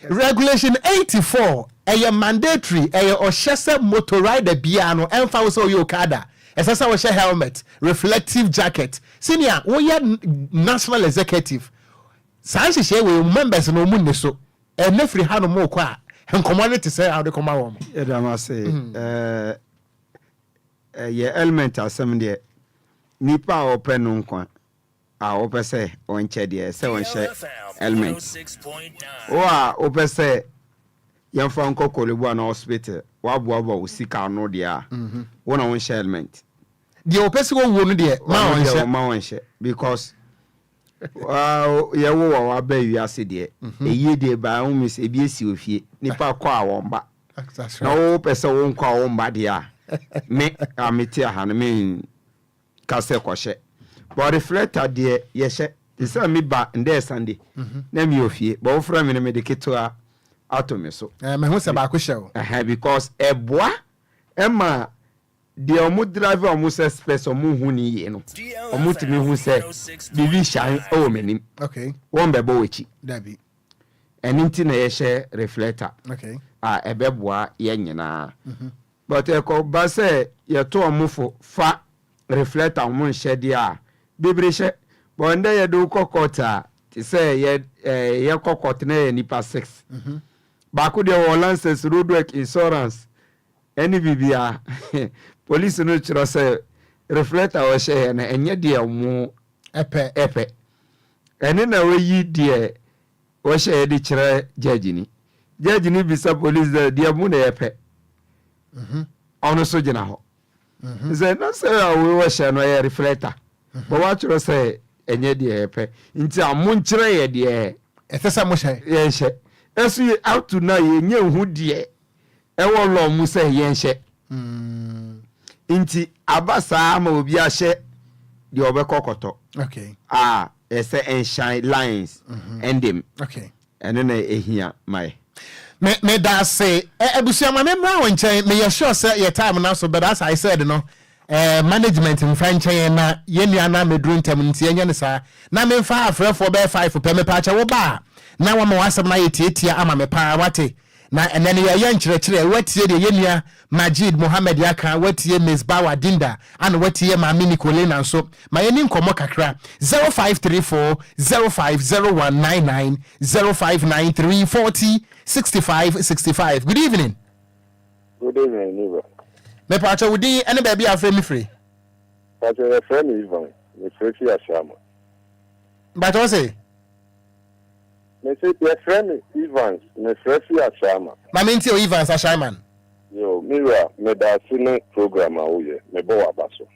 regulation 84 mandatory oshese motor rider bia no emfa wo so yokada esasa wo helmet reflective jacket senior wo ye national executive sanse she we members no mu ne so free hanu mo kwa community say how they come out edama say ye element asem de nipa open no nkwa a opese onche de se onche element o opese yemfa nko kolebu na hospital waboabo usika no de a wona onche element the opese wo no de ma onche because ye wo wa ba wi ase de eyi de ba hu mis ebi esi ofie nipa kwa awomba na wo pese wo nkwa awomba de a me amiti aha no me kase kwhye but reflector de ye hye isa me ba nde Sunday na me ofie but wo fra me me de keto ato me so me hu se ba ko hye o because eboa ema de omu driver omu se space omu hu ni ye no omu timi hu se bibi shan o menim okay won bebo wechi dabi eninti na ye hye reflector okay ebeboa ye nyina but eko ba se ye to omufo fa reflector omu hye de a bibrishe but nde ye do kokota ti se ye kokota na ye nipa 6 ba ku de license roadwork insurance any bibia police no chiro say reflector o she na enye de mu epe ene na we yi de o she de chire judge ni bisa police de mu na epe ono so gina ho ze na say we wo she no ye reflector but wa chiro say enye de epe nti amu nchire ye de efesa mo she ye she esu out to na ye nye hu de ewo lo mu say ye she inti abasa ma obi ahye de obekokoto okay ese enshine lines endem okay ene na ehia mai me da say ebusia ma me mra won chen me sure say your time now so but as I said no management in franchise na ye nua na me dru ntem nti enye ne sa na me fa afrefo be 5 pe me pa cha wo ba na wa ma wasem na yetietia ama me pa wate na enene ye nkyerɛkyerɛ watie de yenua Majid Mohammed Yaka watie Miss Bawa Dinda and watie Mami Nicolena so ma yeni nkomo kakra 0534 050199 0593 40 65 65. Good evening. Good evening, neighbor. Me pacho wudi ene baby afre mi free. Pacho your friend is Ivan. Me free ashama. But what say? Me say your friend Evans, me free ashama. Ma minti o Evans ashaiman. Yo, mira, me da sine program awuye, me bo abaso.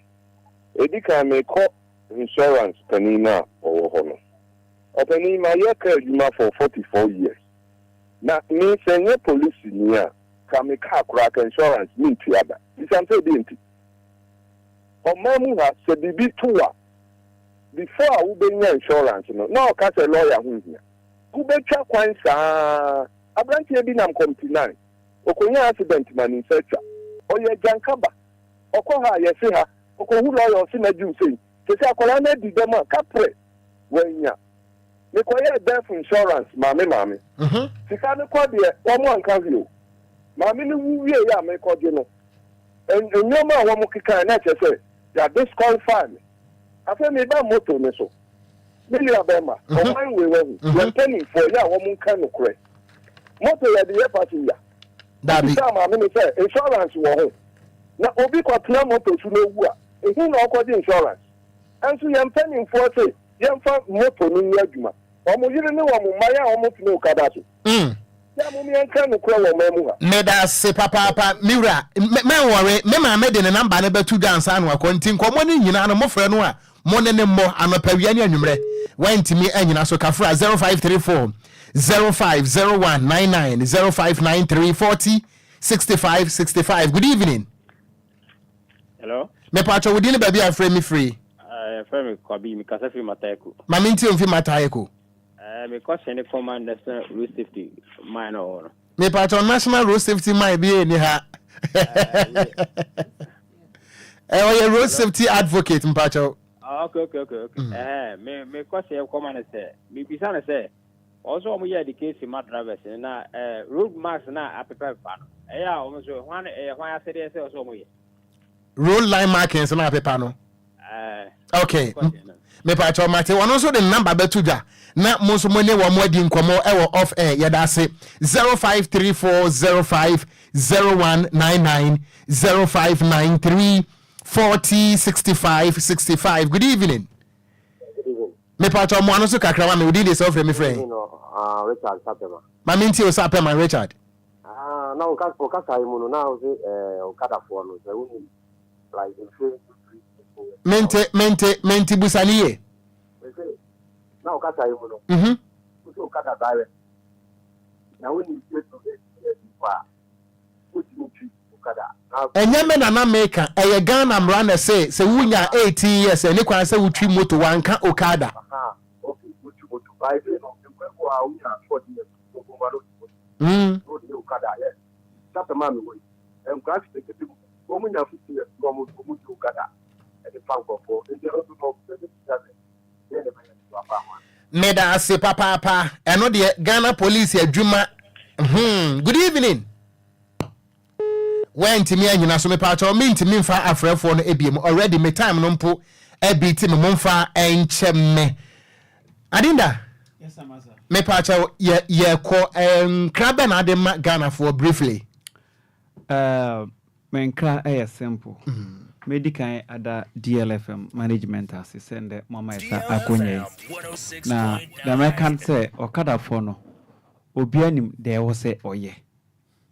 Edika me ko insurance kanina owo hono. Openi ma yeka adwuma for 44 years. Na me senye police niya ka me ka crack insurance me tiada. Isante dinti. Omamu ha se bibi tuwa. Before ube nya insurance no, na ka se lawyer hu hia. Ube twa kwan sa abranti bi nam company. okonya accident man in search oye jankaba okoha yesi ha okohu lawyer si na ju sei se akola na di dem kapre wanya me koye death insurance mame sika ne ko de omo anka hio mame ne wuwie ya me ko de no enyoma a wo kika na chese ya disqualify me afa me ba moto me so me ya ba ma o man we we penny for ya wo mun kan no kure moto ya de passenger dabi sama me say insurance wo ho na obi ko tena moto su no wu a ehu na okodi insurance anso ya penny for say ya fa moto no nya adwuma o mo yire ne wo mo maya o mo tena okada so ya mo mi kan no kure wo mamu ha me da se papa miura me worry me ma me de ne number ne betu dance anu akontin komo ni nyina no mo frɛ no a mo ne mo anopawia ne anwumre wantimi anyina so kafra 0534 050199 0593 40 65 65. Good evening. Hello. Me pacho wudi ni baby afre me free. Frame me kwabi me kasa fi matayeko. Maminti on fi matayeko. Me question the command national road safety mine or. Me pacho national road safety mine be ni ha. Oh, road safety advocate mpacho. Okay. Me question command say. Me bisana say. Also we hear the case in my drivers na road marks na apepa fa. Almost one I said say also we. Road line markings na apepa no. Okay. Me pacho mate one also the number betuja na mo so money wo mo di nkomo e wo off air yeda se 0534050199 0593 40 65 65. Good evening. Me pacho mo anoso kakra wa me udi dey so frame me friend. Richard Sapema. Maminti o Sapema Richard. Na o ka imu no na o se o kada fo no se uni like mente busaniye. Na o ka imu no. O kada dawe. Na uni se to kwa uti kada. Enyame na America eye Ghana mra na say se wunya 18 years eni kwa se wutwi moto wanka okada. Okay, uti moto by the no kwa wunya 40 years ko ko okada yes. Tata mami we. Crash take it ko munya 50 years ko mu okada. E the bank of for e dey no no Meda ase papa eno de Ghana police adwuma. Good evening. When to me anyina so me pacho me ntimi mfa afrefo no ebiem already me time no mpo ebiti me momfa encheme adinda yes amasa me pacho ye ko krabe na de ma Ghana for briefly me nkra simple medical ada DLFM management assistant mama isa akonye na the American say okada for no obianim de wo say oye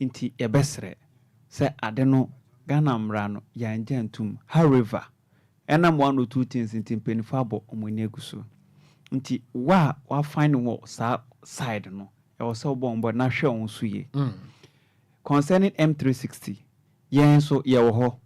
nti ebesre se adeno Ghana mrano ya njantum however enam one or two things in timpenifabo omoneguso nti wa find wo sa side no e wo se obombo na hwe on suye concerning M360 yen so ye wo ho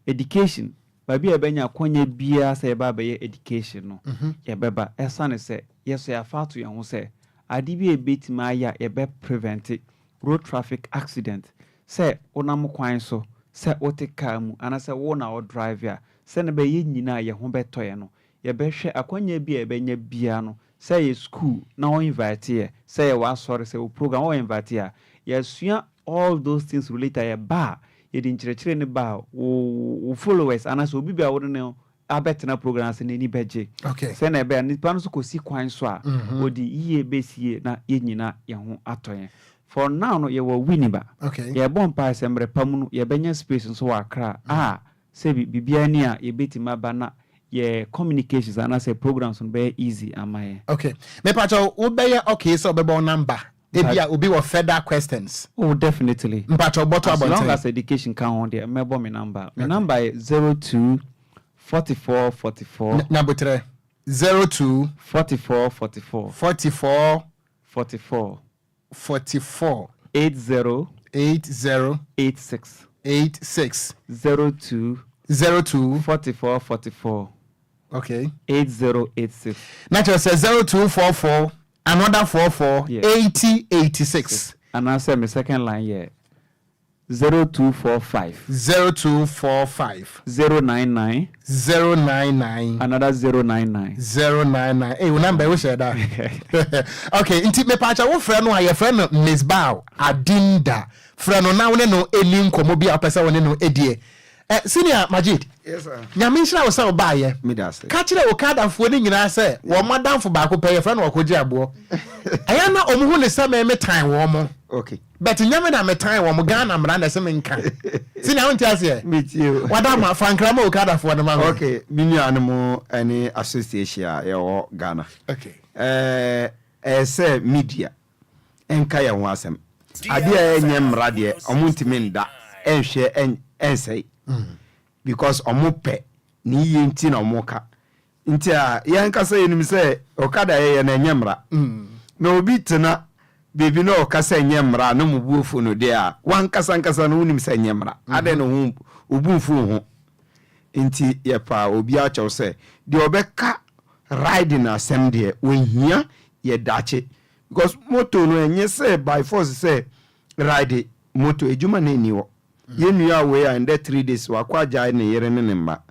education babi ebenya kwanya bia se ba be education no ye beba esane se yeso ya fatu ye ho se ade bi ebetima ya ye be prevent road traffic accident say onam Kwanso say otika mu anase wo na o drive ya say ne be ye nyina ye ho betoye no ye be hwe akwanya bi e benya bia no say ye school na o invite ye say ye wa sorry say o program o invite ya ye sua all those things related ye ba ye din chire ne ba o followers anase obi bia wo ne abetena program se ni beje okay say na be ni pa no so kosi Kwanso a odi iye besie na ye nyina ye ho atoye. For now no ye wo winiba okay ye bon pa sembre pamu ye benya space so wakra say bibia ni a ye betima ba na ye communications and say programs on be easy amaye okay me pacho wo be okay so be bon number ebia obi wo further questions definitely mpacho bottle about as long as education can on there me bon me number is 02 44 44 number 3 02 44 44 44 44 44 80 86 02 44 44 okay 8086 natural says 0244 another 44 80 86 and I say my second line here 0245 0245 099 099 another 099 099. Hey, number we share that. Okay, inti me pacha wo frɛ no a ye frɛ no Miss Bow Adinda. Frɛ no na wo ne no eni nkomo bi a pesa wo ne no edie. Senior Majid. Yes sir. Nyame nhyira wo sɛ wo ba ye. Me da se. Ka kire wo kadafo ni nyina sɛ wo madamfo ba ko pɛ ye frɛ no Okogyeabour. Aya na omuhu ne sɛ me time wo mo. Okay. But nyame na me time wo mo Ghana mra na sɛ me nka. Senior won tia se. Me tie. Wadama frankrama wo kadafo no ma. Okay, minya mo any association ya wo Ghana. Okay. Say media enka ya ho asem. Ade a enye mra de omuntimi nda enhwe ensei. Because omope ni yenti na omoka. Nti a yankasa yenim se okada ye na enye mra. Na obi tena baby no kasa enye mra no mubuofu no de a wankasa nkasa no unim se enye mra. Ade no hu obufu ho. Nti ye pa obi a chew se de obeka riding asem de wenhia ye dache. Because moto no enye se by force se ride moto ejuma na eniwo. You knew we are in that 3 days. Wakwaja in a year and a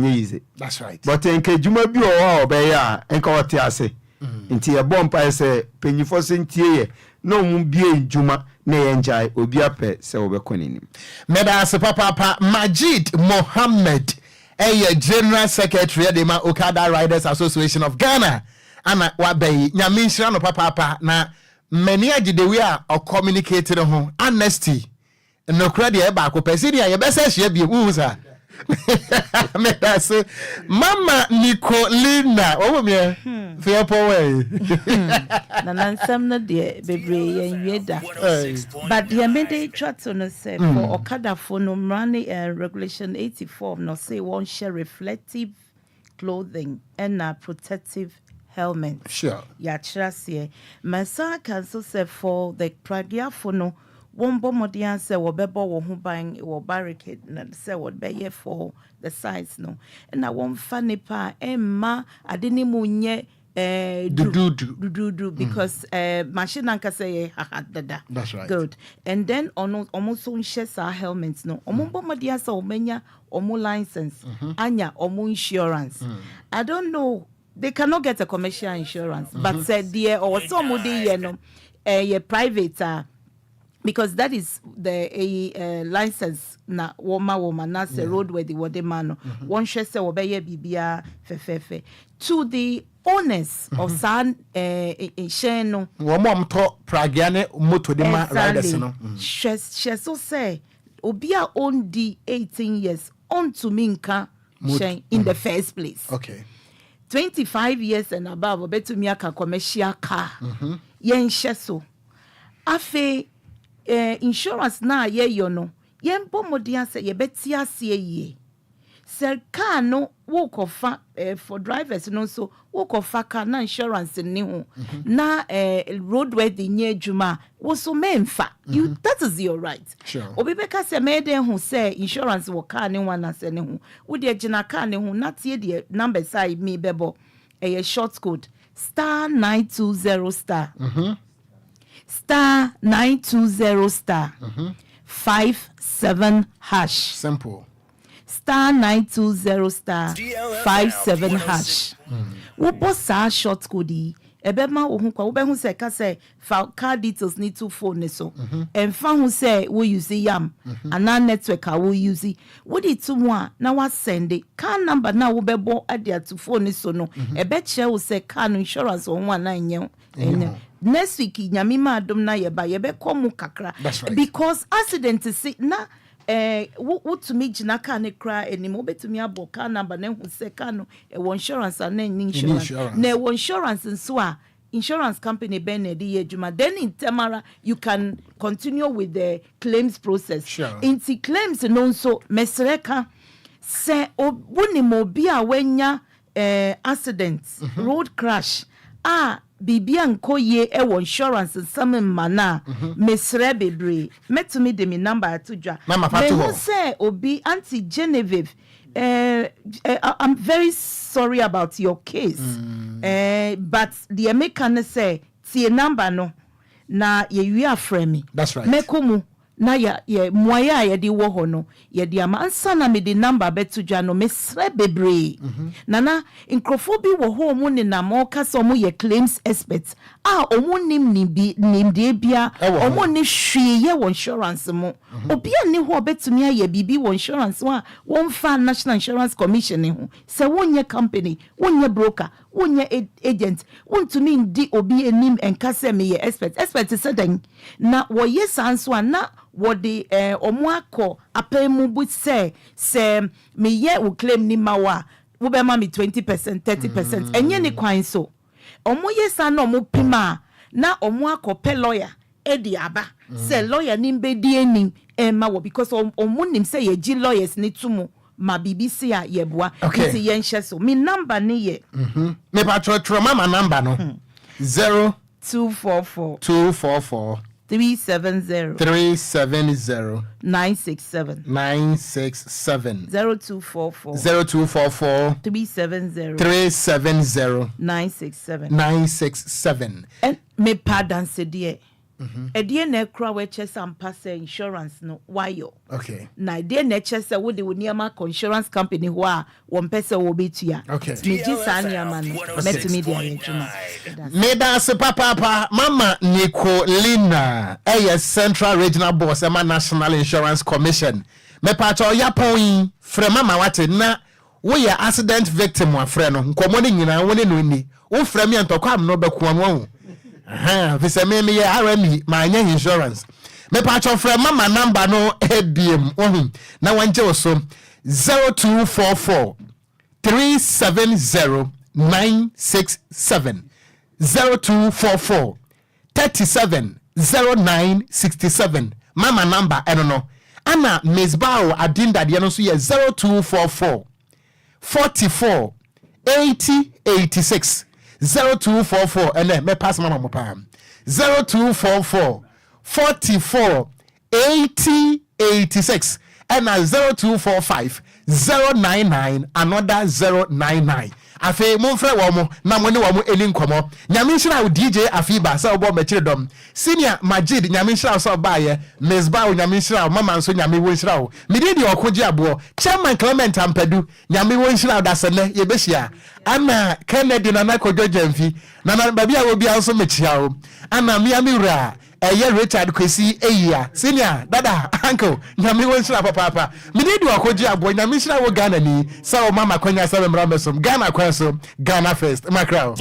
easy. That's right. But in Kajuma be or beya and Kawatiase. Into a bomb, I say, penny for Sentia. No moon be Juma, nay enjoy, or be a pet, so we're calling him. Medas Papa Majid Mohammed, a General Secretary of the Okada Riders Association of Ghana. And what bay, Yamin Papa, na many of the way are communicating on honesty. No credit eba ko pesidia ye bese hye bi uza me das mama Nicolina o me fe powe na nansam no de bebre ye wieda but ye made a chat on say for Okada for no money regulation 84 no say one share reflective clothing and a protective helmet. Sure. Ya trasie masa can so say for the pragia for no one bomodian say wo bebo wo hu ban wo barricade na say wo be here for the sides no and na one funny pa emma adeni munye do because machine anka say dada. That's right. Good. And then almost so shares our helmets no omo bomodian say omenya omo license anya omo insurance. I don't know, they cannot get a commercial insurance but said there or somebody you know a private because that is the license na woman na say roadway the wode man one share say obeye bibia fefefe to the owners of san no wo mom to pragiane moto de ma riders no she so say obi a own the 18 years on to minka in the first place. Okay. 25 years and above obetumi aka commercial car yen so afe insurance na ye yo no yen pomodian say ye beti ase ye sir car no wo kofa for drivers no so wo kofa car na insurance ni ho na roadway the nye adwuma wo so memfa you that is your right. Sure. Obi beka say me den ho say insurance wo car ni wan ase ni ho wo de gina car ni ho na tie de number side me bebo a short code star 920 star star 920 star 57 hash. Simple. Star 920 star 57 hash. Wo boss short code ebema wo hu kwa wo be hu say ka say card details need to phone so and fa hu say wo use yam ana network a wo use wo di to mu a na wa send it car number na wo be bo adia to phone so no ebe che wo say car no insurance wo wan na nye next week nyame ma adom na ye ba ye be komu kakra because accident see na what to me jina ka ne kra animo betumi abo car number na hu say car no insurance and insurance na insurance nso a insurance company ben na di adwuma then in Tamara you can continue with the claims process. Sure. Inti claims no nso mesreka say obuni mo bi a wanya accident road crash bibia nkoye ewo insurance some mana mesre bebre metumi de me number atudwa me say obi auntie Genevieve I'm very sorry about your case but the American say tie number no na ye wi afrɛ me that's right mekomu na ya moya ya di wo ho no ya di ama ansa na me di number betu dwa no mesre bebre nana nkrofo bi wo ho mu ne na mo ka so mo ye claims experts omo nim de bia omo ne hwie ye insurance mo obi ani ho betumi aye bibi wo insurance wa won fa National Insurance Commission ho se wonye company wonye broker wonye agent wontumi ndi obi enim enkase me ye expert sedan na wo ye sanso na wo de omo akọ apemu bu se me ye wo claim ni mawa wo be ma me 20% 30% enye ni Kwanso omo ye san na omo pima na omo akọ pe lawyer edi aba se lawyer ni be di enim ma wo because omo nim se ye gi lawyers ni tumu ma BBC a yeboa nti ye nhye so me number ni ye me patro mama number no 0244 244 370 967 0244 370 967 and me pardon se die edie na ekra we chese ampa se insurance no wayo okay na edie na chese wo de woniama insurance company ho a wo mpese wo betua okay me ji saniama no metimi dia yejuma me da se papa mama Nicolina Central Regional Boss ema National Insurance Commission me pato yapon frɛ mama wate na wo ye accident victim wa frɛ no nkomo ne nyina wo ne no ni wo frɛ me antokwa am no bɛko no visa me ye RME my insurance me patch of mama number no ABM na wanje oso 0244 370 967 0244 370967 mama number no ana Miss Bao adinda de no so ye 0244 44 8086 0244 and me pass mama mo pam 0244 44 8086 and 0245 099 another 099 afi mo mfre wo mo na mo ne wo mo eni nkomo nyame nhira wo DJ Afiba sa obo machire dom senior Majid nyame nhira so ba ye Miss Ba nyame nhira mama nso nyame wo nhira wo me di Okogyeabour Chairman Clement Ampadu nyame wo nhira da sene ye behia ana Kennedy na Okogyeabour na ba bia wo bia nso mechia wo ana miamura Richard Kwesi Eya senior dada uncle nyame wo nhira papa me di Okogyeabour nyame nhira wo Ghana ni sa o mama kwanya sa me mra mesom Ghana Kwanso Ghana first macro